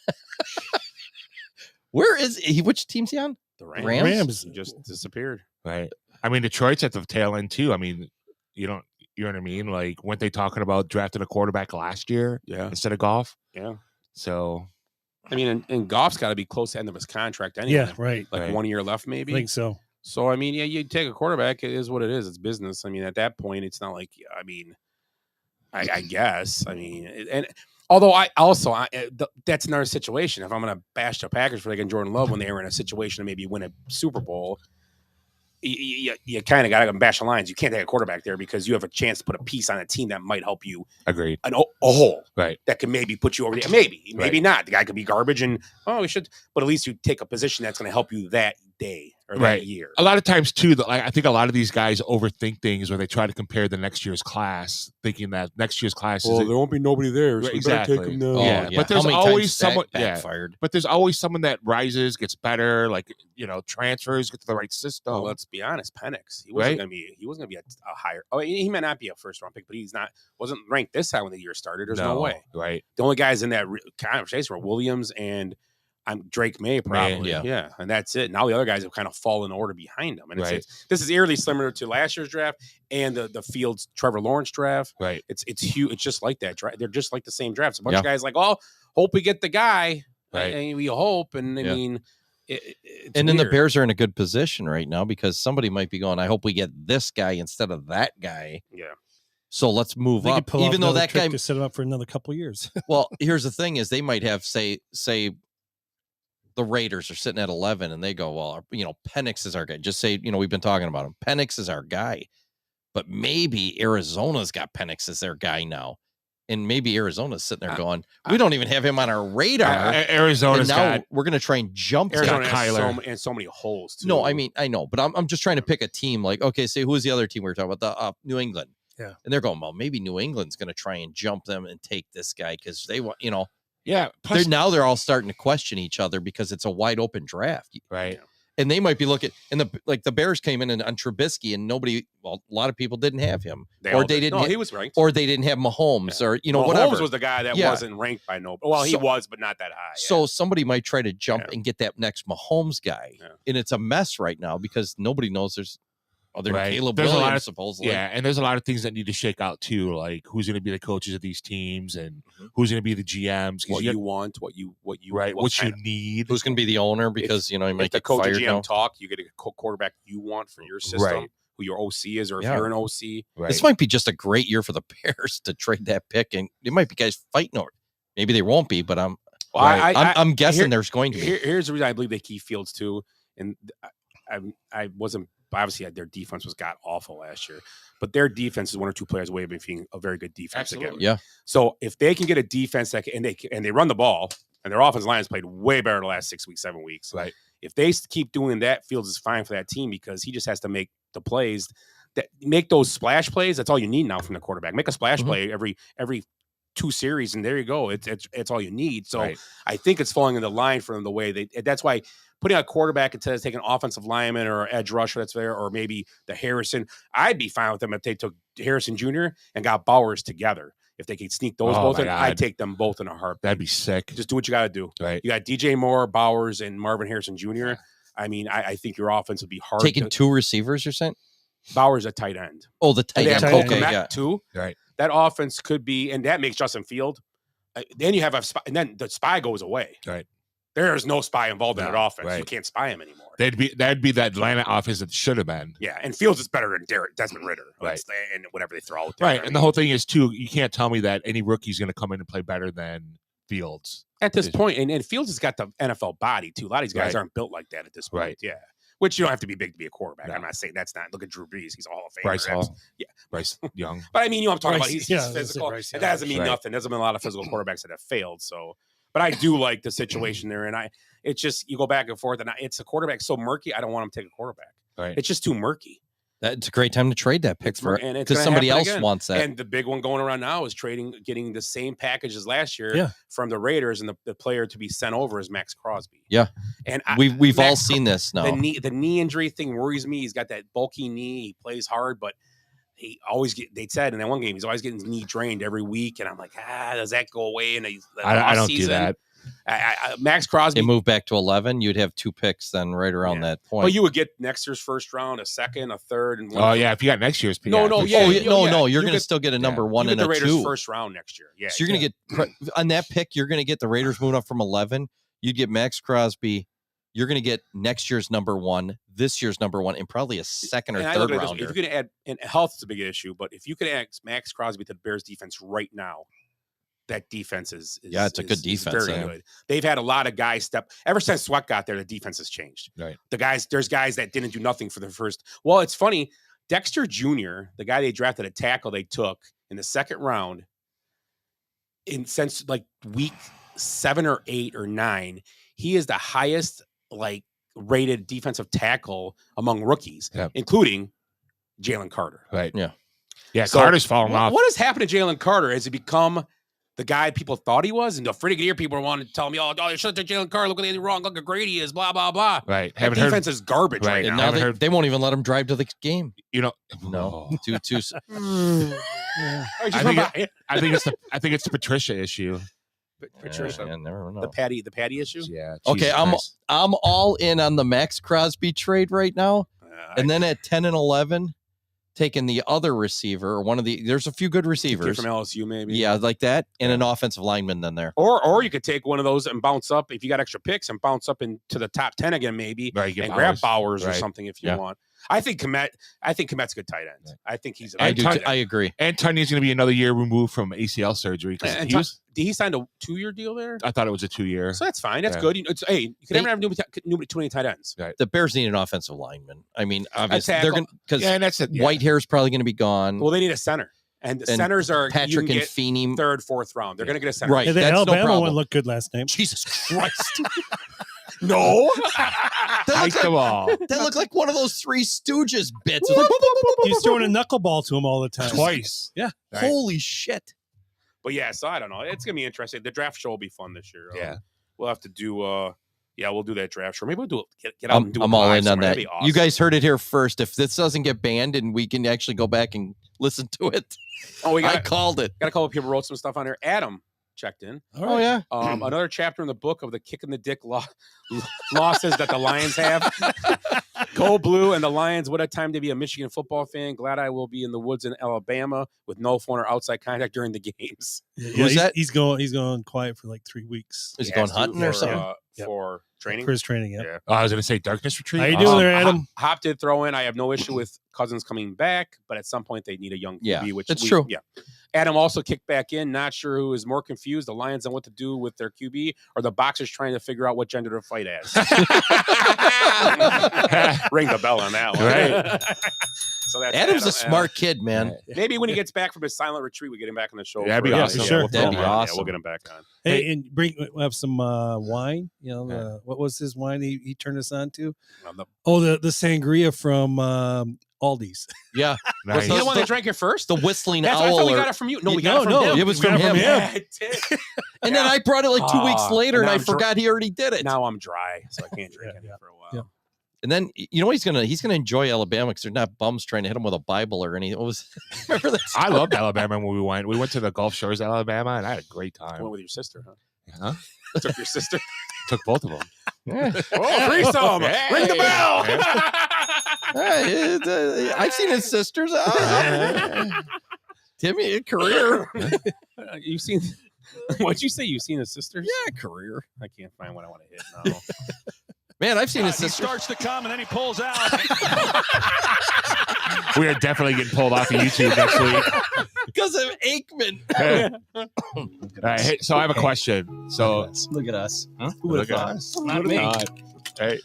Where is he? Which team's he on? The Rams. He just disappeared. Right. I mean, Detroit's at the tail end too. I mean, you know what I mean? Like, weren't they talking about drafting a quarterback last year? Yeah. Instead of Goff? Yeah. So, I mean, and Goff's got to be close to the end of his contract anyway. Yeah, right. Like 1 year left, maybe. I think so. So, I mean, yeah, you take a quarterback. It is what it is. It's business. I mean, at that point, it's not like, I mean, I guess. I mean, and although that's another situation. If I'm going to bash the Packers for like Jordan Love when they were in a situation to maybe win a Super Bowl, you kind of got to bash the lines. You can't take a quarterback there because you have a chance to put a piece on a team that might help you. Agreed. A hole. Right. That can maybe put you over there. Maybe not. The guy could be garbage and, we should. But at least you take a position that's going to help you that day or that year. A lot of times, too, I think a lot of these guys overthink things where they try to compare the next year's class, thinking that next year's class there won't be nobody there. So exactly. Take him now. Yeah. But there's always someone. Backfired. But there's always someone that rises, gets better, transfers, get to the right system. Well, let's be honest, Penix. He wasn't going to be a higher. Oh, he may not be a first round pick, but wasn't ranked this high when the year started. There's no way. Right. The only guys in that conversation were Williams and Drake May, probably. Yeah. And that's it. Now the other guys have kind of fallen in order behind them. And this is eerily similar to last year's draft and the Fields Trevor Lawrence draft. Right. It's huge. It's just like that. They're just like the same drafts. A bunch of guys like, hope we get the guy. Right. And we hope. And I mean, and then the Bears are in a good position right now because somebody might be going, I hope we get this guy instead of that guy. Yeah. So let's move up. Even though that guy to set him up for another couple of years. Well, here's the thing: is they might have say the Raiders are sitting at 11, and they go, well, Penix is our guy. Just say, we've been talking about him. Penix is our guy, but maybe Arizona's got Penix as their guy now, and maybe Arizona's sitting there going, we don't even have him on our radar. Arizona's now we're going to try and jump. Arizona has so many holes too. No, I mean I know, but I'm just trying to pick a team. Like, okay, say who's the other team we were talking about? The New England. Yeah, and they're going, well, maybe New England's going to try and jump them and take this guy because they want, Yeah. They're all starting to question each other because it's a wide open draft. Right. And they might be looking, and the Bears came in on Trubisky, and a lot of people didn't have him, he was ranked, or they didn't have Mahomes, or whatever. Mahomes was the guy that wasn't ranked by nobody. Well, he was, but not that high. So somebody might try to jump and get that next Mahomes guy, and it's a mess right now because nobody knows there's other than Caleb Williams, supposedly. Yeah, and there's a lot of things that need to shake out too, like who's going to be the coaches of these teams and who's going to be the GMs. What you want, what you need. Who's going to be the owner because you might get coach fired GM now. Talk. You get a quarterback you want for your system, who your OC is, or if you're an OC. Right. This might be just a great year for the Bears to trade that pick, and it might be guys fighting over it. Maybe they won't be, but I'm guessing there's going to be. Here's the reason I believe they keep Fields too, and I wasn't. Obviously, their defense was awful last year, but their defense is one or two players away from being a very good defense again. Yeah. So if they can get a defense and they run the ball, and their offensive line has played way better the last 6 weeks, 7 weeks. Right. If they keep doing that, Fields is fine for that team because he just has to make the plays that make those splash plays. That's all you need now from the quarterback. Make a splash play every 2 series, and there you go. It's all you need. So I think it's falling in the line for them the way that's why putting a quarterback instead of taking an offensive lineman or edge rusher that's there, or maybe the Harrison, I'd be fine with them if they took Harrison Jr. and got Bowers together. If they could sneak those both in, I'd take them both in a heartbeat. That'd be sick. Just do what you got to do. Right. You got DJ Moore, Bowers, and Marvin Harrison Jr. I mean, I think your offense would be hard. Taking 2 receivers, you're saying? Bowers a tight end. Oh, the tight end. Okay, too. Right. That offense could be, and that makes Justin Field. Then you have and then the spy goes away. Right. There's no spy involved in that offense. right. You can't spy him anymore. That'd be the Atlanta offense that should have been. Yeah, and Fields is better than Desmond Ridder. Right. And whatever they throw out there. Right. And the whole thing is, too, you can't tell me that any rookie's going to come in and play better than Fields. At this point, and Fields has got the NFL body, too. A lot of these guys Right. aren't built like that at this point. Right. Yeah. Which you don't have to be big to be a quarterback. No. I'm not saying that's not. Look at Drew Brees. He's a Hall of Famer. Bryce Hall. Yeah. Bryce Young. But I mean, I'm talking Bryce, about he's yeah, physical. Bryce, It yeah. doesn't mean Right. nothing. There's been a lot of physical quarterbacks that have failed. So, but I do like the situation there. And it's just, you go back and forth, and it's a quarterback so murky. I don't want him to take a quarterback. Right. It's just too murky. That's a great time to trade that pick for And it's because gonna somebody happen else again. wants that. And the big one going around now is getting the same package as last year Yeah. from the Raiders, and the player to be sent over is Max Crosby. Yeah. And We've all Max seen this now. The knee injury thing worries me. He's got that bulky knee. He plays hard, but they said in that one game, he's always getting his knee drained every week. And I'm like, does that go away in the I don't do offseason? that. Max Crosby. They move back to 11. You'd have 2 picks then right around that point. Well, you would get next year's first round, a second, a third, and one. Oh, yeah. If you got next year's pick. No, You're going to still get a number 1 you and get a the Raiders 2. first round next year. Yeah. So you're going to get on that pick. You're going to get the Raiders moving up from 11. You'd get Max Crosby. You're going to get next year's number 1, this year's number 1, and probably a second or And I third look at it this way, rounder. if you could add, and health is a big issue, but if you could add Max Crosby to the Bears defense right now, that defense is it's a good defense. very good. They've had a lot of guys ever since Sweat got there, the defense has changed. Right. There's guys that didn't do nothing for the first. Well, it's funny. Dexter Jr., the guy they drafted, a tackle they took in the second round, since like week 7 or 8 or 9, he is the highest rated defensive tackle among rookies, including Jalen Carter. Right. Yeah. Yeah. So Carter's falling off. What has happened to Jalen Carter? Has he become the guy people thought he was? And the Freddie Gear people wanted to tell me, oh, you shut to Jalen Carter. Look at anything wrong. Look how great he is. Blah, blah, blah. Right. That defense is garbage right And now. now they won't even let him drive to the game. No. Too. I think it's the Patricia issue. Patricia, never know. the Patty issue. Yeah. Okay, I'm all in on the Max Crosby trade right now, and then at 10 and 11, taking the other receiver or one of the. There's a few good receivers from LSU, maybe. Yeah, like that, and an offensive lineman. Then there, or you could take one of those and bounce up if you got extra picks and bounce up into the top 10 again, maybe, right, and grab Bowers or right. something if you want. I think Komet's a good tight end. I think he's. I agree. And Tunyo's going to be another year removed from ACL surgery because he signed a 2-year deal there. I thought it was a 2-year. So that's fine. That's good. You can never have too many tight ends. Right. The Bears need an offensive lineman. I mean, obviously they're going because Yeah. White hair is probably going to be gone. Well, they need a center, and centers are Patrick and Feeney, 3rd, 4th round. They're going to get a center, right? Yeah, the That's Alabama no problem. one looked good last night. Jesus Christ. No, that looked like one of those Three Stooges bits. He's throwing a knuckleball to him all the time. Twice. Yeah. Right. Holy shit. But yeah, so I don't know. It's gonna be interesting. The draft show will be fun this year. Yeah, we'll have to do. We'll do that draft show. Maybe we'll do it. Get out and do it I'm all live in on somewhere. that. That'd be awesome. You guys heard it here first. If this doesn't get banned and we can actually go back and listen to it, I called it. Got a couple of people wrote some stuff on here. Adam checked in. Oh yeah. Another chapter in the book of the kick in the dick losses that the Lions have. Go Blue and the Lions. What a time to be a Michigan football fan. Glad I will be in the woods in Alabama with no phone or outside contact during the games. Who's that? He's going quiet for like 3 weeks. Is he going hunting or something? For training? For his training, yeah. I was going to say Darkness Retreat. How you doing there, Adam? Hop did throw in. I have no issue with Cousins coming back, but at some point they need a young QB, which that's true. Yeah. Adam also kicked back in. Not sure who is more confused, the Lions on what to do with their QB or the boxers trying to figure out what gender to fight as. Ring the bell on that one. Right. So that's Adam's Adam. a smart kid, man. Maybe when he gets back from his silent retreat, we get him back on the show. That'd be awesome. Yeah, Sure. we'll throw That'd him be on. awesome. Yeah, we'll get him back on. Hey, and we'll have some wine. You know, what was his wine he turned us on to? The sangria from Aldi's. Yeah. Nice. You the one that drank it first? The whistling I owl. thought we got it from you. No, we got it from him. It was from him. Yeah, it did. And then I brought it like 2 weeks later, and now I I'm forgot he already did it. Now I'm dry, so I can't drink any for a while. Yeah. And then he's gonna enjoy Alabama because they're not bums trying to hit him with a Bible or anything. What was remember that? I loved Alabama when we went. We went to the Gulf Shores, Alabama, and I had a great time. Went with your sister, huh? Huh? Took your sister. Took both of them. Yeah. Oh, threesome! Hey. Ring the bell. Hey, I've seen his sisters. Timmy, a career. You've seen What'd you say? You've seen his sisters? Yeah, career. I can't find what I want to hit now. Man, I've seen his He sister. starts to come and then he pulls out. We are definitely getting pulled off of YouTube next week. Because of Aikman. All right, hey, so I have a question. So Look at us. Who would have thought? Not me. Hey,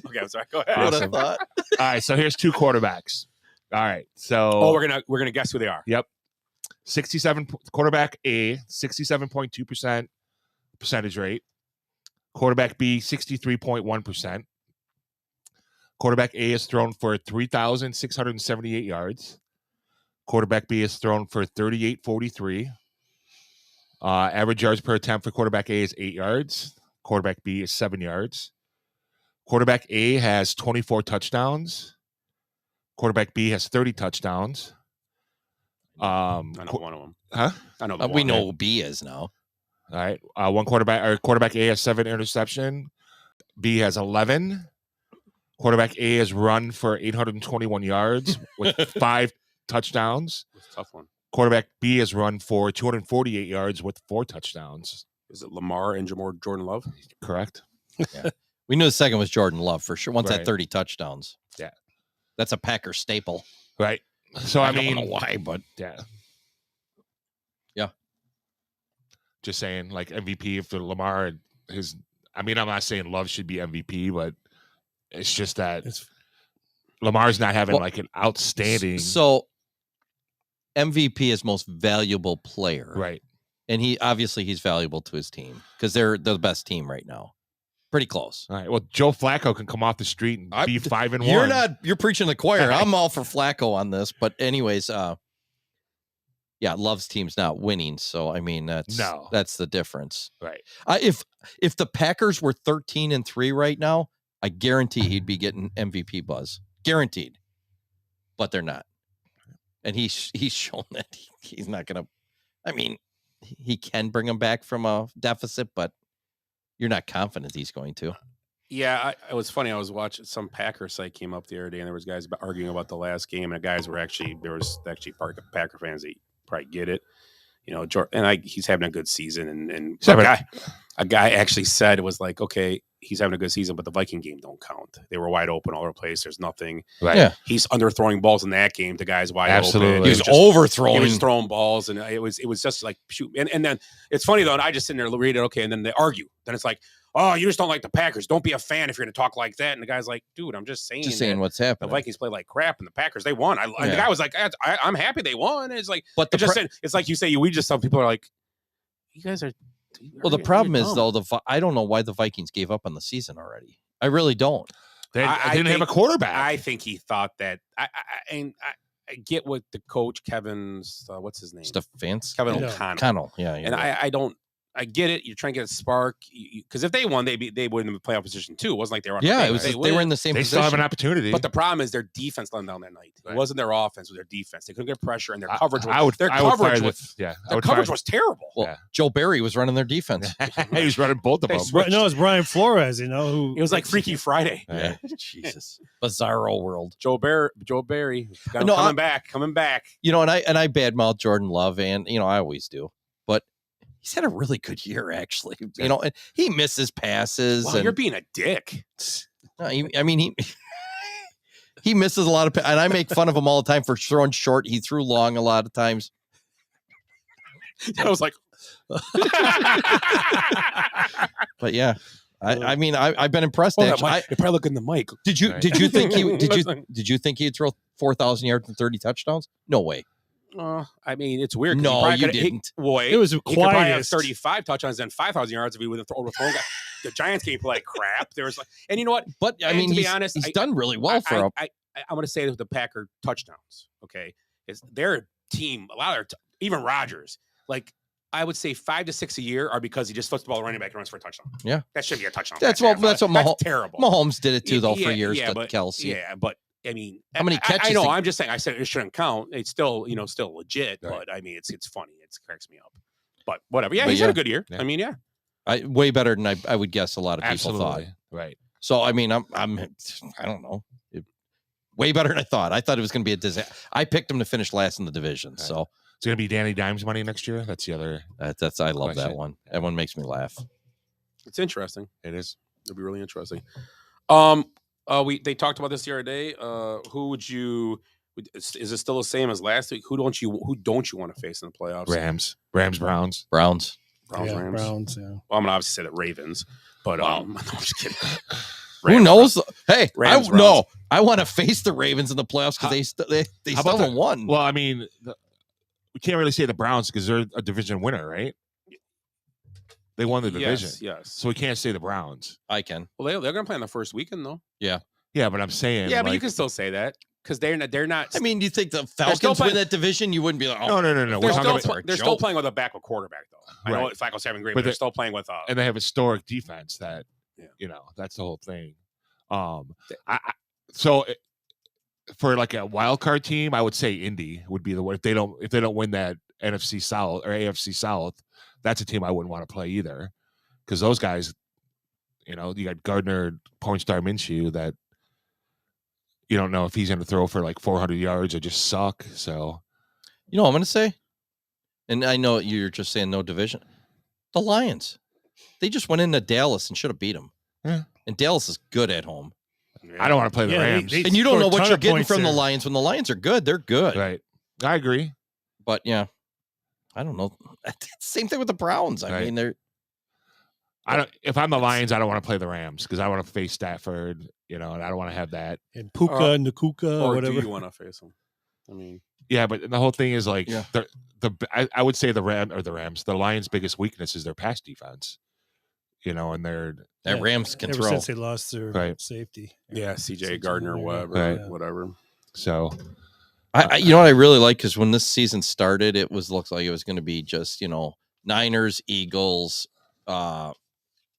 Okay, I'm sorry. Go ahead. awesome. All right, so here's two quarterbacks. All right, so Oh, we're gonna guess who they are. Yep. 67 quarterback A, 67.2% percentage rate. Quarterback B, 63.1%. Quarterback A is thrown for 3,678 yards. Quarterback B is thrown for 3,843. Average yards per attempt for quarterback A is 8 yards. Quarterback B is 7 yards. Quarterback A has 24 touchdowns. Quarterback B has 30 touchdowns. I know one of them. Huh? I know. We know who B is now. All right. Quarterback A has 7 interception. B has 11. Quarterback A has run for 821 yards with 5 touchdowns. It's a tough one. Quarterback B has run for 248 yards with 4 touchdowns. Is it Lamar and Jordan Love? Correct. Yeah. We knew the second was Jordan Love for sure. Once Right. at 30 touchdowns. Yeah. That's a Packer staple. Right. So I mean, don't know why, but yeah. Yeah. Just saying, like MVP for Lamar. I'm not saying Love should be MVP, but it's just that Lamar's not having like an outstanding. So MVP is most valuable player. Right. And he's valuable to his team because they're the best team right now. Pretty close. All right. Well, Joe Flacco can come off the street and be 5-1. You're preaching the choir. I'm all for Flacco on this, but anyways, Love's team's not winning, so I mean that's the difference. Right. If the Packers were 13-3 right now, I guarantee he'd be getting MVP buzz. Guaranteed. But they're not. And he's shown that he's not going to. I mean, he can bring them back from a deficit, but you're not confident he's going to. Yeah, it was funny. I was watching some Packer site came up the other day, and there was guys arguing about the last game, and there was actually Packer fans that probably get it. You know, he's having a good season, and a guy actually said it was like, okay, he's having a good season, but the Viking game don't count. They were wide open all over the place. There's nothing. Right. Yeah. He's underthrowing balls in that game. The guy's wide Absolutely. open. He was overthrowing. He was throwing balls, and it was just like shoot. And then it's funny though. And I just sit there and read it. Okay, and then they argue. Then it's like, oh, you just don't like the Packers. Don't be a fan if you're going to talk like that. And the guy's like, dude, I'm just saying. Just saying what's The happening. Vikings play like crap, and the Packers they won. And the guy was like, I'm happy they won. And it's like, But it's like you say, some people are like, you guys are. Well, the problem is though I don't know why the Vikings gave up on the season already. I really don't. They didn't have a quarterback. I think he thought that. I get what the coach Kevin's what's his name? Stefanski? Kevin Yeah. O'Connell. Yeah. And I don't. I get it. You're trying to get a spark because if they won, they would in the playoff position too. It wasn't like they were. Yeah, it was. They were in the same. They position. still have an opportunity. But the problem is their defense let them down that night. Right. It wasn't their offense; it was their defense. They couldn't get pressure, and their coverage. Their coverage was terrible. Well, Joe Barry was running their defense. He was running both of them. No, it's Brian Flores. You know who? It was like Freaky Friday. Yeah. Jesus, bizarro world. Joe Barry, coming back. You know, and I badmouth Jordan Love, and you know I always do, but he's had a really good year actually. You know, and he misses passes. Wow, and you're being a dick. He misses a lot of, and I make fun of him all the time for throwing short. He threw long a lot of times. I was like, but yeah, I've been impressed. Well, actually, you're probably looking at the mic. Did you think did you think he'd throw 4,000 yards and 30 touchdowns? No way. I mean, it's weird. No, you didn't. It was he could probably have quietest. 35 touchdowns and 5,000 yards if he would have overthrown. The Giants game play like crap. There was like, and you know what? But I mean, to be he's honest, he's done really well for him. I'm going to say with the Packer touchdowns. Okay, is their team a lot of even Rodgers like. I would say 5 to 6 a year are because he just flips the ball running back and runs for a touchdown. Yeah, that should be a touchdown. That's what terrible. Mahomes did it too, though, for Yeah, years. Yeah, to but Kelsey. Yeah, but I mean, how many catches? I know. I'm just saying. I said it shouldn't count. It's still, still legit. Right. But I mean, it's funny. It cracks me up. But whatever. Yeah, But he's yeah. had a good year. Yeah. I mean, yeah. Way better than I would guess a lot of people thought. Right. So I mean, I don't know. Way better than I thought. I thought it was going to be a disaster. I picked him to finish last in the division. So It's going to be Danny Dimes money next year. That's the other. That's I love that question. one. That one makes me laugh. It's interesting. It is. It'll be really interesting. They talked about this the other day. Who would you? Is it still the same as last week? Who don't you want to face in the playoffs? Rams, Browns. Rams. Yeah, Browns. Yeah. Well, I'm gonna obviously say the Ravens, but no, I'm just kidding. Who knows? Hey, Rams. I want to face the Ravens in the playoffs because they How still about haven't won. Well, I mean, we can't really say the Browns because they're a division winner, right? They won the division. Yes. So we can't say the Browns. I can. Well, they're going to play on the first weekend, though. Yeah. Yeah, but I'm saying. Yeah, but you can still say that because they're not. I mean, you think the Falcons win that division? You wouldn't be like, no. They're still playing with a backup quarterback, though. I know Flacco's having great, but they're still playing with. And they have historic defense that, that's the whole thing. For like a wild card team, I would say Indy would be the one. If they don't win that NFC South or AFC South, that's a team I wouldn't want to play either, because those guys, you got Gardner, porn star Minshew, that you don't know if he's going to throw for like 400 yards or just suck. So, what I'm going to say, and I know you're just saying no division. The Lions, they just went into Dallas and should have beat them. Yeah. And Dallas is good at home. I don't want to play the Rams. And you don't know what you're getting from the Lions. When the Lions are good, they're good. Right. I agree. But yeah, I don't know. Same thing with the Browns. I mean, they're. If I'm the Lions, I don't want to play the Rams because I want to face Stafford, and I don't want to have that. And Puka and Nakuka or whatever. Do you want to face them? I mean, yeah, but the whole thing is like I would say the Lions' biggest weakness is their pass defense. And that Rams can ever throw. Since they lost their safety. Yeah, CJ Gardner, whatever. So, I what I really like, because when this season started, looked like it was going to be just Niners, Eagles,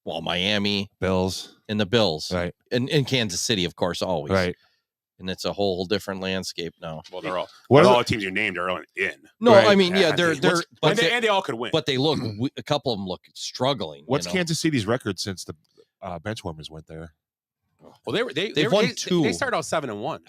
Miami, Bills, and the Bills, right, and Kansas City, of course, always, right. And it's a whole different landscape now. Well, they're all all the teams you named are in. No, right? I mean, they're and they all could win, but they look. A couple of them look struggling. What's Kansas City's record since the Benchwarmers went there? Well, they've won 2. They started out 7-1.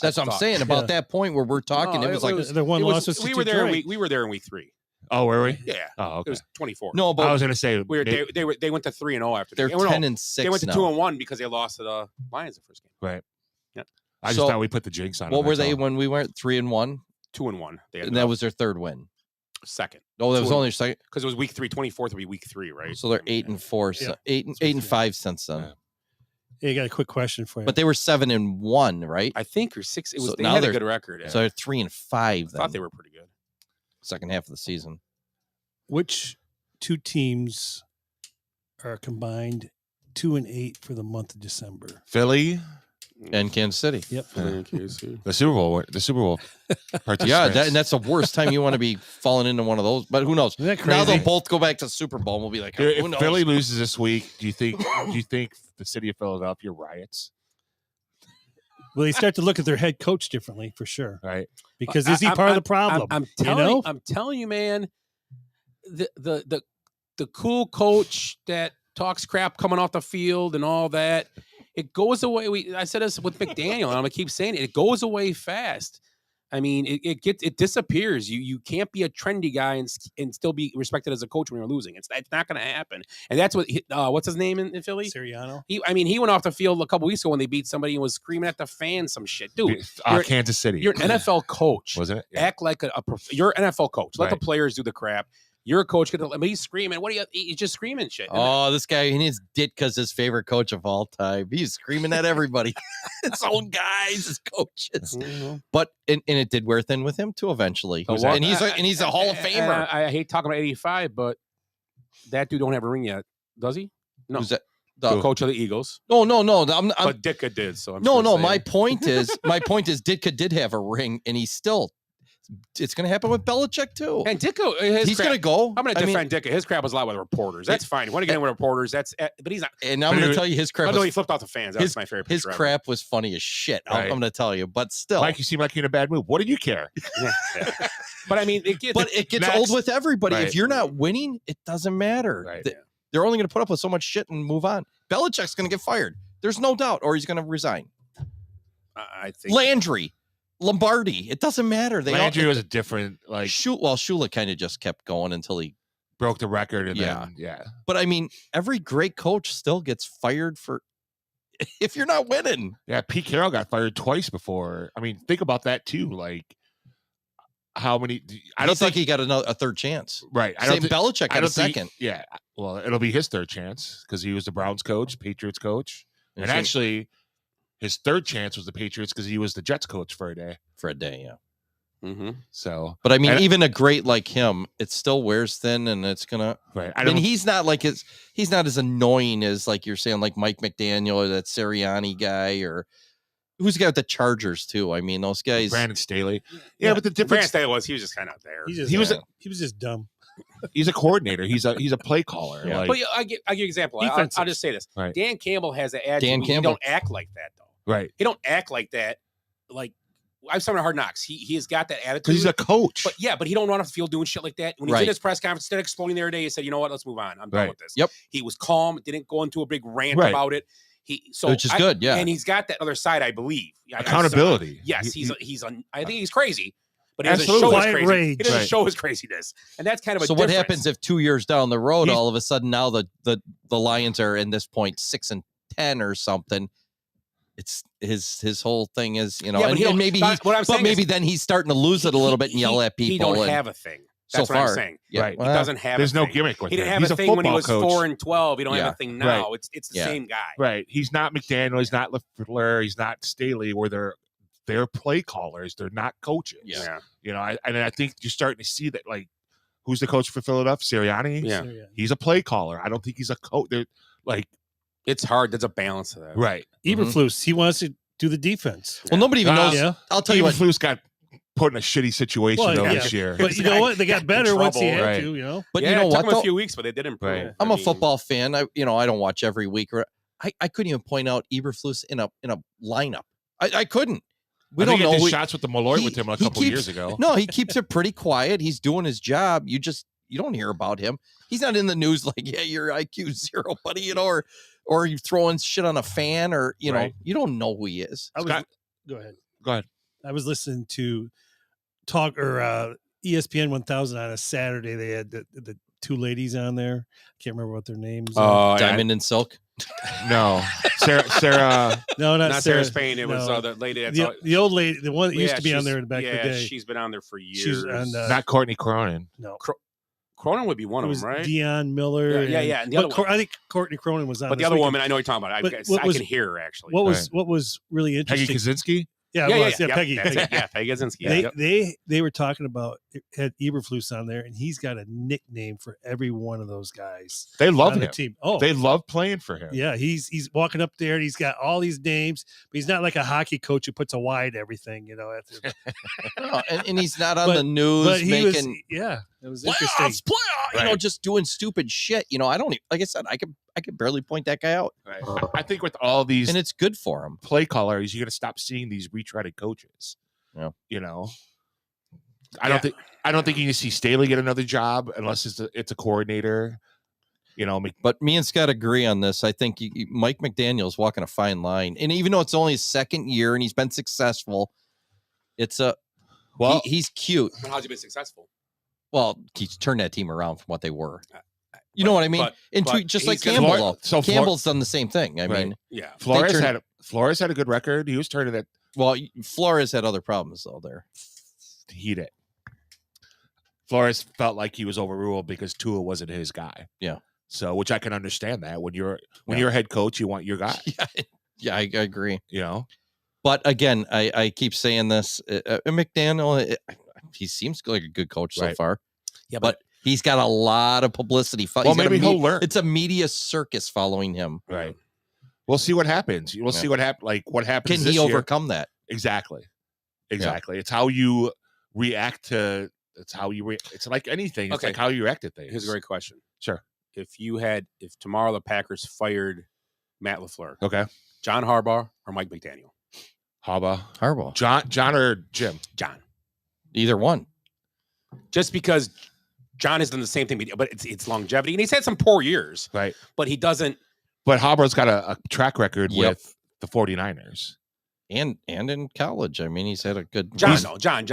That's what I'm saying about that point where we're talking. No, it was like the one loss was we were there. We were there in week 3. Oh, were we? Yeah. Oh, okay. It was 24. No, but I was going to say they went to 3-0 after. They're 10-6. They went to now. 2-1 because they lost to the Lions the first game. Right. Yeah. I just thought we put the jinx on. What were they when we went 3-1? 2-1. And that was their third win. Second. Oh, that was only second because it was week 3. 24th would be week 3, right? So they're 8-4, so 8-5 since then. Yeah. Hey, I got a quick question for you. But they were 7-1, right? I think, or 6. It was. So they now had a good record. Yeah. So they're 3-5. I thought they were pretty good. Second half of the season. Which 2 teams are combined 2-8 for the month of December? Philly and Kansas City. Yep. The Super Bowl. Yeah, and that's the worst time you want to be falling into one of those. But who knows? Isn't that crazy? Now they'll both go back to the Super Bowl. And we'll be like, if who knows? Philly loses this week, do you think the city of Philadelphia riots? Well, they start to look at their head coach differently for sure, right? Because is he part of the problem? I'm telling you, man. The cool coach that talks crap coming off the field and all that, it goes away. I said this with McDaniel, and I'm gonna keep saying it. It goes away fast. I mean, it disappears. You can't be a trendy guy and still be respected as a coach when you're losing. It's not going to happen. And that's what what's his name in Philly? Sirianni. He went off the field a couple weeks ago when they beat somebody and was screaming at the fans some shit, dude. Kansas City. You're an NFL coach. Wasn't it? Yeah. Act like you're an NFL coach. Let the players do the crap. You're a coach. He's screaming. He's just screaming shit. Oh, this guy, he needs Ditka's his favorite coach of all time. He's screaming at everybody. His own guys, his coaches. Mm-hmm. But and it did wear thin with him too eventually. And he's a Hall of Famer. I hate talking about 85, but that dude don't have a ring yet, does he? No. Who's that? The coach of the Eagles. No. But Ditka did. So my point is Ditka did have a ring, and he's still. It's going to happen with Belichick too. And Ditka, he's going to go. I'm going to defend Ditka. His crap was a lot with reporters. That's fine. You want to get in with reporters? But he's not. And I'm going to tell you, his crap. He flipped off the fans. That's my favorite. His crap was funny as shit. Right. I'm going to tell you, but still, Mike, you seem like you're in a bad mood. What do you care? But I mean, it gets old with everybody. Right. If you're not winning, it doesn't matter. Right. They're only going to put up with so much shit and move on. Belichick's going to get fired. There's no doubt, or he's going to resign. I think Landry. Lombardi. It doesn't matter. Landry was a different like. Shula kind of just kept going until he broke the record, and Yeah. then yeah. But I mean, every great coach still gets fired for if you're not winning. Yeah, Pete Carroll got fired twice before. I mean, think about that too. Like, how many? I don't think he got a third chance. Right. I Same don't think Belichick got a second. Yeah. Well, it'll be his third chance because he was the Browns coach, Patriots coach, and same- actually, his third chance was the Patriots because he was the Jets coach for a day. Yeah. Mm-hmm. So, But I mean, even a great like him, it still wears thin, and it's gonna. Right. I mean, he's not as annoying as like you're saying, like Mike McDaniel or that Sirianni guy, or who's got the Chargers too. I mean, those guys. Brandon Staley. Yeah, but the difference. Brandon Staley he was just kind of there. He was just dumb. He's a coordinator. He's a play caller. Yeah. Like, But I give you an example. I'll just say this. Right. Dan Campbell has an attitude. Dan He Campbell. don't act like that though. right. He don't act like that. Like I've seen Hard Knocks. He has got that attitude. Because he's a coach. But he don't run off the field doing shit like that. When he was Right. in his press conference, instead of exploding the other day, he said, "You know what? Let's move on. I'm done Right. with this." Yep. He was calm. Didn't go into a big rant Right. about it. Which is good, yeah. And he's got that other side, I believe. Accountability. Yes, He- I think he's crazy, but he doesn't Absolutely. show his Quiet crazy. rage. He doesn't Right. show his craziness, and that's kind of a. So what difference. happens if 2 years down the road, He's- all of a sudden now the Lions are in this point 6-10 or something? It's his whole thing is, you know, Yeah, but and, he don't- and maybe but he's, what I'm but saying maybe is then he's starting to lose it a little bit and yell at people. He don't and have a thing. so That's what far, I'm saying. yeah, Right. He doesn't have. There's a no thing. gimmick with He didn't him. have He's a a thing when he football was coach. 4-12. He don't Yeah. have a thing now. Right. It's the Yeah. same guy. Right. He's not McDaniel. He's not LaFleur. He's not Staley. Where they're play callers. They're not coaches. Yeah. You know, I think you're starting to see that. Like, who's the coach for Philadelphia? Sirianni. Yeah. He's a play caller. I don't think he's a coach. They're like, It's hard. There's a balance to that. right. Eberflus, he wants to do the defense. Well, nobody even knows. Yeah. I'll tell you what. Eberflus got put in a shitty situation Well, though yeah. this year. But you know what? They got better once he had Right. to, you know. But Yeah, you know it took what? him a though? few weeks, but they did improve. Right. I'm I a mean, football fan. I don't watch every week. I couldn't even point out Eberflus in a lineup. I couldn't. We I think don't he know. did shots with the Malloy with him a couple keeps- years ago. No, he keeps it pretty quiet. He's doing his job. You don't hear about him. He's not in the news like, yeah, your IQ 0, buddy, you know, or you throwing shit on a fan, or you know, Right. you don't know who he is. Go ahead. Go ahead. I was listening to ESPN 1000 on a Saturday. They had the two ladies on there. I can't remember what their names are. Diamond and Silk. No, Sarah. No, not Sarah Spain. It was no. the lady. That's the old lady, the one that used Yeah, to be on she's- there back in the day. She's been on there for years. She's on, Not Courtney Cronin. no, Cronin would be one it of was them, right? Dion Miller. Yeah. And the but other one- I think Courtney Cronin was on. But the this other weekend. woman, I know what you're talking about. But I can hear her actually. What was really Peggy interesting? Kaczynski. Yeah, it was. Yeah, yep, Peggy. that's Peggy. it. Yeah, Peggy Kaczynski. Yeah. They were talking about had Eberflus on there, and he's got a nickname for every one of those guys. They love on the him. team. Oh, They love playing for him. yeah, he's walking up there and he's got all these names, but he's not like a hockey coach who puts a Y to everything, you know. After, No, and he's not on But- the news but he was, making yeah, it was interesting. playoffs, you know, just doing stupid shit. You know, I don't. Like I said, I could barely point that guy out, Right. I think with all these and it's good for him. play callers, you're gonna stop seeing these retreaded coaches. Yeah. You know, I don't think you can see Staley get another job unless it's a coordinator. You know, But me and Scott agree on this. I think Mike McDaniel's walking a fine line, and even though it's only his second year and he's been successful, it's he's cute. How's he been successful? Well, he's turned that team around from what they were. You know what I mean? but Just like he's gonna- Campbell, Flor- though. so Flor- Campbell's done the same thing. I Right. mean, Yeah. Flores turned- had a good record. He was turning that well, Flores had other problems though. There, heat it. Flores felt like he was overruled because Tua wasn't his guy. Yeah. So, which I can understand that when you're Yeah. a head coach, you want your guy. yeah, I agree. You know, But again, I keep saying this. McDaniel, he seems like a good coach so Right. far. Yeah, but he's got a lot of publicity. Well, maybe he'll learn. It's a media circus following him. Right. We'll see what happens. We'll see what happens. Like what happens. Can this he year. overcome that? Exactly. It's how you react to. It's how you. It's like anything. It's Okay. like how you react to things. Here's a great question. Sure. If tomorrow the Packers fired Matt LaFleur, Okay. John Harbaugh or Mike McDaniel? Harbaugh. John or Jim? John. Either one. Just because John has done the same thing, but it's longevity, and he's had some poor years. Right. But he doesn't. But Harbaugh's got a track record Yep. with the 49ers. and in college. I mean, he's had a good John. John.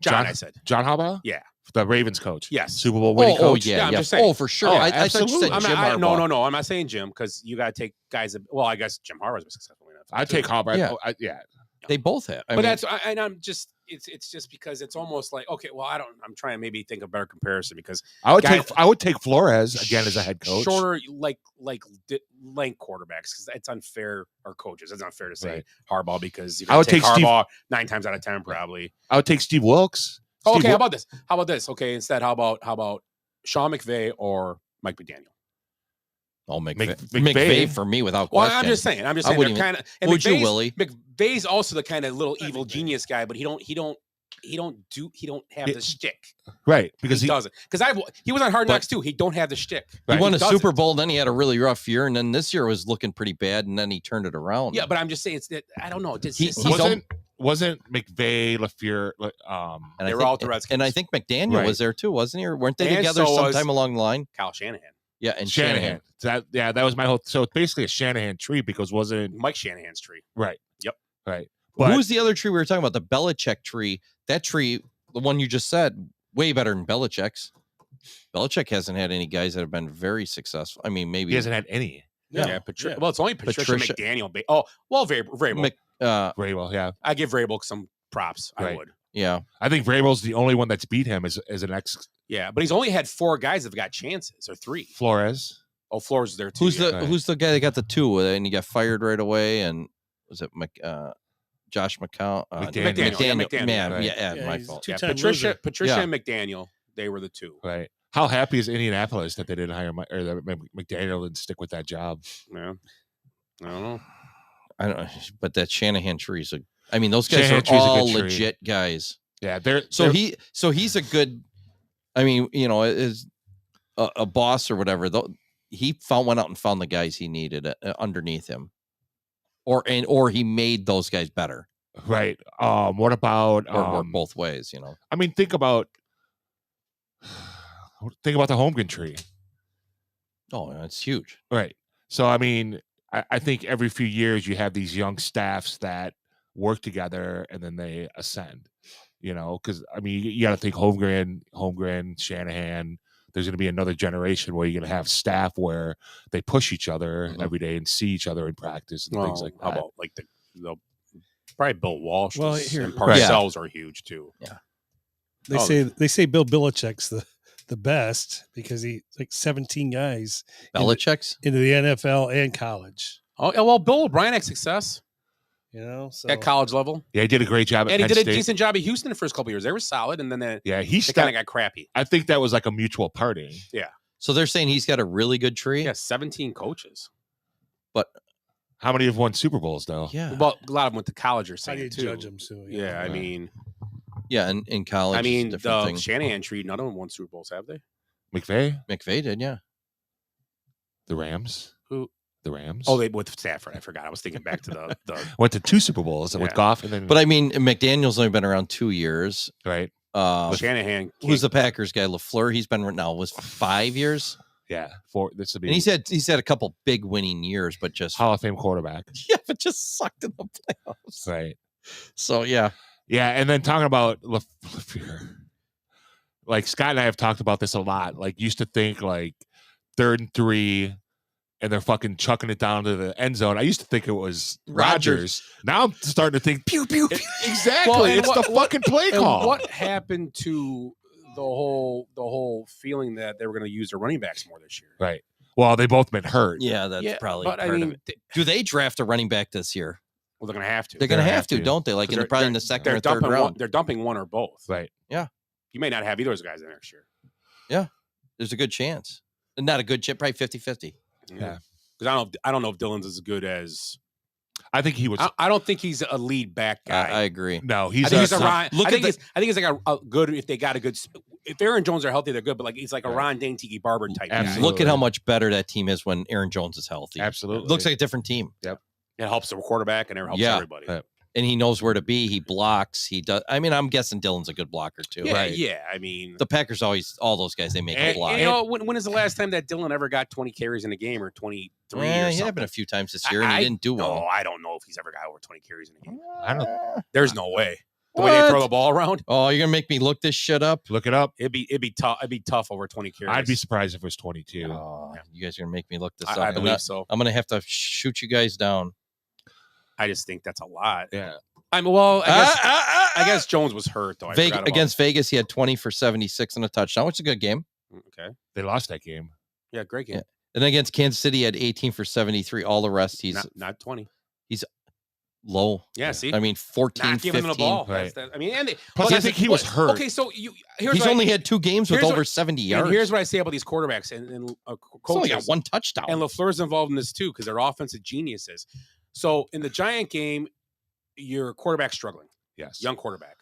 I said John Harbaugh. Yeah, the Ravens coach. Yes, Super Bowl winning coach. Yeah, I'm yeah. just saying. Oh, for sure. Oh, I thought you said absolutely. Jim Harbaugh. No. I'm not saying Jim because you got to take guys. Well, I guess Jim Harbaugh's been successful enough. I take Harbaugh. Yeah. Yeah. They both have. But that's and I'm just it's just because it's almost like okay, well I'm trying to maybe think of a better comparison because I would take Flores again as a head coach. Shorter length quarterbacks because it's unfair or coaches. It's unfair to say Harbaugh because I would take Harbaugh 9 times out of 10 probably. I would take Steve Wilkes. Okay, how about this? Okay, instead how about Sean McVay or Mike McDaniel? I'll McVay for me without question. Well, I'm just saying they're kind of. Would you, Willie? McVay's also the kind of little evil genius guy, but he don't have the shtick. Right, because he doesn't. Because he was on Hard Knocks too. He don't have the shtick. He won a Super Bowl, then he had a really rough year, and then this year was looking pretty bad, and then he turned it around. Yeah, but I'm just saying I don't know. Wasn't McVay, LaFleur, they were all the Redskins. And I think McDaniel was there too, wasn't he? Or weren't they together sometime along the line? Kyle Shanahan. Yeah, and Shanahan. That was my whole. So it's basically a Shanahan tree because wasn't Mike Shanahan's tree? Right. Yep. Right. But who's the other tree we were talking about? The Belichick tree. That tree, the one you just said, way better than Belichick's. Belichick hasn't had any guys that have been very successful. I mean, maybe he hasn't had any. Yeah. Well, it's only Patricia McDaniel. Vrabel. Vrabel. Yeah. I give Vrabel some props. Right. I would. Yeah. I think Vrabel's the only one that's beat him as an ex. Yeah, but he's only had 4 guys that have got chances, or 3. Flores. Oh, Flores is there too. Who's the guy that got the 2 and he got fired right away? And was it Josh McCown? McDaniel. Man, right. My fault. Yeah, Patricia and McDaniel, they were the 2. Right. How happy is Indianapolis that they didn't hire or that McDaniel didn't stick with that job? Yeah. I don't know. But that Shanahan tree's I mean, those guys are all legit guys. Yeah, he's a good. I mean, is a boss or whatever. He went out and found the guys he needed underneath him, or he made those guys better. Right. What about work both ways? I mean, think about the Holmgren tree. Oh, it's huge. Right. So I mean, I think every few years you have these young staffs that work together and then they ascend. Because I mean, you got to think Holmgren, Shanahan. There's going to be another generation where you're going to have staff where they push each other every day and see each other in practice and things like that. How about like the probably Bill Walsh? Well, and Parcells are huge too. Yeah, they say Bill Belichick's the best because he 17 guys Belichick's into the NFL and college. Oh well, Bill O'Brien had success. So at college level. Yeah, he did a great job. And he did a decent job at Houston the first couple of years. They were solid, and then they kind of got crappy. I think that was like a mutual parting. Yeah. So they're saying he's got a really good tree. Yeah, 17 coaches. But how many have won Super Bowls though? Yeah. Well, a lot of them went to college or saying too. Judge them too. Yeah, I mean. Yeah, in college. I mean, the Shanahan tree. None of them won Super Bowls, have they? McVay did, yeah. The Rams. Who? The Rams. Oh, they with Stafford. I forgot. I was thinking back to the went to 2 Super Bowls with Goff, and then. But I mean, McDaniel's only been around 2 years, right? Shanahan. Who's the Packers guy? LaFleur. He's been now was 5 years. Yeah, 4. This will be. And he's had a couple big winning years, but just Hall of Fame quarterback. Yeah, but just sucked in the playoffs. Right. So yeah. And then talking about LaFleur, like Scott and I have talked about this a lot. Like, used to think like 3rd and 3. And they're fucking chucking it down to the end zone. I used to think it was Rodgers. Now I'm starting to think, pew, pew, pew. Exactly. Well, it's the fucking play call. What happened to the whole feeling that they were going to use their running backs more this year? Right. Well, they both been hurt. Yeah, that's probably part of it. Do they draft a running back this year? Well, they're going to have to. They're going to have to, don't they? Like probably in the second or third round. They're dumping one or both. Right. Yeah. You may not have either of those guys in next year. Yeah. There's a good chance. Not a good chance, probably 50-50. Yeah, because I don't know if Dillon's as good as. I think he was. I don't think he's a lead back guy. I agree. No, he's. I think he's like a good. If they got a good. If Aaron Jones are healthy, they're good. But like he's like a Ron Dane, Tiki Barber type. Absolutely. Guy. Look at how much better that team is when Aaron Jones is healthy. Absolutely, it looks like a different team. Yep, it helps the quarterback and it helps everybody. and he knows where to be. He blocks. He does. I mean, I'm guessing Dylan's a good blocker too. Yeah, Right? yeah. I mean, The Packers always, all those guys, they make a block. You know, when is the last time that Dylan ever got 20 carries in a game or 23 or something? It happened a few times this year, and he didn't do well. No, I don't know if he's ever got over 20 carries in a game. I don't. There's no way. The way they throw the ball around. Oh, you're gonna make me look this shit up? Look it up. It'd be tough. It'd be tough over 20 carries. I'd be surprised if it was 22. Oh, you guys are gonna make me look this up. I believe so. I'm gonna have to shoot you guys down. I just think that's a lot. Yeah. I guess Jones was hurt though. Against Vegas, he had 20 for 76 and a touchdown, which is a good game. Okay. They lost that game. Yeah, great game. Yeah. And against Kansas City, he had 18 for 73. All the rest, he's not 20. He's low. Yeah, see? I mean, 14, Not giving 15. them the ball. Right. I mean, and Plus, I think he was hurt. Okay, so He's only had 2 games with over 70 yards. And here's what I say about these quarterbacks and He's only got 1 touchdown. And LaFleur's involved in this too because they're offensive geniuses. So in the Giant game, your quarterback's struggling. Yes. Young quarterback.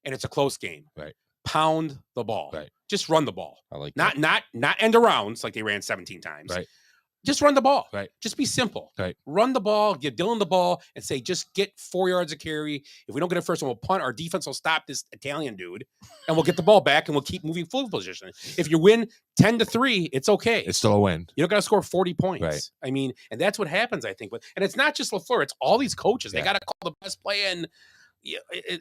And it's a close game. Right. Pound the ball. Right. Just run the ball. I like not end arounds like they ran 17 times. Right. Just run the ball. Right. Just be simple. Right. Run the ball, give Dylan the ball, and say, just get 4 yards of carry. If we don't get it first one, we'll punt. Our defense will stop this Italian dude, and we'll get the ball back, and we'll keep moving field position. If you win 10-3, it's okay. It's still a win. You don't got to score 40 points. Right. I mean, and that's what happens, I think. And it's not just LaFleur. It's all these coaches. They got to call the best play in.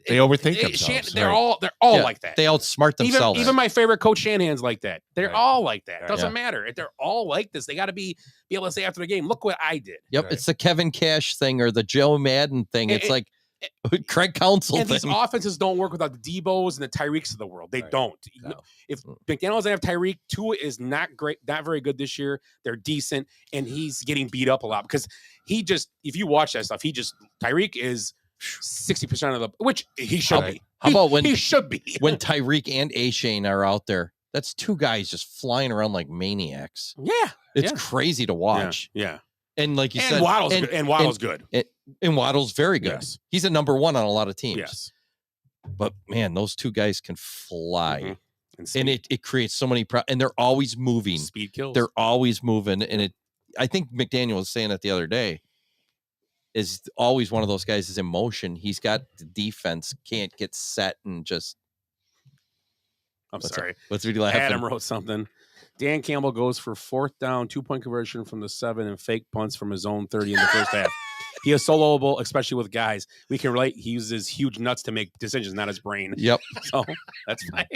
They overthink themselves. They're all like that. They outsmart themselves. Even my favorite coach Shanahan's like that. They're all like that. Right. Doesn't matter. They're all like this. They got to be able to say after the game, look what I did. Yep, it's the Kevin Cash thing or the Joe Madden thing. It's like Craig Counsell And thing. these offenses don't work without the Debos and the Tyreeks of the world. They don't. No. If McDaniel doesn't have Tyreek, Tua is not great, not very good this year. They're decent, and he's getting beat up a lot because if you watch that stuff, Tyreek is 60% of the, which he should be. How about when he should be? When Tyreek and A-Shane are out there, that's 2 guys just flying around like maniacs. Yeah. It's crazy to watch. Yeah. And like you And said, Waddle's good. And Waddle's very good. Yes. He's a number 1 on a lot of teams. Yes. But man, those 2 guys can fly. Mm-hmm. And it creates so many and they're always moving. Speed kills. They're always moving. And I think McDaniel was saying it the other day, is always one of those guys is in motion. He's got the defense, can't get set and just. Sorry. What's really laughing? Adam wrote something. Dan Campbell goes for 4th down, 2-point conversion from the 7 and fake punts from his own 30 in the first half. He is soloable, especially with guys. We can relate. He uses huge nuts to make decisions, not his brain. Yep. So that's fine.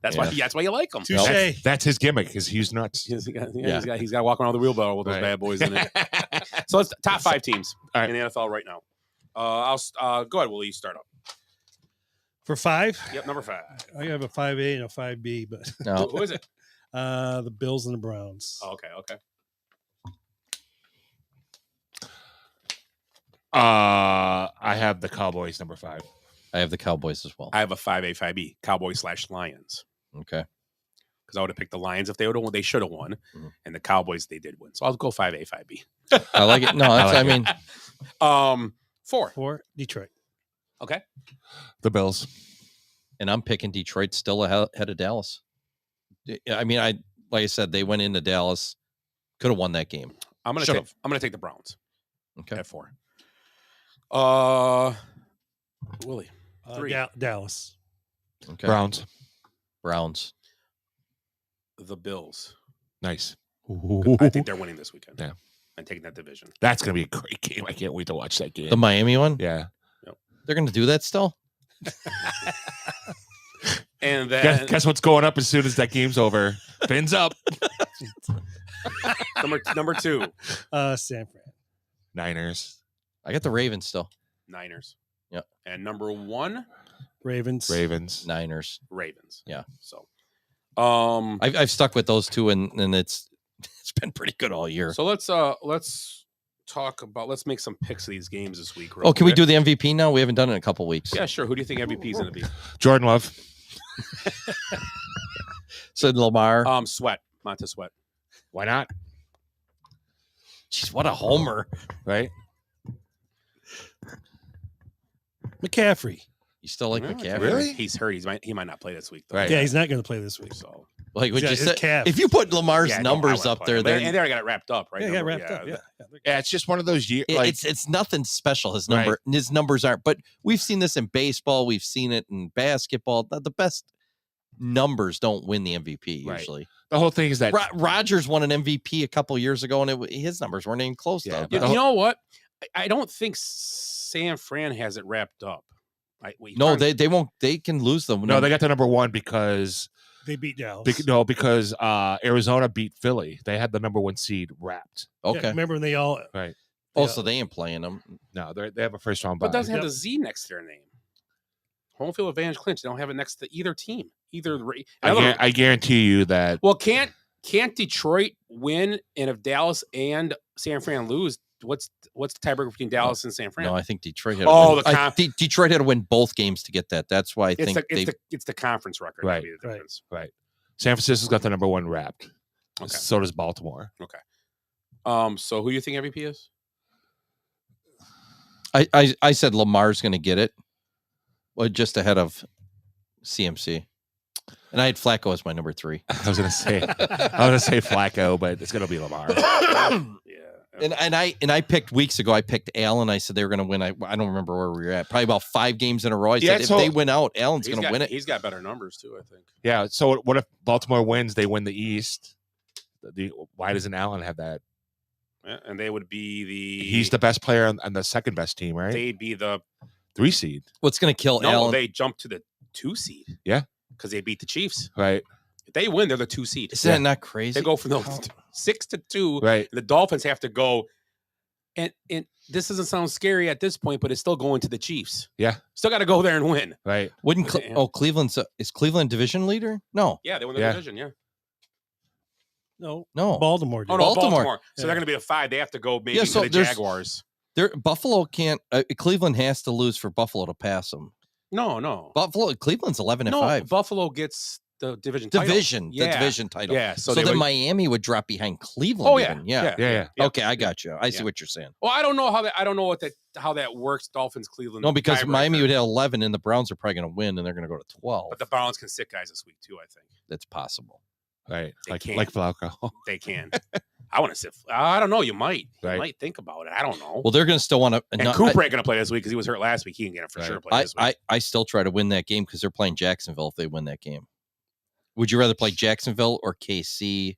That's why you like him. That's his gimmick. Is he's nuts. He's got to walk around the wheelbarrow with those bad boys in it. So it's top 5 teams in the NFL right now. I'll go ahead, Willie. You start up. For 5? Yep, number 5. I have a 5A and a 5B, but no. Who is it? The Bills and the Browns. Oh, okay. I have the Cowboys number 5. I have the Cowboys as well. I have a 5A, 5B. Cowboys/Lions. Okay. Because I would have picked the Lions if they would have won. They should have won. And the Cowboys, they did win. So I'll go 5A, 5B. I like it. No, I mean. 4. Detroit. Okay. The Bills. And I'm picking Detroit still ahead of Dallas. I mean, like I said, they went into Dallas, could have won that game. I'm gonna take the Browns. Okay. At 4. Willie. 3. Dallas. Okay. Browns. The Bills. Nice. I think they're winning this weekend. Yeah. And taking that division. That's gonna be a great game. I can't wait to watch that game. The Miami one? Yeah. Yep. They're gonna do that still? And then guess what's going up as soon as that game's over? Fins up. number 2. San Fran. Niners. I got the Ravens still. Niners. Yep. And number 1. Ravens. Niners. Ravens. Yeah. So I've stuck with those 2 and it's been pretty good all year. So let's make some picks of these games this week. Oh, can we do the MVP now? We haven't done it in a couple weeks. Yeah, sure. Who do you think MVP is going to be? Jordan Love. Said Lamar. Montez Sweat. Why not? Jeez, what a homer. Right? McCaffrey. You still like McCaffrey? Really? He's hurt. He might not play this week, though. Right. Yeah, he's not going to play this week. So Like what Yeah, you his said, calf. if you put Lamar's Yeah, numbers I up would there, play him. they're And they already got it wrapped up, right? Yeah, Number- wrapped up. Yeah. Yeah, it's just one of those years. it's nothing special. His Right. his numbers aren't. But we've seen this in baseball. We've seen it in basketball. The best numbers don't win the MVP Right. usually. The whole thing is that Rodgers won an MVP a couple years ago, and his numbers weren't even close. Yeah, though. You know what? I don't think San Fran has it wrapped up. No, they won't. They can lose them. No, they got the number one because they beat Dallas. Because Arizona beat Philly. They had the number one seed wrapped. Okay, Yeah, remember when they all right? So they ain't playing them. No, they have a first round bye. But it doesn't have the Z next to their name. Home field advantage clinch. They don't have it next to either team. I guarantee you that. Well, can't Detroit win? And if Dallas and San Fran lose, what's the tiebreaker between Dallas and San Fran? No, I think Detroit had. Detroit had to win both games to get that. That's why I think it's the conference record. Right. Maybe the difference. Right. San Francisco's got the number one wrapped. Okay. So does Baltimore. Okay. So who do you think MVP is? I said Lamar's going to get it. Well, just ahead of CMC. And I had Flacco as my number 3. I was gonna say Flacco, but it's gonna be Lamar. And I picked weeks ago. I picked Allen. I said they were going to win. I don't remember where we were at. Probably about 5 games in a row. I said if they win out, Allen's going to win it. He's got better numbers too, I think. Yeah. So what if Baltimore wins? They win the East. Why doesn't Allen have that? Yeah, and they would be He's the best player on the second best team, right? They'd be the 3 seed. What's going to kill Allen? They jump to the 2 seed. Yeah. Because they beat the Chiefs. Right. If they win, they're the 2 seed. Isn't that not crazy? They go from the 6 to 2. Right. The Dolphins have to go. And this doesn't sound scary at this point, but it's still going to the Chiefs. Yeah. Still got to go there and win. Right. Wouldn't Cleveland's is Cleveland division leader? No. Yeah, they won the division. Yeah. No. Baltimore. Oh, no, Baltimore. So they're going to be a 5. They have to go maybe to the Jaguars. Buffalo can't. Cleveland has to lose for Buffalo to pass them. No. Cleveland's 11-5. Buffalo gets the division title. The division title. Yeah. So then Miami would drop behind Cleveland. Oh yeah. Even. Yeah. Okay, I got you. I see what you're saying. Well, I don't know how that works. Dolphins, Cleveland. No, because Miami would have 11, and the Browns are probably going to win, and they're going to go to 12. But the Browns can sit guys this week too. I think that's possible. Right. They like Flacco. They can. I want to sit. I don't know. You might. Right. You might think about it. I don't know. Well, they're going to still want to. And Cooper ain't going to play this week because he was hurt last week. He can get it for sure. Play this week. I still try to win that game because they're playing Jacksonville. If they win that game, would you rather play Jacksonville or KC?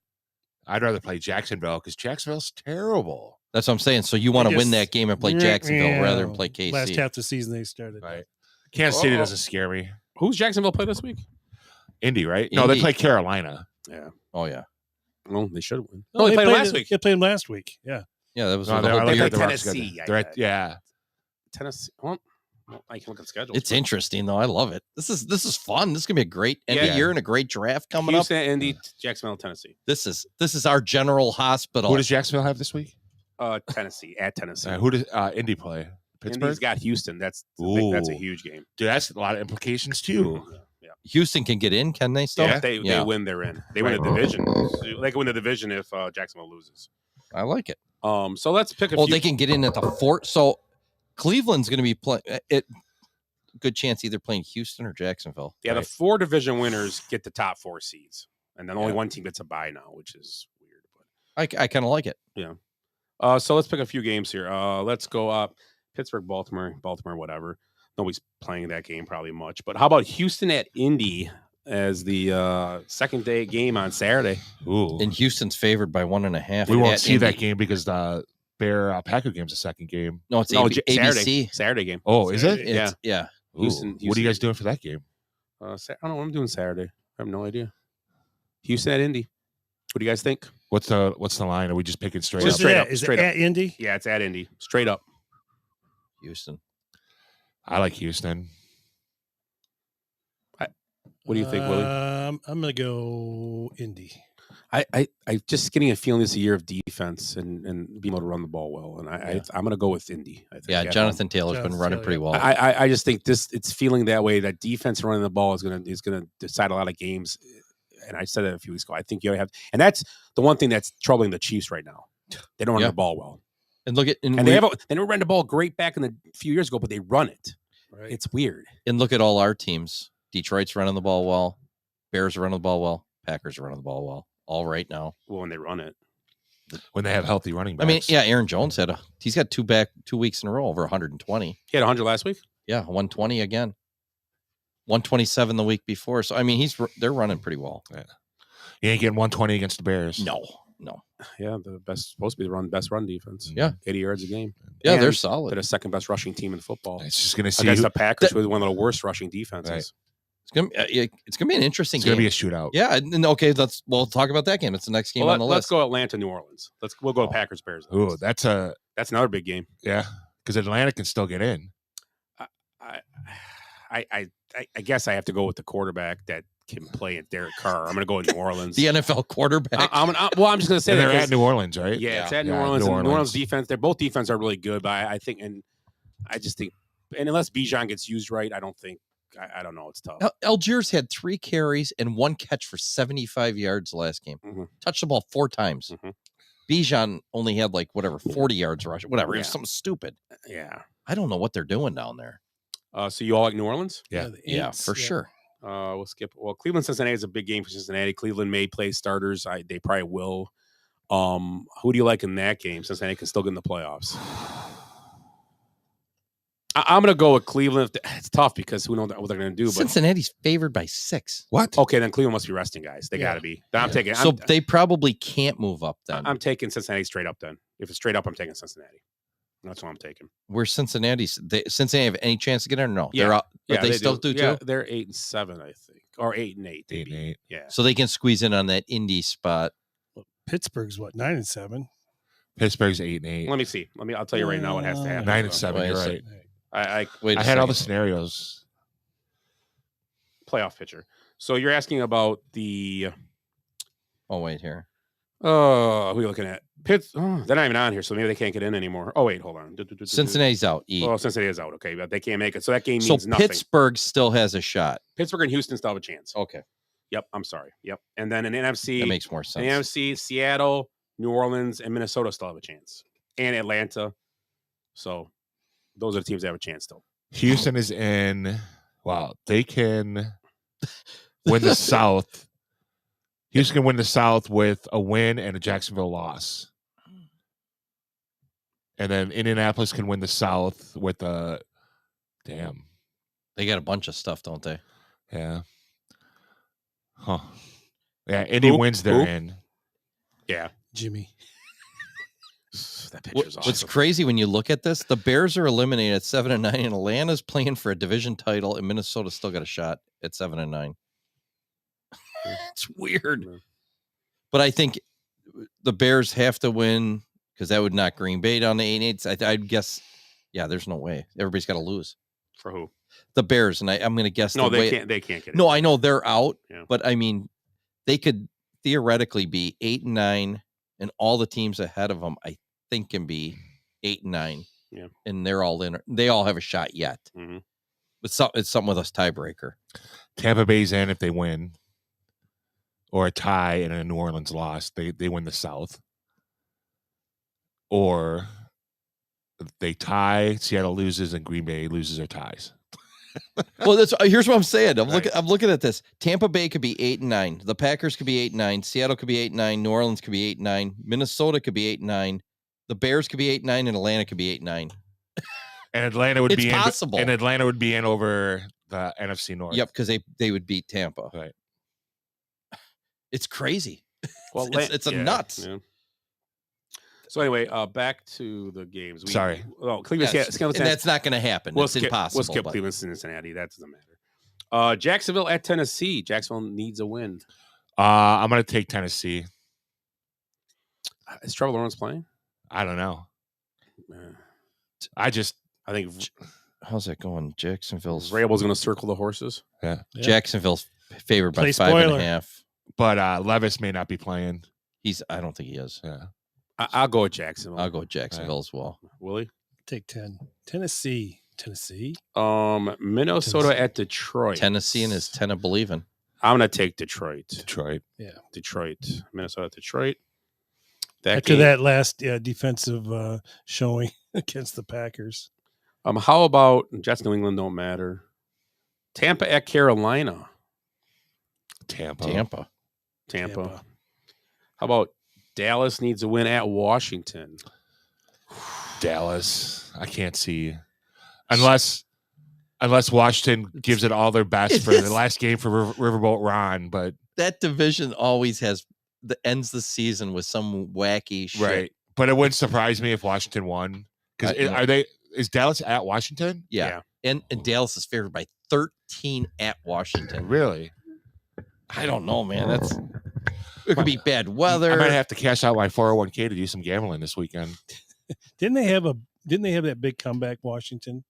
I'd rather play Jacksonville because Jacksonville's terrible. That's what I'm saying. So you want to win that game and play Jacksonville rather than play KC. Last half of the season they started. Right. Kansas City doesn't scare me. Who's Jacksonville play this week? Indy, right? No, they play Carolina. Yeah. Oh yeah. Well, they should win. No, they played last week. They played him last week. Yeah. Yeah, that was the whole they year. played Tennessee. Yeah. Tennessee. Well, I can look at the schedule. It's interesting though. I love it. This is fun. This is gonna be a great end of year and a great draft coming Houston, up. Indy, Jacksonville, Tennessee. This is our general hospital. Who does Jacksonville have this week? Tennessee at Tennessee. Who does Indy play? Pittsburgh. Indy's got Houston. That's a huge game. Dude, that's a lot of implications too. Yeah. Houston can get in, can they still? Yeah, they win, they're in. They win the division. They can win the division if Jacksonville loses. I like it. So let's pick a few. They can get in at the 4th. So Cleveland's going to be playing it. Good chance either playing Houston or Jacksonville. Yeah, the 4 division winners get the top 4 seeds, and then only one team gets a bye now, which is weird. But I kind of like it. Yeah. So let's pick a few games here. Let's go up Pittsburgh, Baltimore, whatever. Nobody's playing that game probably much. But how about Houston at Indy as the second day game on Saturday? Ooh. And Houston's favored by 1.5. We won't see that game because the Bear Packer game's the second game. No, it's ABC. Saturday game. Oh, is it? Yeah. Houston, what are you guys doing for that game? I don't know what I'm doing Saturday. I have no idea. Houston at Indy. What do you guys think? What's the line? Are we just picking straight up? Straight up. Is it at Indy? Yeah, it's at Indy. Straight up. Houston. I like Houston. What do you think, Willie? I'm going to go Indy. I just getting a feeling this is a year of defense and being able to run the ball well, and I'm going to go with Indy. I think. Yeah, Jonathan Taylor's been running pretty well. I just think it's feeling that way, that defense running the ball is going to decide a lot of games. And I said that a few weeks ago. I think you have, and that's the one thing that's troubling the Chiefs right now. They don't run the ball well. And look at they never ran the ball great back in a few years ago, but they run it. Right. It's weird. And look at all our teams. Detroit's running the ball well. Bears are running the ball well. Packers are running the ball well. All right now. Well, when they run it. When they have healthy running backs. I mean, yeah, Aaron Jones he's got 2 weeks in a row over 120. He had 100 last week? Yeah, 120 again. 127 the week before. So I mean, they're running pretty well. Yeah. You ain't getting 120 against the Bears. No. Yeah, the supposed to be the best run defense. Yeah. 80 yards a game. Yeah, And they're solid. They're the second best rushing team in football. It's just going to see against the Packers, who is one of the worst rushing defenses. Right. It's gonna be an interesting It's game. going to be a shootout. Yeah, and okay, we'll talk about that game. It's the next game on the Let's list. go Atlanta, New Orleans. We'll go Packers, Bears. Ooh, that's another big game. Yeah, because Atlanta can still get in. I guess I have to go with the quarterback that can play at Derek Carr. I'm going to go with New Orleans. The NFL quarterback. I'm just going to say and that they're at New Orleans, right? Yeah, it's at New Orleans. And New Orleans defense. They're both defense are really good, but I think, and I just think, and unless Bijan gets used right, I don't think. I don't know. It's tough. Algiers had 3 carries and 1 catch for 75 yards last game. Mm-hmm. Touched the ball 4 times. Mm-hmm. Bijan only had 40 yards rushing. Whatever. It was something stupid. Yeah. I don't know what they're doing down there. So you all like New Orleans? Yeah, for sure. We'll skip. Well, Cleveland Cincinnati is a big game for Cincinnati. Cleveland may play starters. They probably will. Who do you like in that game? Cincinnati can still get in the playoffs. I'm going to go with Cleveland. It's tough because who knows what they're going to do. But Cincinnati's favored by 6. What? Okay, then Cleveland must be resting guys. They got to be. I'm taking. So they probably can't move up then. I'm taking Cincinnati straight up then. If it's straight up, I'm taking Cincinnati. That's what I'm taking. Where Cincinnati have any chance to get in or no? Yeah. They're out, but Yeah, they still do too? They're 8-7, I think. Or 8-8. 8-8. Yeah. So they can squeeze in on that Indy spot. Pittsburgh's what, 9-7? Pittsburgh's 8-8. Let me see. I'll tell you right now what has to happen. 9-7. You're right. I had all the scenarios. Playoff pitcher. So you're asking about the. Oh wait, here. Who are you looking at? They're not even on here, so maybe they can't get in anymore. Oh wait, hold on. Cincinnati's out. Oh, Cincinnati is out. Okay, but they can't make it. So that game means nothing. Pittsburgh still has a shot. Pittsburgh and Houston still have a chance. Okay. Yep. I'm sorry. Yep. And then in NFC, that makes more sense. In NFC, Seattle, New Orleans, and Minnesota still have a chance, and Atlanta. So those are the teams that have a chance still. Houston is in. Wow, they can win the South. Houston can win the South with a win and a Jacksonville loss. And then Indianapolis can win the South with a damn. They got a bunch of stuff, don't they? Yeah. Huh. Yeah, Indy wins their in. Yeah. Jimmy. That picture's awesome. What's crazy when you look at this, the Bears are eliminated at 7-9, and Atlanta's playing for a division title, and Minnesota still got a shot at 7-9. It's weird. But I think the Bears have to win because that would knock Green Bay down to 8-8. I'd guess, yeah, there's no way. Everybody's got to lose. For who? The Bears, and I'm going to guess. No, they can't get it. No, I know they're out, Yeah. but I mean, they could theoretically be 8-9, and all the teams ahead of them, I think, can be 8-9. Yeah, and they're all in. They all have a shot yet. Mm-hmm. It's something with us tiebreaker. Tampa Bay's in if they win, or a tie and a New Orleans loss. They win the South, or they tie, Seattle loses, and Green Bay loses or ties. Well, here's what I'm saying. I'm looking at this. Tampa Bay could be 8-9. The Packers could be 8-9. Seattle could be 8-9. New Orleans could be 8-9. Minnesota could be 8-9. The Bears could be 8-9, and Atlanta could be 8-9. And Atlanta would be possible. And Atlanta would be in over the NFC North. Yep, because they would beat Tampa. Right. It's crazy. Well, it's a nuts. Yeah. So anyway, back to the games. Sorry. Cleveland. Yes, and that's not going to happen. It's impossible. We'll skip Cleveland, Cincinnati. That doesn't matter. Jacksonville at Tennessee. Jacksonville needs a win. I'm going to take Tennessee. Is Trevor Lawrence playing? I don't know. I think. How's that going? Jacksonville's Rabel's going to circle the horses. Yeah. Jacksonville's favored by Play 5.5. But Levis may not be playing. I don't think he is. Yeah. I'll go with Jacksonville. I'll go with Jacksonville as well. Willie? Take 10. Tennessee. Minnesota at Detroit. Tennessee and his 10 of believing. I'm going to take Detroit. Yeah. Detroit. Minnesota, Detroit. After that last defensive showing against the Packers. How about Jets, New England don't matter. Tampa at Carolina. Tampa. Tampa. How about Dallas needs a win at Washington? Dallas. I can't see unless Washington gives it all their best for the last game for Riverboat Ron. But that division always ends the season with some wacky shit. Right. But it wouldn't surprise me if Washington won. Because is Dallas at Washington? Yeah. And Dallas is favored by 13 at Washington. Really? I don't know, man. It could be bad weather. I might have to cash out my 401k to do some gambling this weekend. Didn't they have that big comeback, Washington,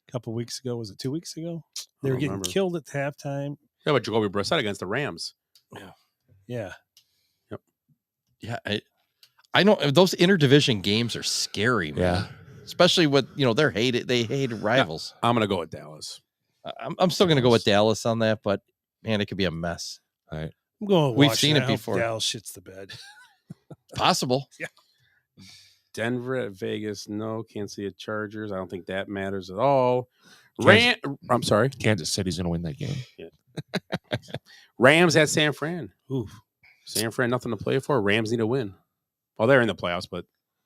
a couple weeks ago? Was it 2 weeks ago? They were getting killed at halftime. How about Jacoby Brissett against the Rams? Yeah. Yep. Yeah. I know those interdivision games are scary, man. Yeah. Especially with, they're hated. They hated rivals. Yeah, I'm going to go with Dallas. I'm still going to go with Dallas on that, but man, it could be a mess. All right. I'm going with We've Washington. seen it before. Dallas shits the bed. Possible. Yeah. Denver at Vegas. No, can't see it. Chargers. I don't think that matters at all. I'm sorry. Kansas City's going to win that game. Yeah. Rams at San Fran. Ooh. San Fran, nothing to play for. Rams need a win. Well, they're in the playoffs, but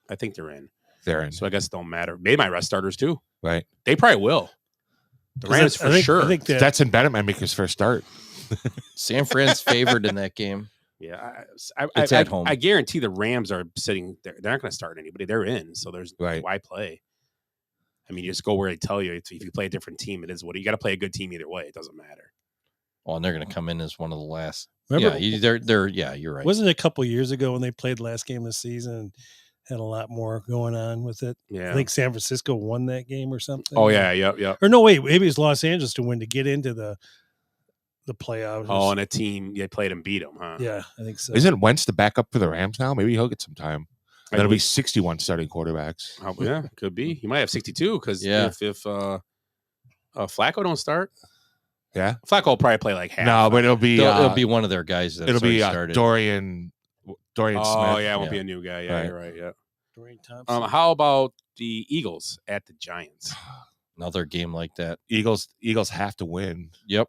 I think they're in. They're in. So I guess it don't matter. They might rest starters too. Right. They probably will. The Rams for sure. I think Stetson Bennett might make his first start. San Fran's favored in that game. Yeah, it's at home. I guarantee the Rams are sitting there. They're not going to start anybody. They're in, so there's why play. I mean, you just go where they tell you. If you play a different team, it is what you got to play a good team either way. It doesn't matter. Oh, and they're going to come in as one of the last. Remember, you're right. Wasn't it a couple years ago when they played the last game of the season and had a lot more going on with it? Yeah, I think San Francisco won that game or something. Oh yeah, yeah. Or no, wait, maybe it's Los Angeles to win to get into the playoffs. Oh, and a team they played and beat them, huh? Yeah, I think so. Isn't Wentz the backup for the Rams now? Maybe he'll get some time. That'll be 61 starting quarterbacks. Oh, yeah, could be. He might have 62 because if Flacco don't start, Flacco will probably play like half. No, but it'll be one of their guys. It'll be Dorian Smith. Oh yeah, it won't be a new guy. Yeah, you're right. Yeah. Dorian Thompson. How about the Eagles at the Giants? Another game like that. Eagles have to win. Yep.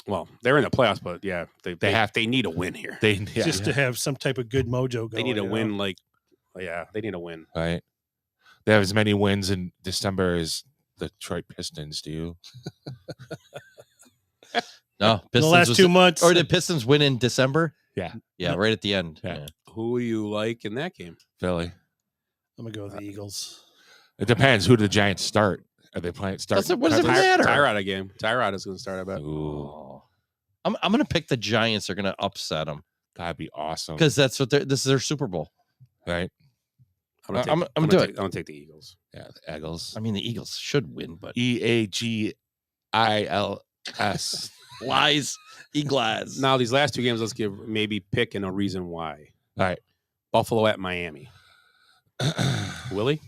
Well, they're in the playoffs, but yeah, they need a win here. To have some type of good mojo going. They need a win. They need a win. Right. They have as many wins in December as the Detroit Pistons do. No, Pistons the last 2 months. Or did Pistons win in December? Yeah. Yeah, right at the end. Yeah. Who you like in that game? Philly. I'm gonna go with the Eagles. It depends. Who do the Giants start? Are they playing start? What does it matter? Tyrod again. Tyrod is going to start. I bet. Ooh. I'm going to pick the Giants. They're going to upset them. That'd be awesome. Because this is their Super Bowl, right? I'm going to take the Eagles. Yeah, the Eagles. I mean, the Eagles should win, but EAGILS lies, Eagles. Now these last two games, let's maybe pick and a reason why. All right, Buffalo at Miami. Willie.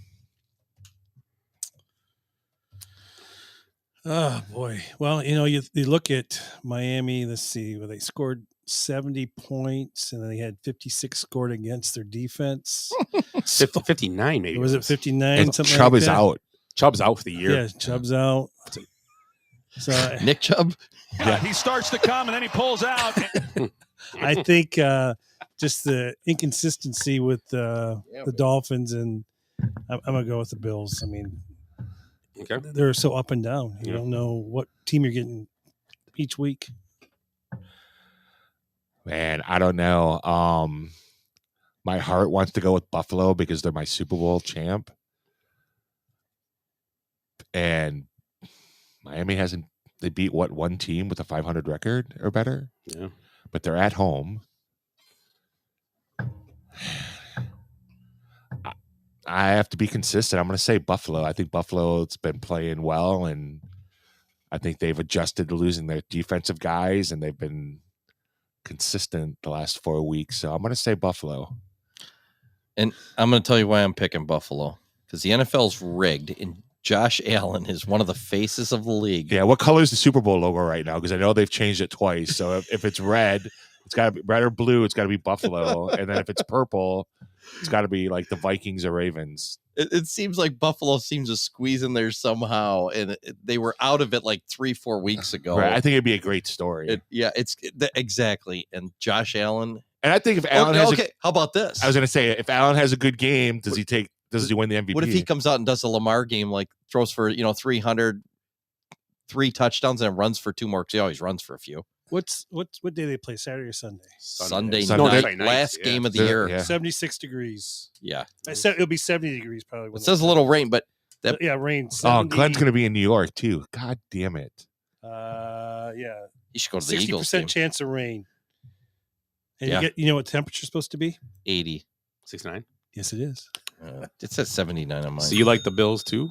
Oh boy. Well, you look at Miami. Let's see, where they scored 70 points and then they had 56 scored against their defense. 59 maybe. Was it 59? Something Chubb like is that? out. Chubb's out for the year. Yeah, Chubb's out. So Nick Chubb. Yeah, he starts to come and then he pulls out. I think just the inconsistency with the Dolphins, and I'm gonna go with the Bills. I mean, okay, they're so up and down. You don't know what team you're getting each week. Man, I don't know. My heart wants to go with Buffalo because they're my Super Bowl champ, and Miami hasn't. They beat one team with a 500 record or better. Yeah, but they're at home. I have to be consistent. I'm going to say Buffalo. I think Buffalo's been playing well, and I think they've adjusted to losing their defensive guys, and they've been consistent the last 4 weeks. So I'm going to say Buffalo. And I'm going to tell you why I'm picking Buffalo, because the NFL's rigged, and Josh Allen is one of the faces of the league. Yeah, what color is the Super Bowl logo right now? Because I know they've changed it twice. So if it's red, It's got to be red or blue. It's got to be Buffalo, and then if it's purple, it's got to be like the Vikings or Ravens. It seems like Buffalo seems to squeeze in there somehow, and they were out of it like 3-4 weeks ago. Right. I think it'd be a great story. Exactly. And Josh Allen. And I think if Allen has how about this? I was going to say, if Allen has a good game, does he win the MVP? What if he comes out and does a Lamar game, like throws for 300, 3 touchdowns, and runs for 2 more? Because he always runs for a few. What day they play? Saturday or Sunday? Sunday night, last game of the year. Yeah. 76 degrees. Yeah, it'll be 70 degrees probably. It says a little rain, but rain. 70, oh, Glenn's going to be in New York too. God damn it. Yeah. You should go to the Eagles 60% game. chance of rain. And you know what temperature's supposed to be? 80. 69. Yes, it is. It says 79 on mine. So you like the Bills too?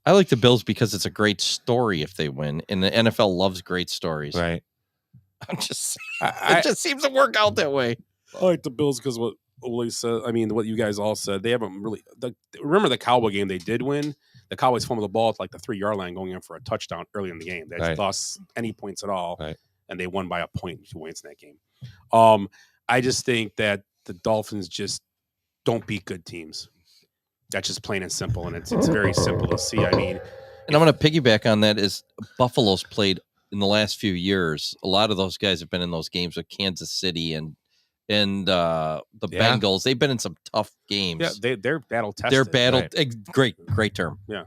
I like the Bills because it's a great story if they win, and the NFL loves great stories. Right. I'm just it just seems to work out that way. I like the Bills because what Willie said. I mean, what you guys all said. They haven't really. Remember the Cowboy game they did win. The Cowboys fumbled the ball at like the 3-yard line, going in for a touchdown early in the game. They lost any points at all, and they won by a point, 2 points in that game. I just think that the Dolphins just don't beat good teams. That's just plain and simple, and it's very simple to see. I mean, and I'm going to piggyback on that. Is Buffalo's played in the last few years? A lot of those guys have been in those games with Kansas City and the Bengals. They've been in some tough games. Yeah, they're battle tested. They're battle. Great term. Yeah,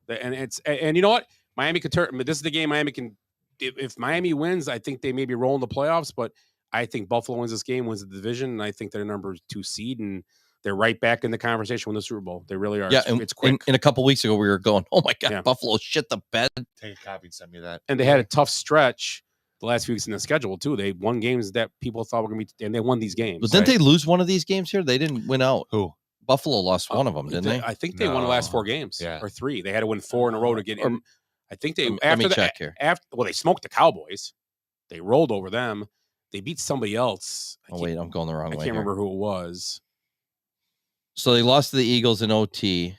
and you know what? Miami could turn. This is the game Miami can. If Miami wins, I think they maybe roll in the playoffs. But I think Buffalo wins this game, wins the division, and I think they're number 2 seed, and they're right back in the conversation with the Super Bowl. They really are. Yeah, it's quick. And a couple weeks ago, we were going, "Oh my God, Buffalo shit the bed." Take a copy and send me that. And they had a tough stretch the last few weeks in the schedule too. They won games that people thought were going to be, and they won these games. But didn't they lose one of these games here? They didn't win out. Who? Buffalo lost one of them, didn't they? I think they won the last 4 games, or 3. They had to win 4 in a row to get in. I think they let me check here. They smoked the Cowboys. They rolled over them. They beat somebody else. Wait, I'm going the wrong way. I can't remember who it was. So they lost to the Eagles in OT.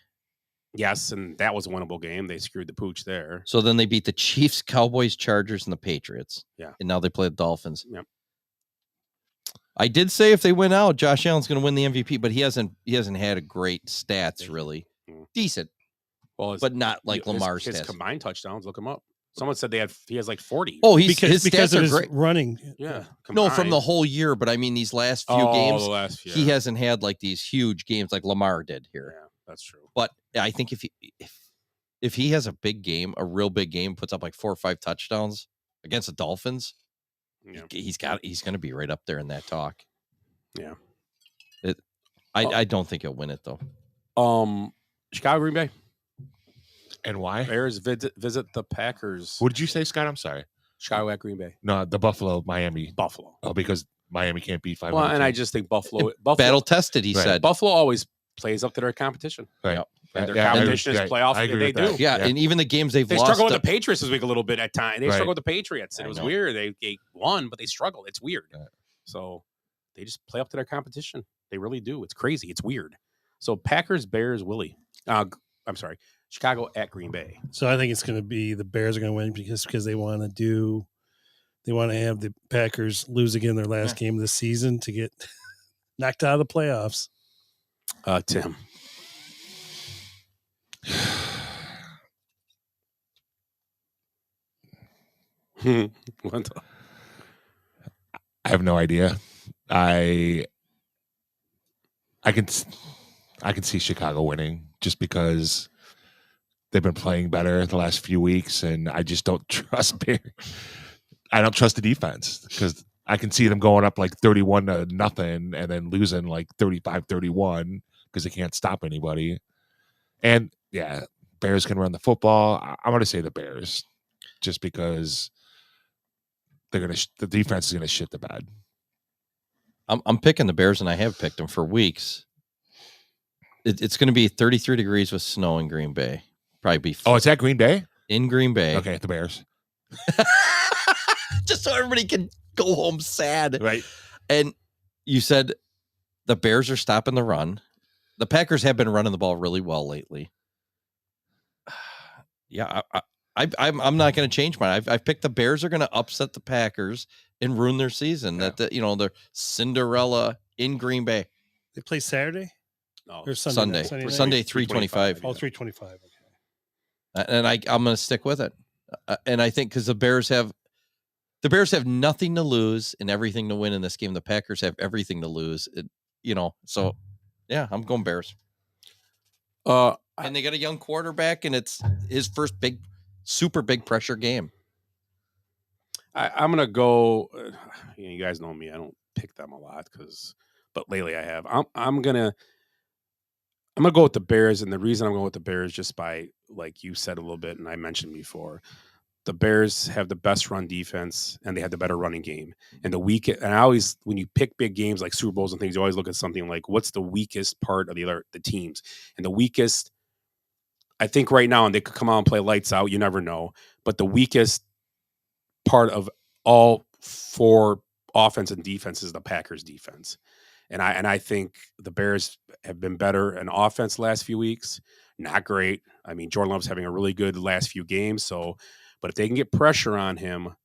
Yes, and that was a winnable game. They screwed the pooch there. So then they beat the Chiefs, Cowboys, Chargers, and the Patriots. Yeah. And now they play the Dolphins. Yep. I did say if they win out, Josh Allen's going to win the MVP, but he hasn't had a great stats really. Decent. Well, but not like Lamar's his stats. Combined touchdowns. Look him up. Someone said he has like 40. Oh, his stats because of are his great. running. Yeah. No, from the whole year, but I mean these last few games, he hasn't had like these huge games like Lamar did here. Yeah, that's true. But I think if he has a big game, a real big game, puts up like 4 or 5 touchdowns against the Dolphins, he's going to be right up there in that talk. Yeah. I don't think he'll win it though. Chicago, Green Bay. And why? Bears visit the Packers. What did you say, Scott? I'm sorry. Chicago at Green Bay. No, the Buffalo, Miami. Buffalo. Oh, because Miami can't beat 500. Well, and I just think Buffalo battle tested. He said Buffalo always plays up to their competition. Right. And their competition is playoff. They do. Yeah, and even the games they've they lost. They struggled with the Patriots this week a little bit at times. They struggled with the Patriots. And it was know. weird. They won, but they struggled. It's weird. Right. So they just play up to their competition. They really do. It's crazy. It's weird. So Packers, Bears, Willie. I'm sorry. Chicago at Green Bay. So I think it's going to be the Bears are going to win because they want to have the Packers lose again their last game of the season to get knocked out of the playoffs. Tim. I have no idea. I can see Chicago winning just because they've been playing better the last few weeks, and I just don't trust Bears. I don't trust the defense because I can see them going up like 31-0 and then losing like 35-31 because they can't stop anybody. And yeah, Bears can run the football. I'm going to say the Bears just because the defense is going to shit the bed. I'm picking the Bears, and I have picked them for weeks. It's going to be 33 degrees with snow in Green Bay. Probably be. Oh, it's at Green Bay? In Green Bay. Okay, the Bears. Just so everybody can go home sad. Right. And you said the Bears are stopping the run. The Packers have been running the ball really well lately. Yeah, I'm not going to change mine. I've picked the Bears are going to upset the Packers and ruin their season. Yeah. That they're Cinderella in Green Bay. They play Saturday? No, Or Sunday. night? Sunday 3:25. Oh, 3:25. Okay. And I'm going to stick with it. And I think because the Bears have nothing to lose and everything to win in this game. The Packers have everything to lose. So yeah, I'm going Bears. And they got a young quarterback, and it's his first super big pressure game. I'm gonna go. You guys know me; I don't pick them a lot but lately I have. I'm gonna go with the Bears, and the reason I'm going with the Bears just by like you said a little bit, and I mentioned before, the Bears have the best run defense, and they have the better running game. And I always, when you pick big games like Super Bowls and things, you always look at something like what's the weakest part of the teams, and the weakest. I think right now, and they could come out and play lights out. You never know. But the weakest part of all four offense and defense is the Packers defense. And I think the Bears have been better in offense last few weeks. Not great. I mean, Jordan Love's having a really good last few games. But if they can get pressure on him,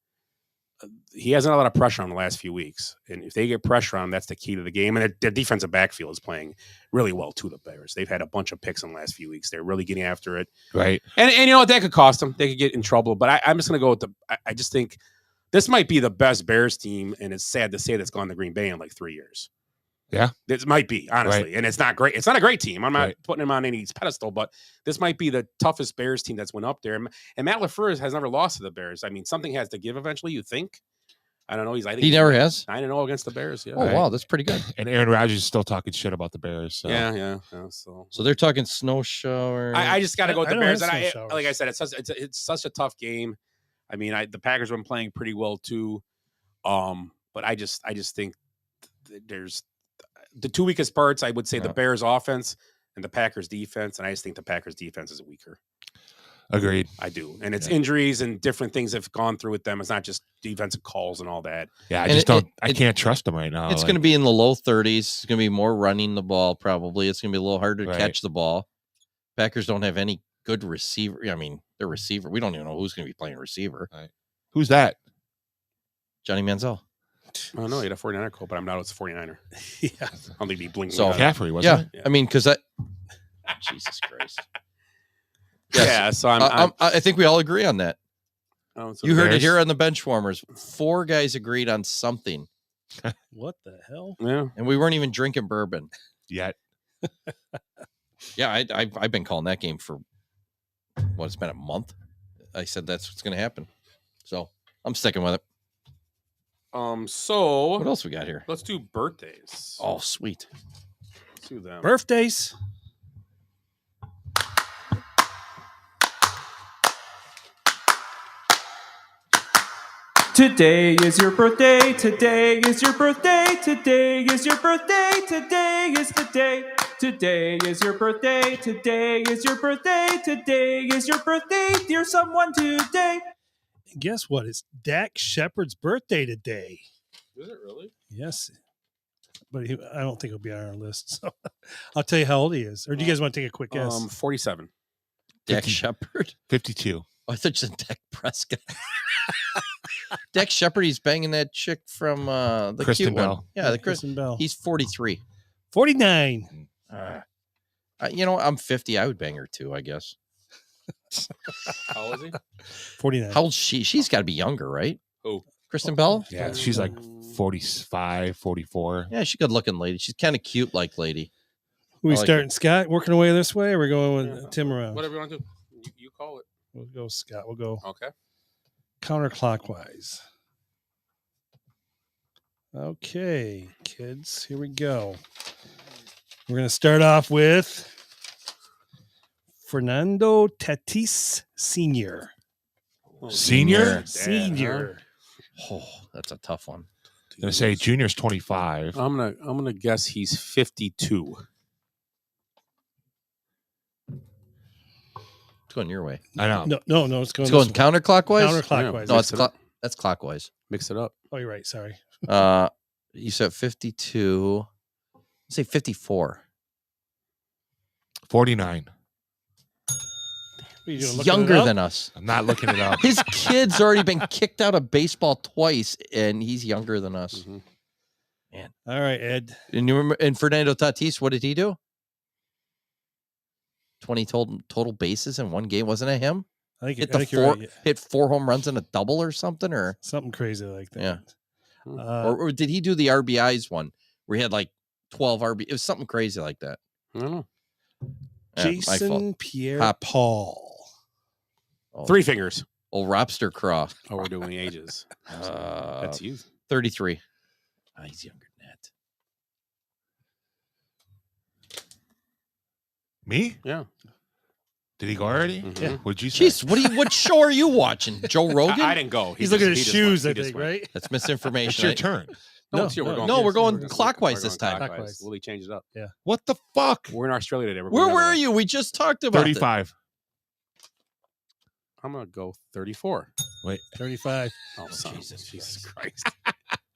he hasn't had a lot of pressure on the last few weeks. And if they get pressure on him, that's the key to the game. And their defensive backfield is playing really well too, the Bears. They've had a bunch of picks in the last few weeks. They're really getting after it. Right. And you know what? That could cost them. They could get in trouble. But I'm just going to go with I just think this might be the best Bears team. And it's sad to say that's gone to Green Bay in like 3 years. Yeah. This might be, honestly. Right. And it's not great. It's not a great team. I'm not putting him on any pedestal, but this might be the toughest Bears team that's went up there. And Matt LaFleur has never lost to the Bears. I mean, something has to give eventually, you think. I don't know. I think he never has. 9-0 against the Bears. Yeah. Oh, wow. That's pretty good. And Aaron Rodgers is still talking shit about the Bears. So. Yeah. So they're talking snow shower. I just got to go with the Bears. And like I said, it's such a tough game. I mean, the Packers have been playing pretty well too. But I just think there's the two weakest parts. I would say the Bears offense and the Packers defense. And I just think the Packers defense is weaker. Agreed. I do. And it's injuries and different things have gone through with them. It's not just defensive calls and all that. Yeah, I can't trust them right now. It's going to be in the low 30s. It's going to be more running the ball, probably. It's going to be a little harder to catch the ball. Packers don't have any good receiver. I mean, their receiver. We don't even know who's going to be playing receiver. Right. Who's that? Johnny Manziel. Oh, no, he had a 49er quote, but I'm not a 49er. Yeah. I don't think he'd blink. So McCaffrey, wasn't it? Yeah. I mean, because Jesus Christ. Yes. Yeah, so I think we all agree on that. Oh, so you heard it here on the Benchwarmers. 4 guys agreed on something. What the hell? Yeah, and we weren't even drinking bourbon yet. Yeah, I've been calling that game for it's been a month. I said that's what's going to happen, so I'm sticking with it. So what else we got here? Let's do birthdays. Oh, sweet. Let's do them. Birthdays. Today is your birthday. Today is your birthday. Today is your birthday. Today is the day. Today is your birthday. Today is your birthday. Today is your birthday, dear someone today. And guess what? It's Dak Shepard's birthday today. Is it really? Yes. But I don't think he'll be on our list. So I'll tell you how old he is. Or do you guys want to take a quick guess? 47. Dak Shepard? 52. Oh, I thought you said Dak Prescott. Dak Shepard, he's banging that chick from the Kristen cute one. Bell. Yeah, the Kristen Bell. He's 43. 49. I'm 50. I would bang her too, I guess. How old is he? 49. How old is she? She's got to be younger, right? Who? Kristen Bell? Yeah, she's like 45, 44. Yeah, she's a good looking lady. She's kind of cute like lady. We like starting Scott working away this way, or we're going with Tim around? Whatever you want to do. You call it. We'll go Scott. We'll go Okay. Counterclockwise. Okay, kids, here we go. We're going to start off with Fernando Tatis Sr. Senior? Senior. Oh, that's a tough one. I'm gonna say Junior's 25. I'm gonna guess he's 52. It's going your way. I know. No. It's going counterclockwise? Counterclockwise. No, that's clockwise. Mix it up. Oh, you're right. Sorry. You said 52. Let's say 54. 49. He's younger than us. I'm not looking it up. His kid's already been kicked out of baseball twice, and he's younger than us. Man. All right, Ed. And you remember? And Fernando Tatis, what did he do? 20 total bases in one game, wasn't it him? I think hit 4 home runs and a double or something, or something crazy like that. Yeah. Or did he do the RBIs one where he had like 12 RB? It was something crazy like that. I don't know. Jason Pierre-Paul. Oh, 3 fingers. Old Robster Craw. Oh, we're doing the ages. That's you. 33. Oh, he's younger than that. Me? Yeah. Did he go already? Yeah. What'd you say? Jeez, what show are you watching? Joe Rogan? I didn't go. He's looking at his shoes, I think, right? That's misinformation. It's your turn. No, it's your, we're going clockwise this time. Clockwise. Willie changed it up. Yeah. What the fuck? We're in Australia today. Where were you? We just talked about 35. I'm going to go 34. Wait. 35. Oh, Jesus Christ.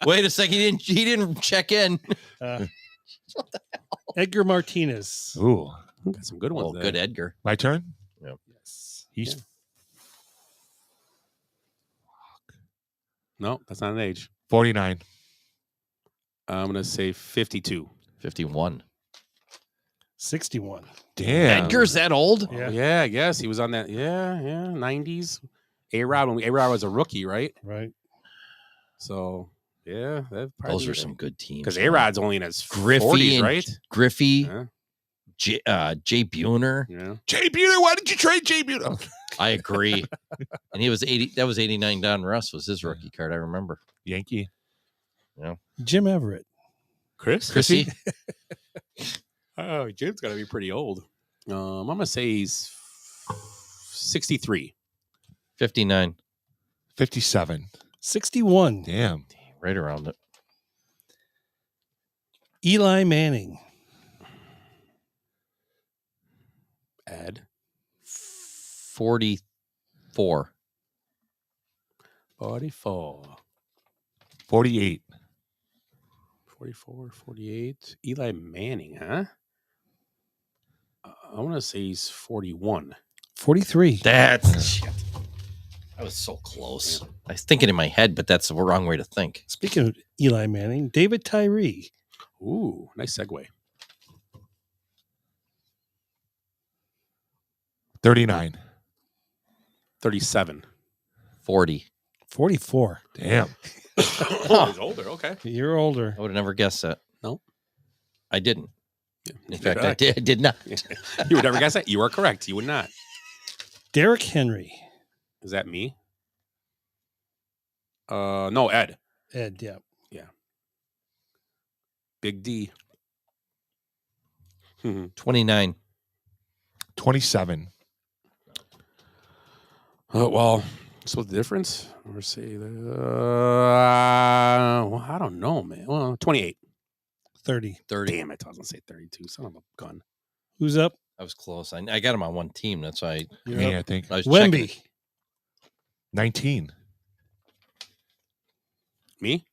Wait a second. He didn't check in. What the hell? Edgar Martinez. Ooh. Got some good ones there. Good Edgar. My turn? Yep. Yes. He's No, that's not an age. 49. I'm going to say 52. 51. 61. Damn. Edgar's that old? Yeah. Yeah, I guess. He was on that. Yeah, 90s. A-Rod, when A-Rod was a rookie, right? Right. So, yeah. Those are some good teams. Because A-Rod's only in his Griffey 40s, and right? Griffey. Yeah. Jay Buhner. Yeah. Jay Buhner, why did you trade Jay Buhner? I agree. And he was 80. That was 89. Don Russ was his rookie card. I remember. Yankee. Yeah. Jim Everett. Chrissy. Oh, Jim's got to be pretty old. I'm going to say he's 63. 59. 57. 61. Damn. Right around it. Eli Manning. Ed. 44. 44. 48. 44, 48. Eli Manning, huh? I want to say he's 41. 43. That's shit. I was so close. I was thinking in my head, but that's the wrong way to think. Speaking of Eli Manning, David Tyree. Ooh, nice segue. 39. 37. 40. 44. Damn. Oh, he's older. Okay. You're older. I would have never guessed that. No. I didn't. Yeah, In fact, I did not. You would never guess that? You are correct. You would not. Derrick Henry. Is that me? No, Ed. Ed, yeah. Yeah. Big D. 29. 27. Well, so what's the difference? Let's see. Well, I don't know, man. Well, 28. 30. Damn it. I was going to say 32. Son of a gun. Who's up? I was close. I got him on one team. That's why Me, I think. I was Wemby. checking. 19. Me?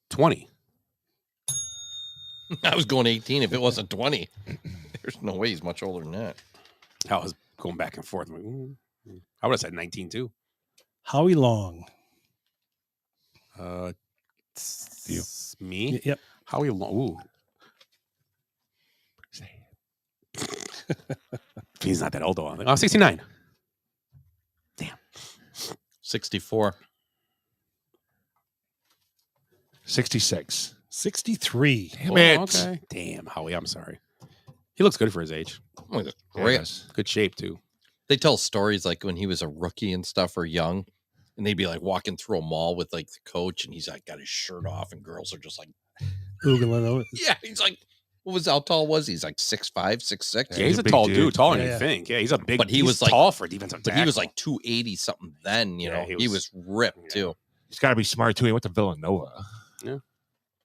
20. I was going 18 if it wasn't 20. There's no way he's much older than that. I was going back and forth. I would have said 19 too. Howie Long. You. Me? Yep. Howie Long. Ooh. He's not that old though. Oh, 69. Damn. 64. 66. 63. Damn it. Okay. Damn, Howie. I'm sorry. He looks good for his age. Oh, that's great. Yes. Good shape too. They tell stories like when he was a rookie and stuff or young, and they'd be like walking through a mall with like the coach, and he's like got his shirt off, and girls are just like, Oogling over. yeah, he's like, what was how tall was he? He's like 6'5", 6'6". Yeah, he's a big tall dude. dude. Taller than Yeah. you think. Yeah, he's a big. But he he's was like tall for a defensive But tackle. he was like 280 something then. You Yeah, know, he he was- was ripped too. He's got to be smart, too. He went to Villanova.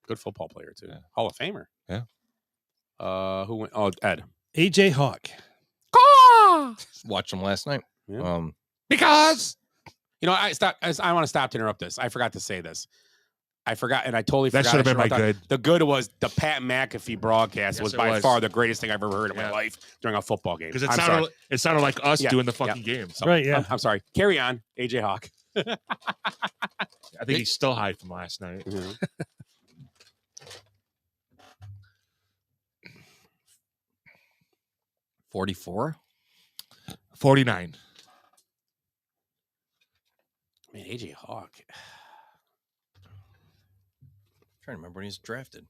good football player too. Yeah. Hall of Famer. Yeah. Who went? Oh, Ed. AJ Hawk. Watched him last night. Yeah. Because You know, I want to stop to interrupt this. I forgot to say this. I forgot, and I totally That forgot. should have been I my thought- good. The good was the Pat McAfee broadcast Yes, was it by was. far the greatest thing I've ever heard in my life during a football game. Because I'm sorry. it sounded like us Yeah, doing the fucking yeah. game. So, Right, yeah. I'm sorry. Carry on, AJ Hawk. I think he's still high from last night. 44. 49. Man, AJ Hawk. Trying to remember when he was drafted.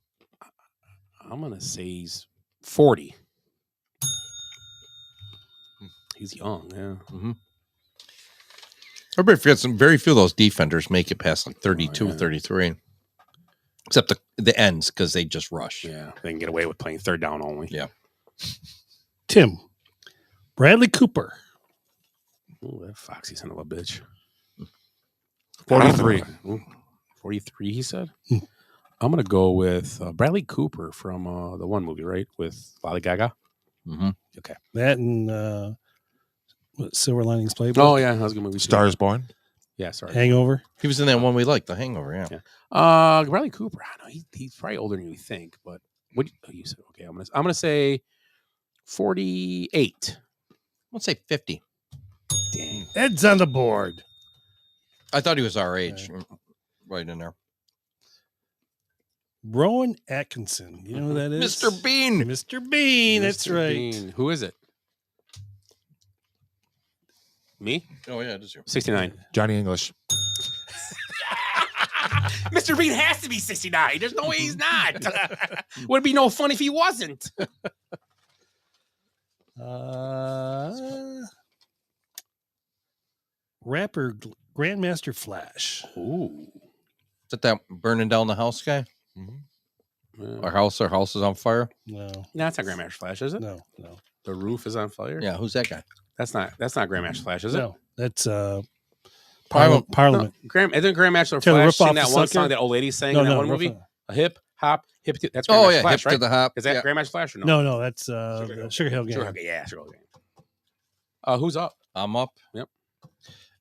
I'm gonna say he's 40. He's young, yeah. Mm-hmm. Everybody forgets very few of those defenders make it past like 32, 33. Except the ends, because they just rush. Yeah, they can get away with playing third down only. Yeah. Tim. Bradley Cooper. Oh, that foxy son of a bitch. 43. 43, he said? I'm going to go with Bradley Cooper from the one movie, right? With Lady Gaga. Mm-hmm. Okay. That and Silver Linings Playbook. Oh, yeah. That was a good movie. Stars Born. Yeah, sorry. Hangover. He was in that one we liked, The Hangover, yeah. Bradley Cooper. I don't know. He's probably older than you think, but what you said? Okay, I'm gonna say 48. Let's say 50. Dang. Ed's on the board. I thought he was our age. Right in there. Rowan Atkinson. You know who that is? Mr. Bean. Mr. Bean. That's Mr. right. Bean. Who is it? Me? Oh, yeah, it is you. 69. Johnny English. Mr. Bean has to be 69. There's no way he's not. Would be no fun if he wasn't. Rapper Grandmaster Flash. Ooh. Is that burning down the house guy? Mm-hmm. Our house is on fire? No. No, it's not Grandmaster Flash, is it? No. The roof is on fire? Yeah, who's that guy? That's not Grandmaster Flash, is it? No. That's Parliament. Parliament. No, isn't Grandmaster Tear the Flash roof sing off that the one sucker? song that old lady sang No, in that no, one roof movie? on- A hip, hop, hip. That's Grandmaster Oh, yeah, Flash, Hip right? to the Hop. Is that Yeah. Grandmaster Flash or no? No, that's Sugar Hill Gang. Sugar Hill Gang. Yeah, Sugar Hill Gang. Who's up? I'm up. Yep.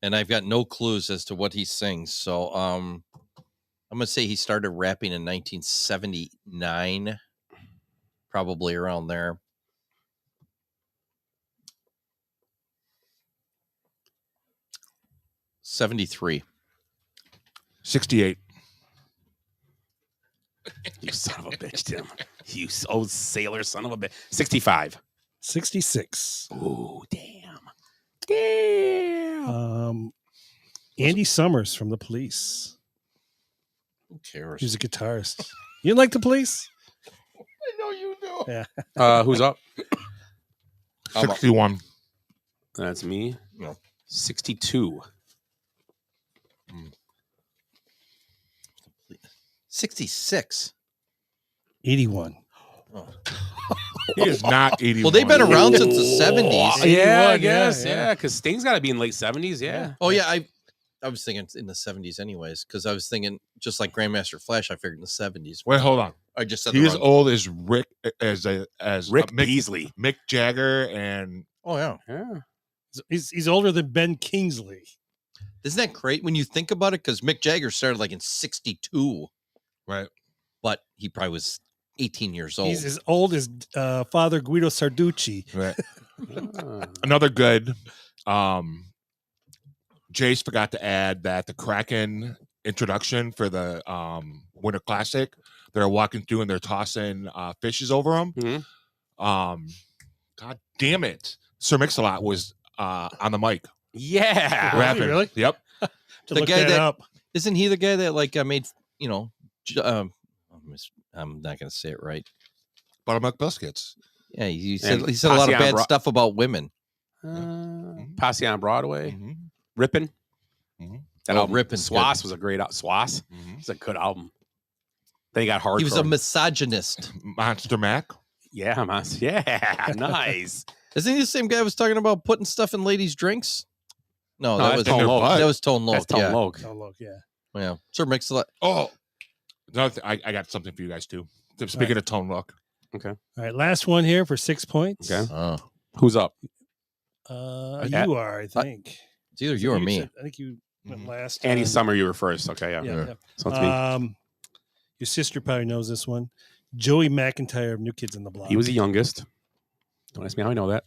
And I've got no clues as to what he sings. So I'm gonna say he started rapping in 1979, probably around there. '73. 68. You son of a bitch, Tim. You old sailor son of a bitch. 65. 66. Ooh, damn. Damn. Andy Summers from The Police. Who cares? He's a guitarist. You like The Police? I know you do. Yeah. Who's up? 61. That's me. No. 62. 66. 81. Oh. He is not 81. Well, they've been around since the 70s. Yeah, I 81, guess. yeah. Yeah, because Sting's got to be in late 70s. Yeah. Oh, yeah. I was thinking in the 70s anyways, because I was thinking just like Grandmaster Flash, I figured in the 70s. Wait, hold on. I just said He's the wrong. old as Rick, as Rick Mick Beasley. Mick Jagger, and Oh, yeah. Yeah. He's older than Ben Kingsley. Isn't that great when you think about it? Because Mick Jagger started like in 62, right. but he probably was 18 years old. He's as old as Father Guido Sarducci. Right. Another good. Jace forgot to add that the Kraken introduction for the Winter Classic, they're walking through and they're tossing fishes over them. Mm-hmm. God damn it. Sir Mix-a-Lot was on the mic. Yeah. Rapping. Really? Yep. To The look guy that up. Isn't he the guy that like made, I'm not going to say it right. Buttermilk Biscuits. Yeah, he And said a lot of Posse on bad stuff about women. Posse on Broadway. Mm-hmm. Rippin'. Mm-hmm. That Oh, album, Rippin's Swass good. was a great Swass. Mm-hmm. It's a good album. They got hard. He was a misogynist. Monster Mac. Yeah, yeah, nice. Isn't he the same guy who was talking about putting stuff in ladies' drinks? No, No, that that's was Tone Loc. That was Tone Loc. That's Tone yeah. Loc. Oh, look, yeah. Yeah. Sir Mix-a-Lot. Oh, another I got something for you guys too. Speaking of Tone Loc. Okay. All right, last one here for 6 points. Okay. Oh. Who's up? You are, I think. It's either you or me. I think you went last. Andy time. Summer, you were first. Okay, yeah. Yeah. So it's me. Your sister probably knows this one. Joey McIntyre of New Kids on the Block. He was the youngest. Don't ask me how I know that.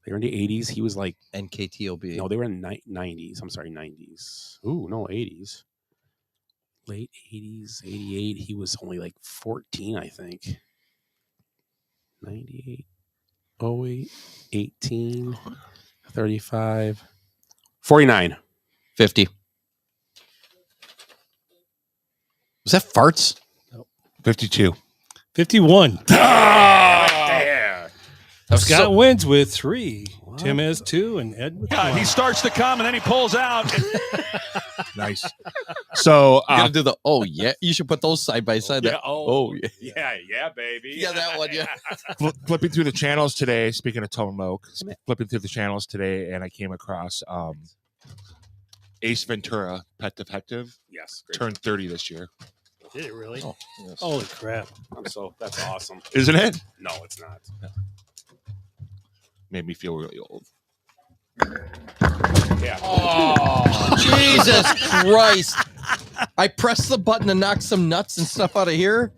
They were in the 80s. He was like NKTOB. No, they were in 90s. I'm sorry, 90s. Ooh, no, 80s. Late 80s, 88. He was only like 14, I think. 98, 08, 18, 35, 49. 50. Was that farts? Nope. 52. 51. Yeah. Scott wins with 3. What? Tim has 2, and Ed with 1. He starts to come, and then he pulls out. Nice. So you gotta do the yeah. You should put those side by side. Yeah, Yeah. Yeah, baby. Yeah, that one. Yeah. Flipping through the channels today. Speaking of Tone Loc, flipping through the channels today, and I came across Ace Ventura, Pet Detective. Yes. Great. Turned 30 this year. Did it really? Oh, yes. Holy crap! That's awesome. Isn't it? No, it's not. Made me feel really old. Yeah. Oh, Jesus Christ. I pressed the button to knock some nuts and stuff out of here,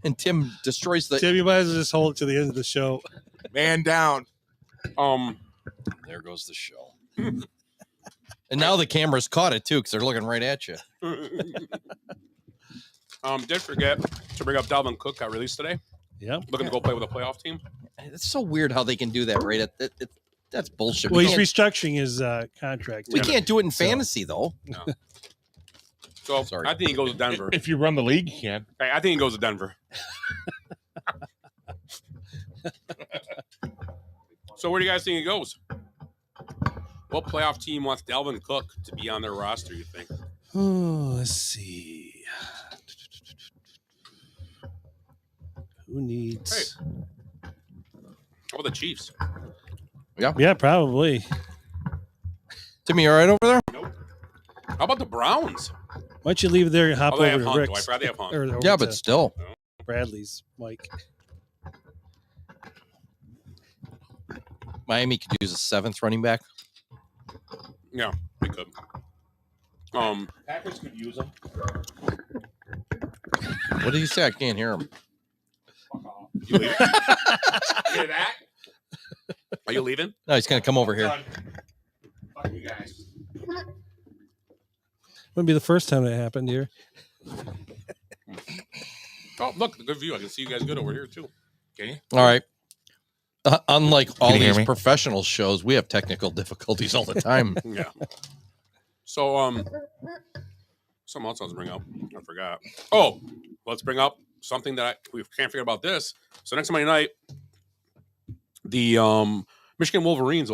and Tim destroys the... Tim, you might as well just hold it to the end of the show. Man down. There goes the show. And now the camera's caught it, too, because they're looking right at you. Did forget to bring up Dalvin Cook got released today. Yeah. Looking to go play with a playoff team. It's so weird how they can do that, right? That's bullshit. Well, he's restructuring his contract. We can't do it in fantasy, though. No. So I think he goes to Denver. If you run the league, you can. I think he goes to Denver. So where do you guys think he goes? What playoff team wants Dalvin Cook to be on their roster, you think? Oh, let's see. Who needs... Hey. How about the Chiefs? Yeah, probably. Timmy, you all right over there? Nope. How about the Browns? Why don't you leave it there and hop they over have to Hunt, Rick's? though. I forgot they have Hunt. Or Yeah, over but to still. Bradley's, Mike. Miami could use a 7th running back. Yeah, they could. Packers could use them. What did he say? I can't hear him. You leaving? Hear that? Are you leaving? No, he's going to come over here. Fuck you guys. Wouldn't be the first time that happened here. Oh, look, the good view. I can see you guys good over here, too. Can you? All right. Unlike all you hear these me? professional shows, we have technical difficulties all the time. Yeah. So, something else I was bring up. I forgot. Oh, let's bring up something that we can't forget about this. So next Monday night, the Michigan Wolverines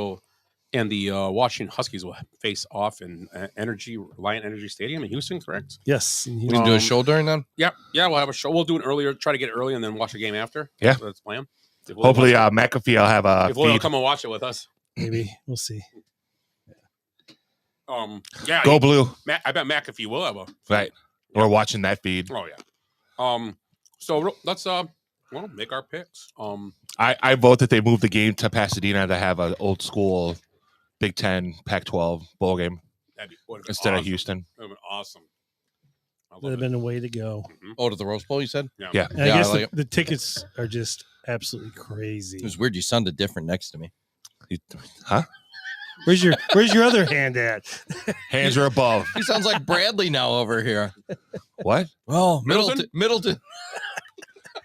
and the Washington Huskies will face off in Reliant Energy Stadium in Houston, correct? Yes. We can do a show during then? Yeah, we'll have a show. We'll do it earlier, try to get it early, and then watch the game after. Yeah. That's the plan. Hopefully, McAfee will have a if we'll feed. come and watch it with us. Maybe. We'll see. Yeah. Go Blue. I bet McAfee will have a. Right. We're watching that feed. Oh yeah. So let's make our picks. I vote that they move the game to Pasadena to have an old school Big Ten Pac-12 bowl game instead of Houston. That would have been awesome. Would have been a way to go. Oh, to the Rose Bowl, you said? Yeah. And I guess the tickets are just absolutely crazy. It was weird. You sounded different next to me. Huh? Where's your other hand at? Hands are above. He sounds like Bradley now over here. What? Oh, Middleton? Middleton.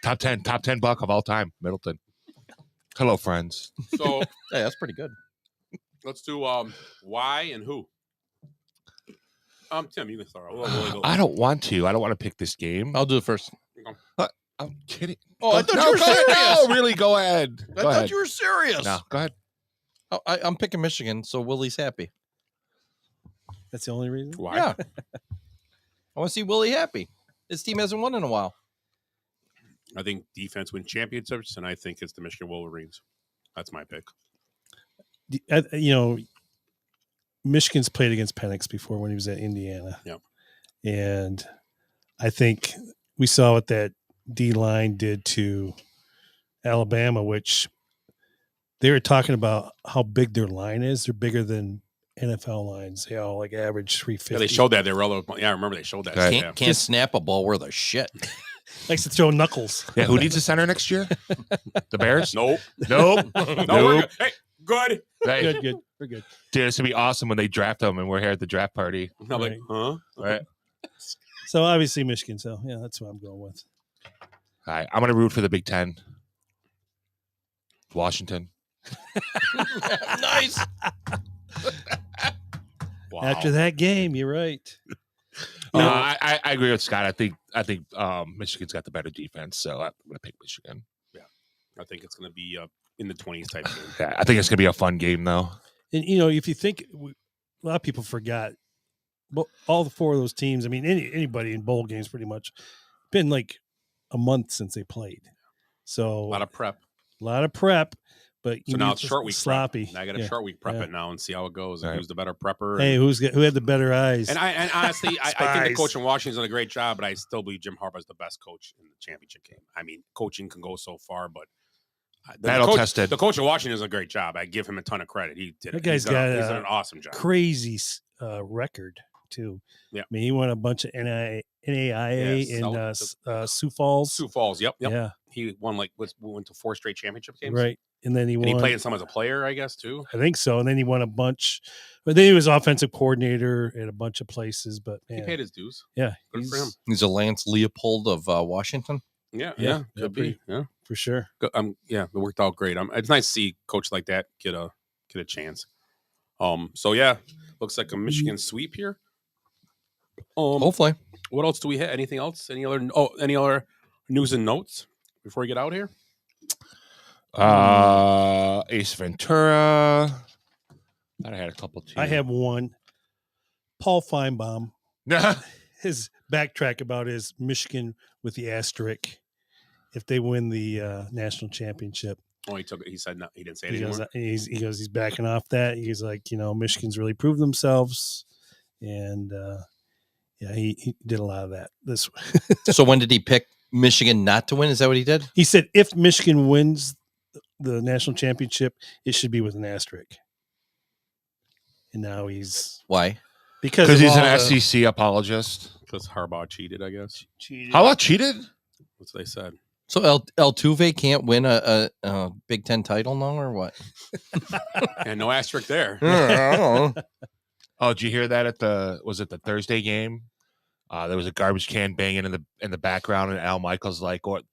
Top 10 buck of all time. Middleton. Hello, friends. So hey, that's pretty good. Let's do why and who. Tim, you can start. I don't want to. I don't want to pick this game. I'll do it first. I'm kidding. Oh, I thought you were serious. No, really, go ahead. I thought you were serious. No, go ahead. Oh, I'm picking Michigan, so Willie's happy. That's the only reason? Why? Yeah. I want to see Willie happy. His team hasn't won in a while. I think defense wins championships, and I think it's the Michigan Wolverines. That's my pick. Michigan's played against Penix before when he was at Indiana. Yep. And I think we saw what that D-line did to Alabama, which they were talking about how big their line is. They're bigger than NFL lines. They all like average 350. Yeah, they showed that. They were all. Yeah, I remember they showed that. Can't snap a ball worth of shit. Likes to throw knuckles. Yeah, who needs a center next year? The Bears? Nope. Nope. No, Nope. we're good. Hey, good. Hey, Good. We're good. dude, it's gonna be awesome when they draft them and we're here at the draft party. I'm like, huh? Right. So obviously Michigan. So yeah, that's what I'm going with. All right, I'm gonna root for the Big Ten. Washington. Nice. Wow. After that game, you're right. No, I agree with Scott. I think Michigan's got the better defense, so I'm gonna pick Michigan. Yeah, I think it's gonna be in the 20s type game. Yeah, I think it's gonna be a fun game though. And if you think a lot of people forgot, well, all the 4 of those teams. I mean, anybody in bowl games pretty much been like a month since they played. So A lot of prep. But So now it's short week sloppy. Prep. Now I got a short week prep it now and see how it goes. And who's the better prepper? Hey, who had the better eyes? And honestly, I think the coach in Washington's done a great job, but I still believe Jim Harbaugh's the best coach in the championship game. I mean, coaching can go so far, but the coach in Washington does a great job. I give him a ton of credit. He did. That guy's he's done an awesome job. Crazy record too. Yeah, I mean, he won a bunch of NAIA and Sioux Falls. Sioux Falls. Yep. Yeah, he won went to 4 straight championship games. Right. And then he played in some as a player, I guess, too. I think so. And then he won a bunch. But then he was offensive coordinator at a bunch of places. But man, he paid his dues. Yeah. Good for him. He's a Lance Leopold of Washington. Yeah. Could be. Yeah. For sure. Yeah, it worked out great. It's nice to see a coach like that get a chance. So yeah, looks like a Michigan sweep here. Hopefully. What else do we have? Anything else? Any other news and notes before we get out here? Ace Ventura. Thought I had a couple too. I have one. Paul Feinbaum. His backtrack about his Michigan with the asterisk if they win the national championship. Oh, he took it. He said no. He didn't say it He anymore. goes, he's backing off that. He's like, Michigan's really proved themselves, and he did a lot of that. This. So when did he pick Michigan not to win? Is that what he did? He said if Michigan wins the national championship, it should be with an asterisk. And now he's why? Because he's an SEC apologist. Because Harbaugh cheated, I guess. Harbaugh cheated? That's what they said. So Altuve can't win a Big Ten title now, or what? And no asterisk there. Oh, did you hear that at the Thursday game? There was a garbage can banging in the background, and Al Michaels like, "What?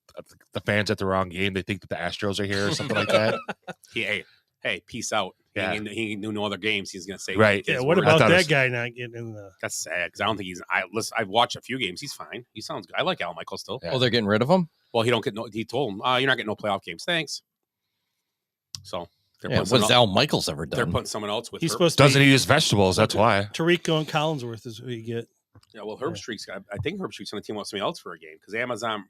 The fans at the wrong game. They think that the Astros are here, or something like that." Hey, peace out. Yeah. He knew no other games. He's gonna say right. Yeah. What about that guy not getting in the? That's sad because I don't think he's. I've watched a few games. He's fine. He sounds good. I like Al Michaels still. Yeah. Oh, they're getting rid of him. Well, he don't get no. He told him, "You're not getting no playoff games. Thanks." So, what has Al Michaels ever done? They're putting someone else with. He's supposed to doesn't eat his vegetables. That's why. Tarico and Collinsworth is who you get. Yeah, well, Herbstreit's. I think Herbstreit's on the team with somebody else for a game because Amazon.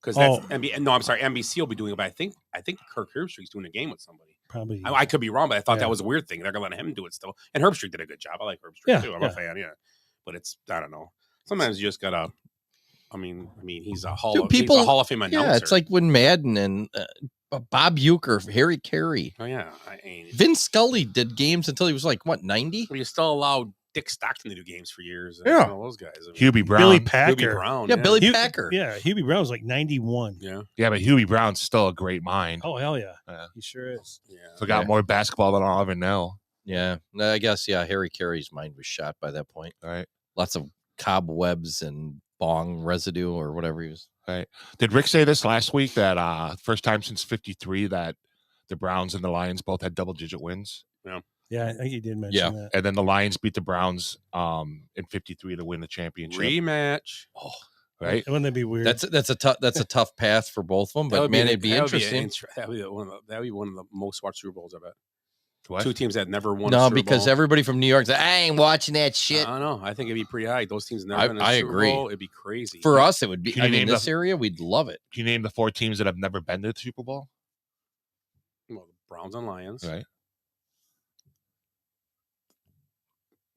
Because that's No, I'm sorry. NBC will be doing it, but I think Kirk Herbstreit's doing a game with somebody. Probably. I could be wrong, but I thought that was a weird thing. They're gonna let him do it still. And Herbstreit did a good job. I like Herbstreit too. I'm a fan. Yeah, but I don't know. Sometimes you just gotta. I mean, he's a Hall of Fame announcer. Yeah, it's like when Madden and Bob Uecker, Harry Carey. Oh yeah, Vin Scully did games until he was like 90. Well, you still allowed Dick Stockton to do games for years. Yeah, all those guys. Hubie Brown, Billy Packer. Hubie Brown, yeah, Billy Packer. Yeah, Hubie Brown was like 91. Yeah, but Hubie Brown's still a great mind. Oh hell yeah, he sure is. Yeah, forgot more basketball than I'll ever know. Yeah, I guess Harry Carey's mind was shot by that point. All right, lots of cobwebs and bong residue or whatever he was. Right. Did Rick say this last week that first time since '53 that the Browns and the Lions both had double-digit wins? Yeah. Yeah, I think he did mention that. And then the Lions beat the Browns in '53 to win the championship. Rematch. Oh, right. Wouldn't that be weird? That's a tough path for both of them, but man, it'd be interesting. That'd be one of the most watched Super Bowls, I bet. What? 2 teams that never won. No, a Super because Bowl. everybody from New York's like, I ain't watching that shit. I don't know. I think it'd be pretty high. Those teams never been in a I Super agree. Bowl. It'd be crazy. For us, it would be. Can you name this area, we'd love it. Can you name the 4 teams that have never been to the Super Bowl? Well, the Browns and Lions. Right.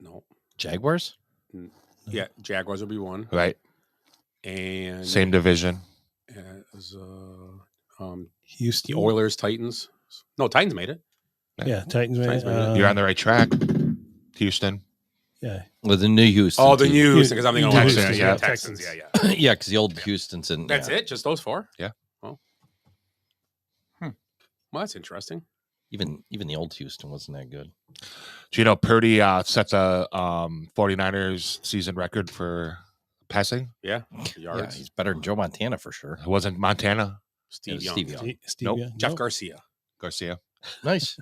No. Jaguars? Yeah, Jaguars would be one. Right. And same division. As Houston. The Oilers, Titans. No, Titans made it. Yeah, Titans made it. You're on the right track. Houston. Yeah. With the new Houston. Oh, the team. new Houston, because I'm thinking Texans, Texans. yeah. Texans. Yeah. Yeah, because the old Houston's in. That's yeah. it? Just those 4? Yeah. Oh. Well, that's interesting. Even the old Houston wasn't that good. Do you know Purdy set the 49ers season record for passing? Yeah. Yeah, Yards. he's better than Joe Montana for sure. It wasn't Montana. Steve Young. Steve Young. Steve Nope. Young. Jeff Nope. Garcia. Garcia. Nice.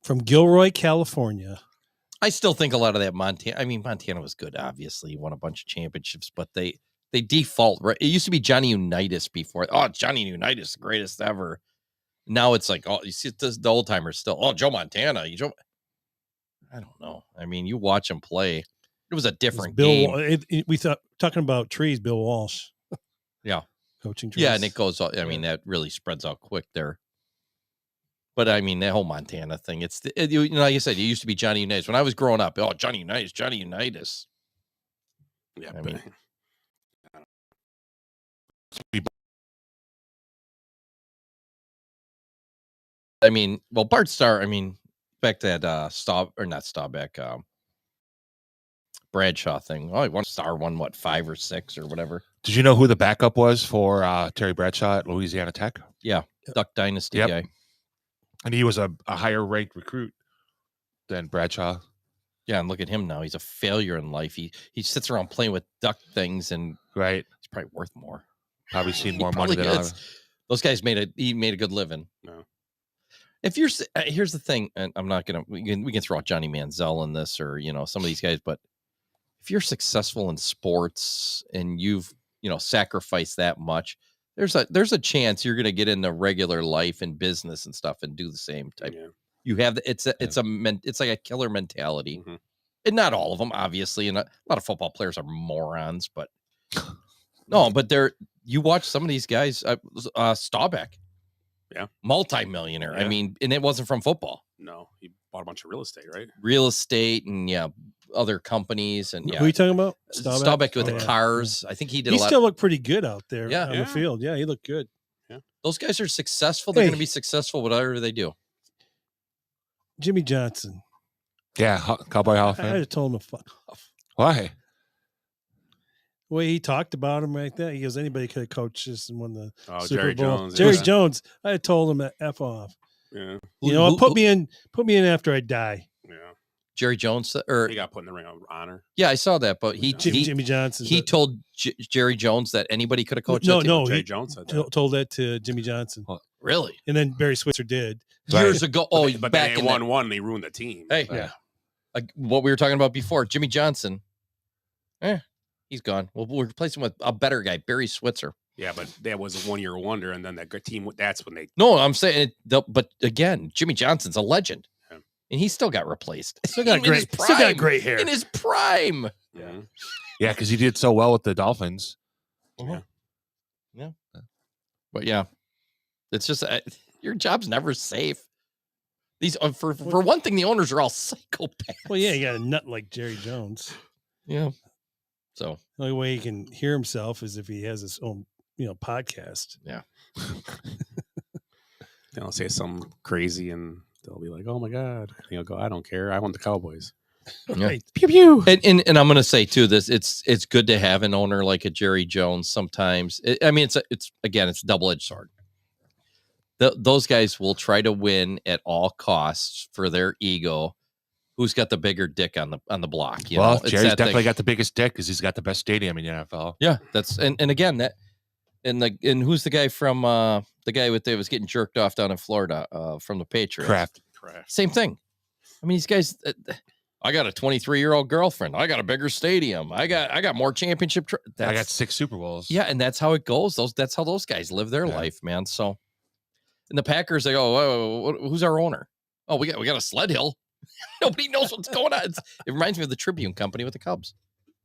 From Gilroy, California. I still think a lot of that Montana. I mean, Montana was good. Obviously, he won a bunch of championships, but they default right. It used to be Johnny Unitas before. Oh, Johnny Unitas, the greatest ever. Now it's like, oh, you see, the old timers still. Oh, Joe Montana. I don't know. I mean, you watch him play. It was a different game. We thought talking about trees. Bill Walsh. Yeah, coaching trees. yeah, and it goes. I mean, that really spreads out quick there. But I mean, that whole Montana thing. It's like you said, it used to be Johnny Unitas when I was growing up. Oh, Johnny Unitas. Yeah, I mean, well, Bart Starr. I mean, back to that Bradshaw thing. Oh, he won Starr won what 5 or 6 or whatever. Did you know who the backup was for Terry Bradshaw at Louisiana Tech? Yeah, Duck Dynasty guy. And he was a higher ranked recruit than Bradshaw. Yeah, and look at him now. He's a failure in life. He sits around playing with duck things, and right, he's probably worth more. Probably seen more money than others. Those guys made a good living. No. If you're here's the thing, and I'm not gonna we can throw out Johnny Manziel in this or some of these guys, but if you're successful in sports and you've sacrificed that much, there's a chance you're gonna get into regular life and business and stuff and do the same type. Yeah. You have it's like a killer mentality, and not all of them, obviously, and a lot of football players are morons, but no, but you watch some of these guys, Staubach, yeah, multi-millionaire. Yeah. I mean, and it wasn't from football. No, he bought a bunch of real estate, right? Real estate and other companies and Who are you talking about? Staubach with the cars. I think he did. He still looked pretty good out there on the field. Yeah, he looked good. Yeah, those guys are successful. They're going to be successful whatever they do. Jimmy Johnson. Yeah, Cowboy Hall of Fame. I just told him to fuck off. Why? The way he talked about him right there, he goes, anybody could have coached this and won the Super Jerry Bowl. Jones. Jerry Jones. I told him to F off. Yeah. Put me in after I die. Yeah. Jerry Jones, or he got put in the Ring of Honor. Yeah, I saw that, but Jimmy Johnson. He told Jerry Jones that anybody could have coached. No, Jerry Jones said that. told that to Jimmy Johnson. Really? And then Barry Switzer did years ago. Oh, but back then in they won one. They ruined the team. Hey, yeah. What we were talking about before, Jimmy Johnson. He's gone. We'll replace him with a better guy, Barry Switzer. Yeah, but that was a 1 year wonder, and then that good team. That's when they. No, I'm saying, but again, Jimmy Johnson's a legend, and he still got replaced. Still got great hair in his prime. Yeah, yeah, because he did so well with the Dolphins. Yeah. But yeah, it's just your job's never safe. These for one thing, the owners are all psychopaths. Well, yeah, you got a nut like Jerry Jones. Yeah. So the only way he can hear himself is if he has his own, podcast. Yeah. They'll say something crazy and they'll be like, "Oh my God!" And he'll go, "I don't care. I want the Cowboys." Yeah. Right. Pew pew. And I'm gonna say too, it's good to have an owner like a Jerry Jones. Sometimes it's a double-edged sword. Those guys will try to win at all costs for their ego. Who's got the bigger dick on the block? Jerry's definitely got the biggest dick because he's got the best stadium in the NFL. Yeah, that's and again that and who's the guy from the guy that was getting jerked off down in Florida from the Patriots? Kraft. Same thing. I mean, these guys. I got a 23-year-old girlfriend. I got a bigger stadium. I got more championship. I got 6 Super Bowls. Yeah, and that's how it goes. That's how those guys live their life, man. So, and the Packers, they go, "Whoa, who's our owner? Oh, we got a sled hill." Nobody knows what's going on. It reminds me of the Tribune Company with the Cubs.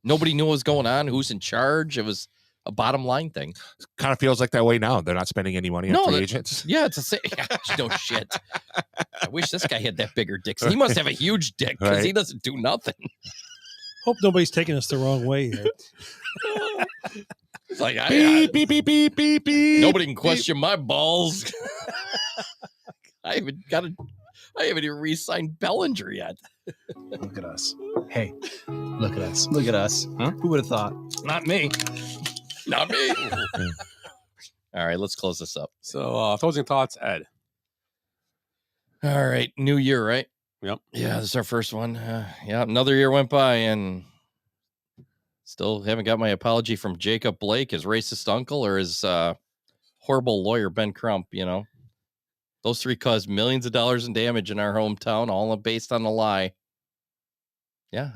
Nobody knew what was going on, who's in charge. It was a bottom line thing. Kind of feels like that way now. They're not spending any money on free agents. Yeah, it's no shit. I wish this guy had that bigger dick. He must have a huge dick because he doesn't do nothing. Hope nobody's taking us the wrong way here. It's like beep, beep, beep, beep, beep, beep. Nobody can question my balls. I haven't even re-signed Bellinger yet. Look at us. Hey, look at us. Look at us. Huh? Who would have thought? Not me. Not me. All right, let's close this up. So, closing thoughts, Ed. All right, new year, right? Yep. Yeah, this is our first one. Yeah, another year went by, and still haven't got my apology from Jacob Blake, his racist uncle, or his horrible lawyer, Ben Crump. You know, those three caused millions of dollars in damage in our hometown, all based on a lie. Yeah,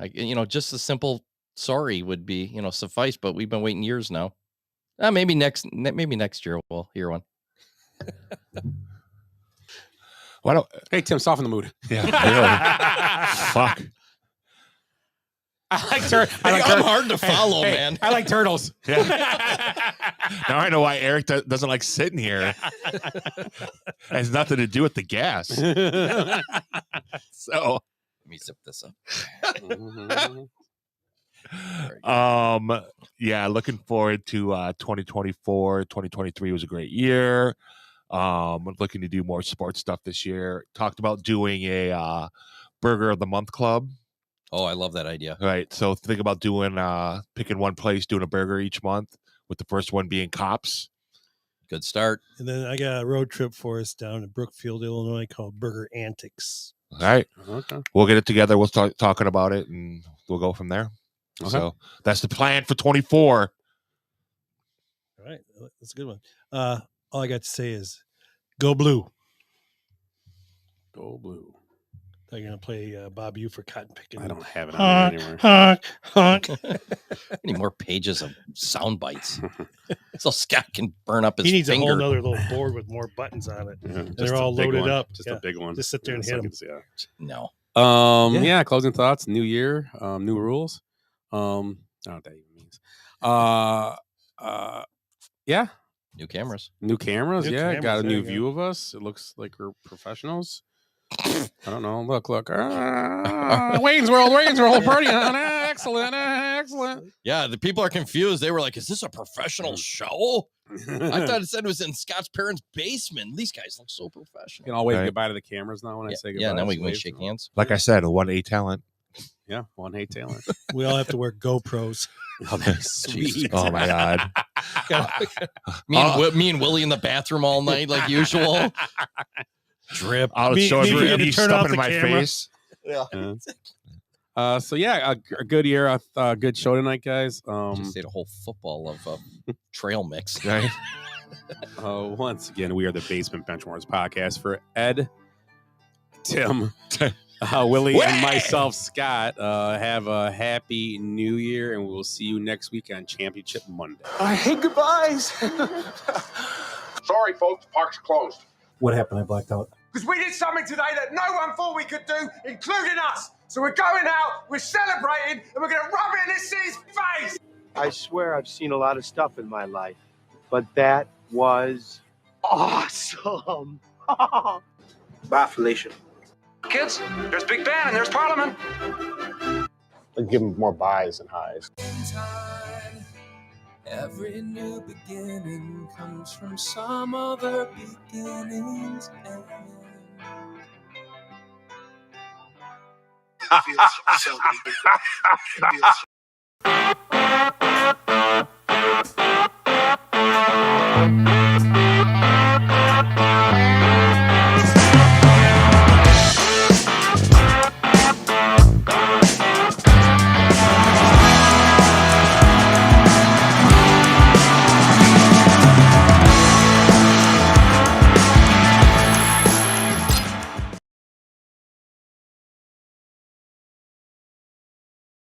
just a simple sorry would be, suffice, but we've been waiting years now. Maybe next year we'll hear one. Why don't? Hey, Tim, soften the mood. Yeah, really. Fuck. I like turtles. I'm hard to follow, man. I like turtles. Yeah. Now I know why Eric doesn't like sitting here. It has nothing to do with the gas. So let me zip this up. Yeah, looking forward to 2024. 2023 was a great year. Looking to do more sports stuff this year. Talked about doing a Burger of the Month club. Oh, I love that idea. Right. So think about doing picking one place, doing a burger each month, with the first one being Cops. Good start. And then I got a road trip for us down in Brookfield, Illinois called Burger Antics. All right. Okay. We'll get it together. We'll start talking about it, and we'll go from there. Okay. So that's the plan for 24. All right. That's a good one. All I got to say is go blue. Go blue. They're going to play Bob U for cotton picking. I don't have it on anywhere. Honk. I need more pages of sound bites so Scott can burn up his He needs finger. a whole other little board with more buttons on it. Yeah, and they're all loaded up. Just a big one. Just sit there and hit them. Yeah. No. Yeah. Closing thoughts. New year. New rules. I don't know what that even means. Yeah. New cameras. New cameras. New Yeah. cameras, Got a there new you go. view of us. It looks like we're professionals. I don't know. Look. Wayne's World, party. Excellent. Yeah, the people are confused. They were like, is this a professional show? I thought it said it was in Scott's parents' basement. These guys look so professional. You can all wave Right. goodbye to the cameras now when I say goodbye. Yeah, now we Wave. shake hands. Like I said, a 1A talent. Yeah, 1A talent. We all have to wear GoPros. Oh, that's sweet. Oh my God. Me and Willie in the bathroom all night like usual. Drip. I'll Me- show me him forget to me turn off stuff in the my camera. face. Yeah. So yeah, a good year, a good show tonight, guys. Just ate a whole football of trail mix. Right. Once again, we are the Basement Benchwarmers podcast for Ed, Tim, Willie, and myself, Scott. Have a happy new year, and we will see you next week on Championship Monday. I hate goodbyes. Sorry, folks. Park's closed. What happened? I blacked out. Because we did something today that no one thought we could do, including us. So we're going out, we're celebrating, and we're going to rub it in this city's face. I swear I've seen a lot of stuff in my life, but that was awesome. Bye, Felicia. Kids, there's Big Ben and there's Parliament. I'd give them more buys and highs. Every new beginning comes from some other beginning's end. Feels so